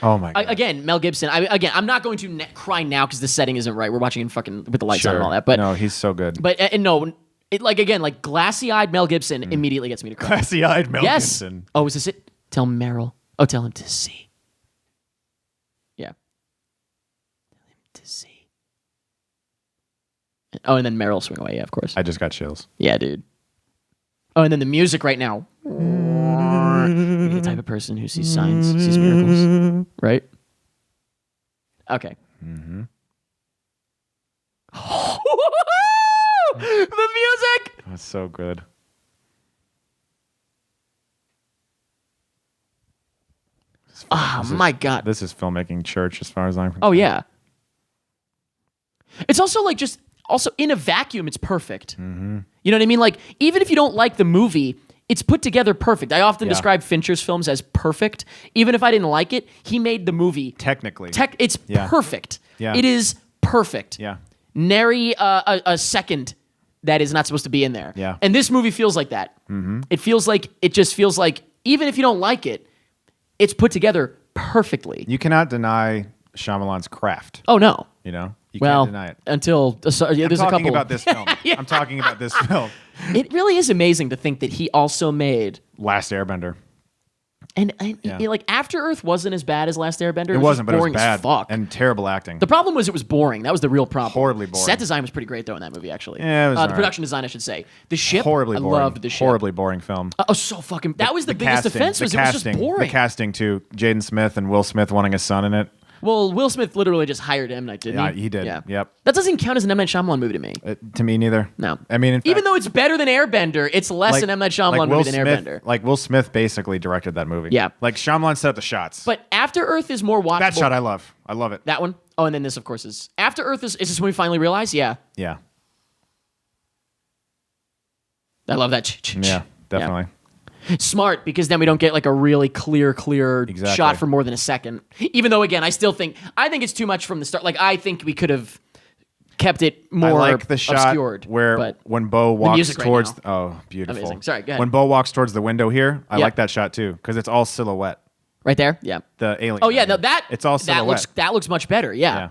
Oh my God. Again, Mel Gibson. I'm not going to cry now because the setting isn't right. We're watching in fucking with the lights on and all that. But no, he's so good. But no, like glassy-eyed Mel Gibson immediately gets me to cry. Glassy-eyed Mel Yes. Gibson. Oh, is this it? Tell Meryl. Oh, tell him to see. Yeah. Tell him to see. Oh, and then Meryl swing away. Yeah, of course. I just got chills. Yeah, dude. Oh, and then the music right now. You're the type of person who sees signs, sees miracles, right? Okay. Mm-hmm. The music. That's so good. My God. This is filmmaking church as far as I'm concerned. Oh, yeah. It's also like also in a vacuum, it's perfect. Mm-hmm. You know what I mean? Like, even if you don't like the movie, it's put together perfect. I often describe Fincher's films as perfect. Even if I didn't like it, he made the movie. Technically. It's perfect. Yeah. It is perfect. Yeah. Nary a second that is not supposed to be in there. Yeah. And this movie feels like that. Mm-hmm. It just feels like, even if you don't like it, it's put together perfectly. You cannot deny Shyamalan's craft. Oh, no. You know? You Well, can't deny it. until there's a couple. I'm talking about this film. I'm talking about this film. It really is amazing to think that he also made Last Airbender. and like After Earth wasn't as bad as Last Airbender. It wasn't, just but it was boring bad. as fuck. And terrible acting. The problem was it was boring. That was the real problem. Horribly boring. Set design was pretty great though in that movie actually. Yeah, it was the alright. production design I should say. The ship. Horribly I boring. loved the ship. Horribly boring film. Oh, so fucking. That was the biggest casting, offense. Was the it was casting, just boring. The casting too. Jaden Smith and Will Smith wanting a son in it. Well, Will Smith literally just hired M. Night, didn't he? Yeah, he did. Yeah. Yep. That doesn't count as an M. Night Shyamalan movie to me. To me neither. No. I mean, in fact, even though it's better than Airbender, it's less an M. Night Shyamalan movie than Airbender. Like Will Smith basically directed that movie. Yeah. Like Shyamalan set up the shots. But After Earth is more watchable. That shot I love. I love it. That one? Oh, and then this, of course, is After Earth is this when we finally realize? Yeah. Yeah. I love that. Yeah, definitely. Smart, because then we don't get like a really clear Exactly. shot for more than a second. Even though, again, I think it's too much from the start. Like, I think we could have kept it more I like the shot obscured. where but when Bo walks music right towards. now. Oh, beautiful. Amazing. Sorry, go ahead. When Bo walks towards the window here, I Yeah. like that shot too because it's all silhouette. Right there? Yeah. The alien. Oh, yeah. I No, mean. that It's all silhouette. that looks much better. Yeah.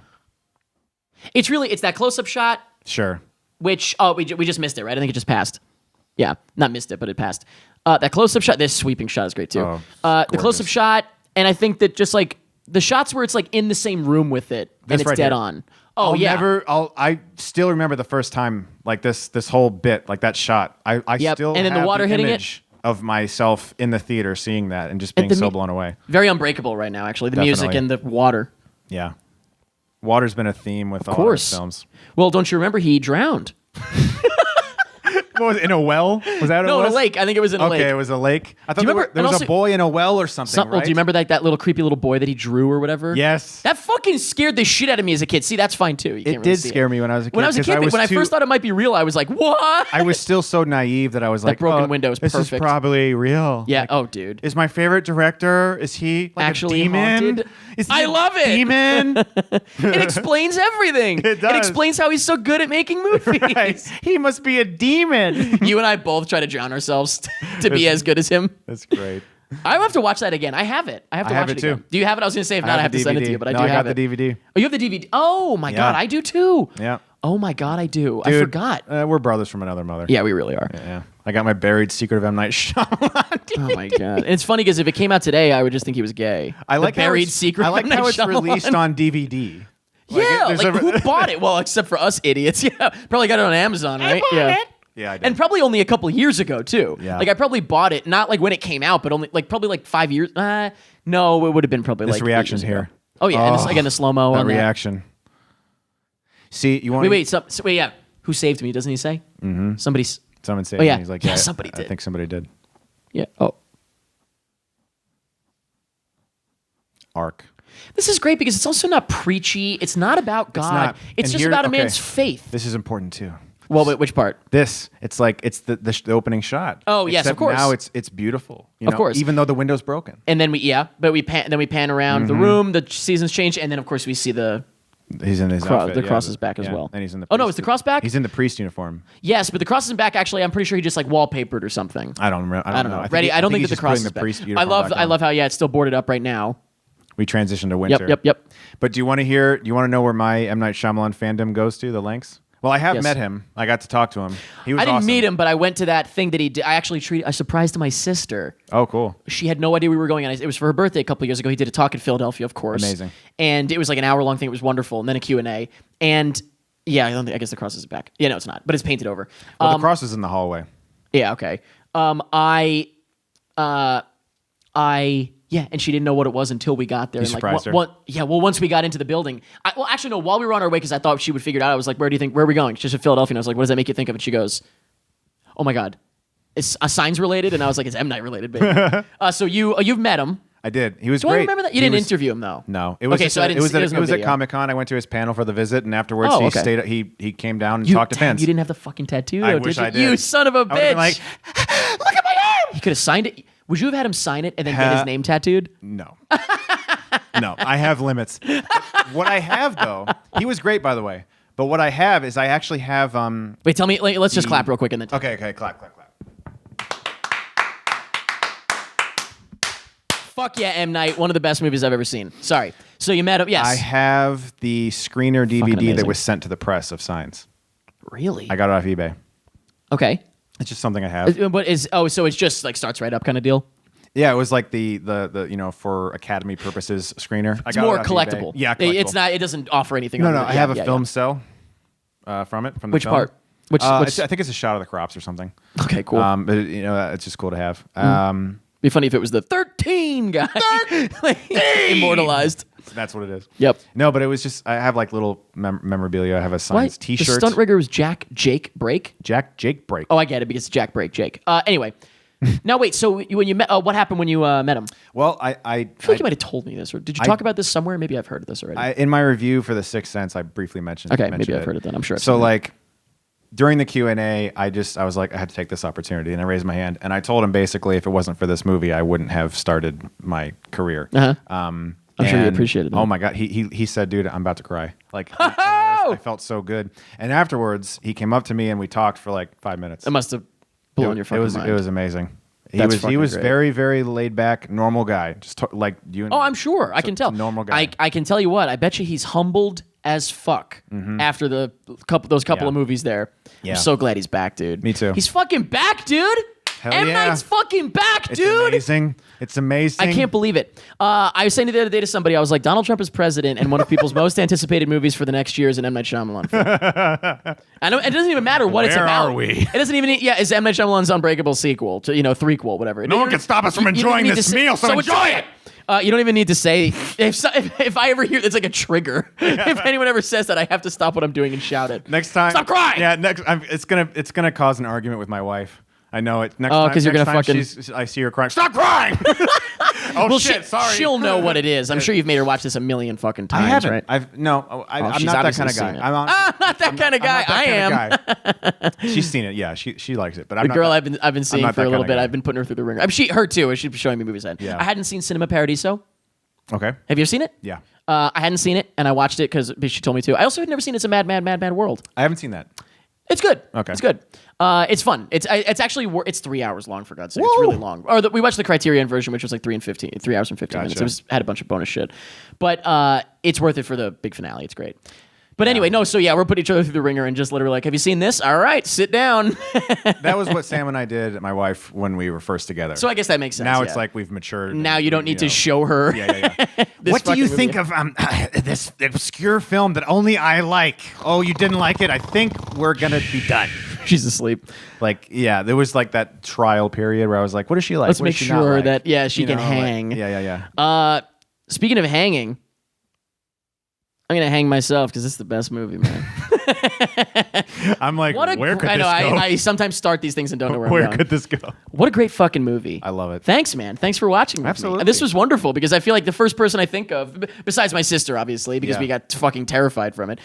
It's that close-up shot, Sure. which, we just missed it, right? I think it just passed. Yeah. Not missed it, but it passed. That close-up shot, this sweeping shot is great too. Oh, the gorgeous. close-up shot, and I think that just like the shots where it's like in the same room with it, and This it's right dead here. on. Oh, yeah. I still remember the first time like this whole bit, like that shot. I Yep. still And then the have water hitting it. image of myself in the theater seeing that and just being the so mu- blown away. Very Unbreakable right now, actually. The music Definitely. and the water. Yeah. Water's been a theme with all of course. his films. Well, don't you remember he drowned? What was it, in a well? Was that what No, it in was? a lake. I think it was in a lake. Okay, it was a lake. I thought you there, remember- there and was also- a boy in a well or something, Well, right? do you remember that little creepy little boy that he drew or whatever? Yes. That fucking scared the shit out of me as a kid. See, that's fine too. You can't It really did see scare me when I was a kid. When I was a 'cause kid, when I too- first thought it might be real, I was like, "What?" I was still so naive that I was like, broken oh, window is this perfect. is probably real. Yeah. Like, Oh, dude. is my favorite director, is he like Actually a demon? haunted? Is he I a love it. Demon? It explains everything. It does. explains how he's so good at making movies. Right. He must be a demon. You and I both try to drown ourselves to be as good as him. That's great. I have to watch that again. I have it. I have to I watch have it it too. again. Do you have it? I was going to say, if not, I have to send it to you, but no, I do got have it. the DVD. Oh, you have the DVD? Oh, my God. I do too. Yeah. Oh, my God, I do. I Dude, forgot. We're brothers from another mother. Yeah, we really are. Yeah. I got my buried secret of M. Night Shyamalan. Oh, my God. And it's funny because if it came out today, I would just think he was gay. I like the how buried it's- secret I like of M. how Night it's Shyamalan. released on DVD. Yeah, there's like a- who bought it? Well, except for us idiots. Yeah, probably got it on Amazon, right? Yeah. Yeah, I did. And probably only a couple years ago too. Yeah. Like I probably bought it not like when it came out, but only like probably like 5 years. No, it would have been probably This like 8 reaction's years ago. here. Oh yeah, and this, again the slow mo that on that. reaction. See, you want Wait, yeah. Who saved me? Doesn't he say? Mm-hmm. Somebody's. Someone say, Oh, yeah. he's like, Yeah, yeah, somebody I did. think somebody did. Yeah. Oh, Arc. this is great because it's also not preachy. It's not about God. not. It's And just here- about a okay. man's faith. This is important too. Well, wait, which part? It's like it's the opening shot. Oh, yes, of Except course. Now it's beautiful. You Of know, course. even though the window's broken. And then we pan around the room. The seasons change, and then of course we see the. He's in his outfit. the yeah, cross is back as well. And he's in the. Oh, no, priest- is the cross back? He's in the priest uniform. Yes, but the cross isn't back. Actually, I'm pretty sure he just like wallpapered or something. I don't remember. I don't know. think Ready? he- I don't think he's that the just cross putting is the priest back. uniform back I on. love how it's still boarded up right now. we transitioned to winter. Yep. But do you want to know where my M. Night Shyamalan fandom goes to, the lengths? Well, I have met him. I got to talk to him. He was I didn't awesome. meet him, but I went to that thing that he did. I surprised my sister. Oh, cool. She had no idea we were going, and it was for her birthday a couple of years ago. He did a talk in Philadelphia, of course. Amazing. And it was like an hour-long thing. It was wonderful. And then a Q&A. And yeah, I guess the cross is back. Yeah, no, it's not. But it's painted over. Well, the cross is in the hallway. Yeah, okay. Yeah, and she didn't know what it was until we got there. You and surprised her? Once we got into the building. Actually, no, while we were on our way, because I thought she would figure it out, I was like, where are we going? She's in Philadelphia. And I was like, what does that make you think of? And she goes, oh my God, it's Signs related? And I was like, it's M. Night related, baby. So you've met him. I did. He was Do great. I remember that? You didn't interview him, though. No. It was okay, just so I didn't see, it was at Comic Con. I went to his panel for the visit, and afterwards he came down and talked to fans. You didn't have the fucking tattoo, though, I did wish you? I did. You son of a I would've bitch. been like, look at my arm! You could have signed it. Would you have had him sign it and then get his name tattooed? No. No, I have limits. What I have, though, he was great, by the way. But what I have is I actually have... Wait, tell me. Let's just clap real quick and then... Okay, clap. Fuck yeah, M. Night. One of the best movies I've ever seen. Sorry. So you met him. Yes. I have the screener DVD amazing. that was sent to the press of Signs. Really? I got it off eBay. Okay. It's just something I have. So it's just like starts right up kind of deal? Yeah, it was like the for Academy purposes screener. It's more collectible. Yeah, collectible. It's not. It doesn't offer anything. No, other I than- have a yeah, film yeah. cell from it. From the Which film. part? Which? I think it's a shot of the crops or something. Okay, cool. But it's just cool to have. Be funny if it was the 13 guy. 13! Immortalized. That's what it is. Yep. No, but it was just I have like little memorabilia. I have a Signs T-shirt. The stunt rigger was Jake Brake. Jake Brake. Oh, I get it because it's Jack Brake Jake. Anyway. Now wait. So when you met, what happened when you met him? Well, I feel like you might have told me this, or did you talk about this somewhere? Maybe I've heard of this already. in my review for The Sixth Sense, I briefly mentioned. Okay, mentioned maybe I've heard it then. I'm sure I've So seen it. like during the Q&A, I was like, I had to take this opportunity, and I raised my hand, and I told him basically, if it wasn't for this movie, I wouldn't have started my career. Uh-huh. I'm sure he appreciated that. Oh my God, he said, dude, I'm about to cry. Like I felt so good. And afterwards, he came up to me and we talked for like 5 minutes. It must have blown your fucking mind. It was amazing. He That's was fucking great. very, very laid back, normal guy, just like you. And Oh, me. I'm sure. I can tell. Normal guy. I can tell you what. I bet you he's humbled as fuck after those couple Yeah. of movies there. Yeah. I'm so glad he's back, dude. Me too. He's fucking back, dude. Hell M. yeah. Night's fucking back, It's dude. amazing. It's amazing. I can't believe it. I was saying the other day to somebody, I was like, Donald Trump is president, and one of people's most anticipated movies for the next year is an M. Night Shyamalan film. I know it doesn't even matter what it's Where about. are we? It doesn't even. Yeah, it's M. Night Shyamalan's Unbreakable sequel to threequel, whatever. No one can stop us from enjoying this meal, so enjoy it. You don't even need to say if I ever hear it's like a trigger. If anyone ever says that, I have to stop what I'm doing and shout it. Next time, Stop crying! Yeah, it's gonna cause an argument with my wife. I know it. Next Oh, time, 'cause you're next gonna time fucking- I see her crying. Stop crying! Oh Well, shit! Sorry. she'll know what it is. I'm sure you've made her watch this a million fucking I times, haven't. right? I'm she's not that kind obviously of guy. seen it. I'm not that kind of guy. I am. She's seen it. Yeah, she likes it. But I'm The not girl that- I've been seeing not for a that little kinda bit. guy. I've been putting her through the ringer. I mean, her too. She's showing me movies. Yeah. I hadn't seen Cinema Paradiso. Okay. Have you ever seen it? Yeah. I hadn't seen it, and I watched it because she told me to. I also had never seen It's a Mad, Mad, Mad, Mad World. I haven't seen that. It's good. Okay. It's good. It's fun. It's actually it's 3 hours long, for God's sake. It's really long. Or we watched the Criterion version, which was like 3 hours and 15 minutes. It had a bunch of bonus shit, but it's worth it for the big finale. It's great. But anyway, no. So yeah, we're putting each other through the ringer and just literally like, have you seen this? All right, sit down. That was what Sam and I did, my wife, when we were first together. So I guess that makes sense. now yeah. it's like we've matured. Now you don't need to know. show her. Yeah. this What do you fucking think movie. of this obscure film that only I like? Oh, you didn't like it? I think we're gonna be done. She's asleep. Like, yeah, there was like that trial period where I was like, what does she like? Let's What make does she not sure like? that she You can know, like, hang. yeah. Speaking of hanging, I'm gonna hang myself because this is the best movie, man. I'm like, What a where could I this know. go? I sometimes start these things and don't know where I'm Where going. could this go? What a great fucking movie. I love it. Thanks, man. Thanks for watching with Absolutely. me. This was wonderful because I feel like the first person I think of, besides my sister, obviously, because Yeah. we got fucking terrified from it.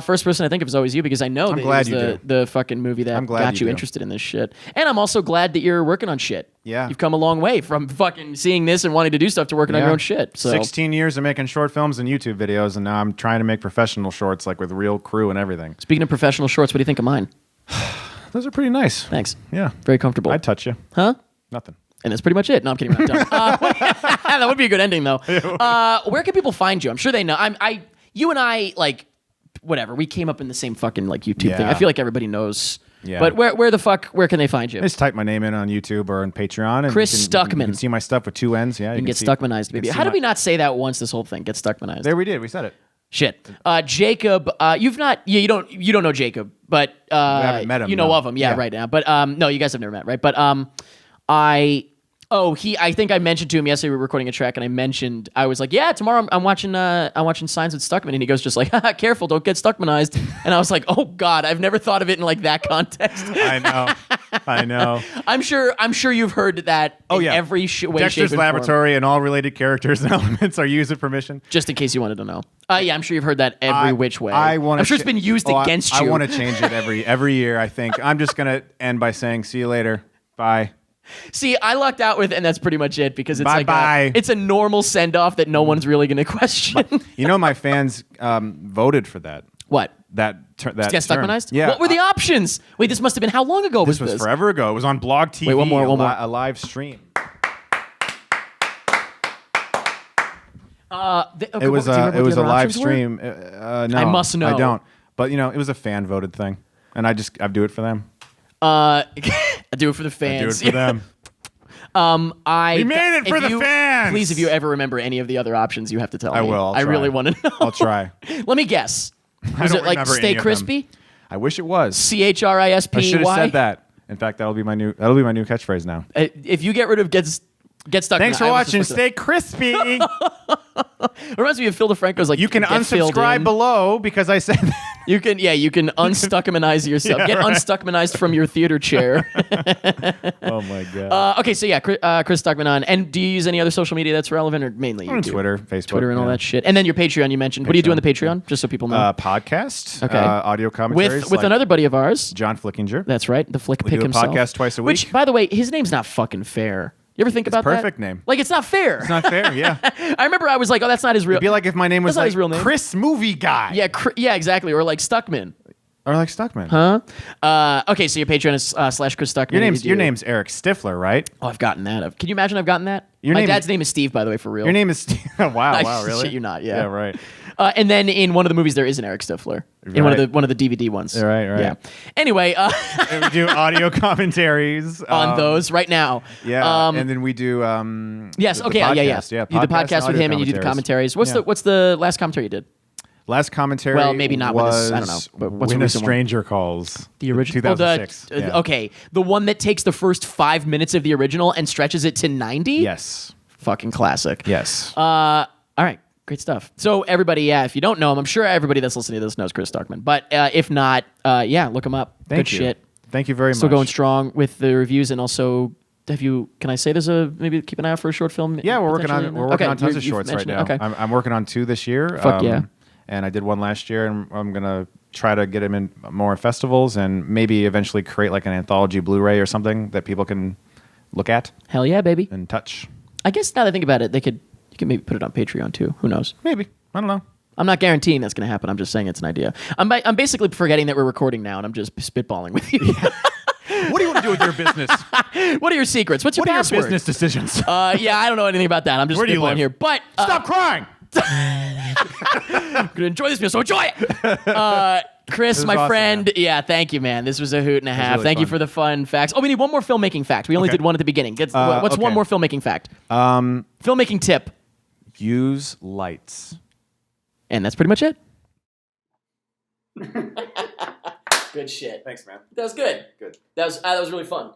First person I think of is always you because I know that glad it was you do. the fucking movie that I'm glad got you you do. interested in this shit. And I'm also glad that you're working on shit. Yeah. You've come a long way from fucking seeing this and wanting to do stuff to working on your own shit. So 16 years of making short films and YouTube videos, and now I'm trying to make professional shorts, like with real crew and everything. Speaking of professional shorts, what do you think of mine? Those are pretty nice. Thanks. Yeah. Very comfortable. I'd touch you. Huh? Nothing. And that's pretty much it. No, I'm kidding. I'm done. That would be a good ending, though. Where can people find you? I'm sure they know. You and I, like, whatever. We came up in the same fucking like YouTube thing. I feel like everybody knows. Yeah. But where can they find you? Just type my name in on YouTube or on Patreon. And Chris Stuckmann. You can see my stuff with 2 N's. Yeah, You can get Stuckmanized, baby. How did we not say that once? This whole thing get Stuckmanized. There we did. We said it. Shit. Jacob, you don't know Jacob, but we haven't met him. You know of him, right now. But no, you guys have never met, right? But I think I mentioned to him yesterday we were recording a track, and I was like, yeah, tomorrow I'm watching Signs with Stuckmann, and he goes just like, haha, careful, don't get Stuckmanized. And I was like, oh God, I've never thought of it in like that context. I know. I'm sure you've heard that. Oh yeah, every way, Dexter's shape, and Laboratory and all related characters and elements are used with permission. Just in case you wanted to know. Yeah, I'm sure you've heard that every which way. I'm sure it's been used against you. I want to change it every year. I think I'm just gonna end by saying, see you later, bye. See, I lucked out with, and that's pretty much it because it's it's a normal send off that no one's really going to question. You know, my fans voted for that. What? That get Stuckmanized? Yeah. What were the options? Wait, this must have been how long ago? This was forever ago. It was on Blog TV. Wait, one more. A live stream. It was a live stream. No, I must know. I don't. But you know, it was a fan voted thing, and I do it for them. I do it for the fans. I do it for them. We made it for the fans. Please, if you ever remember any of the other options, you have to tell me. I will. I really want to know. I'll try. Let me guess. Was it like Stay Crispy? I wish it was. CHRISPY. I should have said that. In fact, that'll be my new catchphrase now. If you get rid of get stuck. Thanks for watching. Stay crispy. It reminds me of Phil DeFranco's like you can unsubscribe below because I said that. You can unstuckmanize yourself. Get unstuckmanized from your theater chair. Oh my God. Okay, so yeah, Chris Stuckmann on. And do you use any other social media that's relevant, or mainly YouTube? Twitter, Facebook, Twitter, and all that shit. And then your Patreon you mentioned. What do you do on the Patreon? Just so people know. Podcast. Okay. Audio commentaries with another buddy of ours, John Flickinger. That's right, the Flick We Pick do a himself. podcast twice a week. Which, by the way, his name's not fucking fair. You ever think about that? Perfect name. Like, it's not fair. It's not fair. Yeah. I remember I was like, oh, that's not his real. It'd be like if my name was That's not like his real name. Chris Movie Guy. Yeah, exactly. Or like Stuckman. Or like Stuckman. Huh? Okay, so your Patreon is / Chris Stuckman. Your name's Eric Stifler, right? Oh, I've gotten that. Can you imagine I've gotten that? My dad's name is Steve, by the way, for real. Your name is Steve. Wow, really? Shit you not, yeah. Yeah, right. And then in one of the movies there is an Eric Stifler. In one of the DVD ones. Right. Yeah. Anyway, and we do audio commentaries on those right now. Yeah. And then we do yes, okay, podcast. Yeah. You did the podcast with him and you do the commentaries. What's the last commentary you did? Last commentary. Well, maybe not was I don't know. But what's When the a Stranger Calls. The original, 2006. Okay, the one that takes the first 5 minutes of the original and stretches it to 90. Yes. Fucking classic. Yes. All right, great stuff. So everybody, if you don't know him, I'm sure everybody that's listening to this knows Chris Stuckmann. But if not, look him up. Thank Good you. shit. Thank you very much. Still going strong with the reviews, and also. Can I say there's maybe keep an eye out for a short film? Yeah, we're working on tons of shorts right now. Okay. I'm working on 2 this year. Fuck yeah. And I did 1 last year, and I'm gonna try to get them in more festivals, and maybe eventually create like an anthology Blu-ray or something that people can look at. Hell yeah, baby. And touch. I guess now that I think about it, you could maybe put it on Patreon too. Who knows? Maybe. I don't know. I'm not guaranteeing that's going to happen. I'm just saying it's an idea. I'm basically forgetting that we're recording now, and I'm just spitballing with you. What do you want to do with your business? What are your secrets? What's your password? What are your business decisions? Yeah, I don't know anything about that. I'm just spitballing here. But stop crying. I'm gonna enjoy this meal, so enjoy it. Chris, my friend, thank you, man. This was a hoot and a half. Really thank fun. you for the fun facts. Oh, we need one more filmmaking fact. We only did one at the beginning. What's one more filmmaking fact? Filmmaking tip. Use lights. And that's pretty much it. Good shit. Thanks, man. That was good. Good. That was really fun.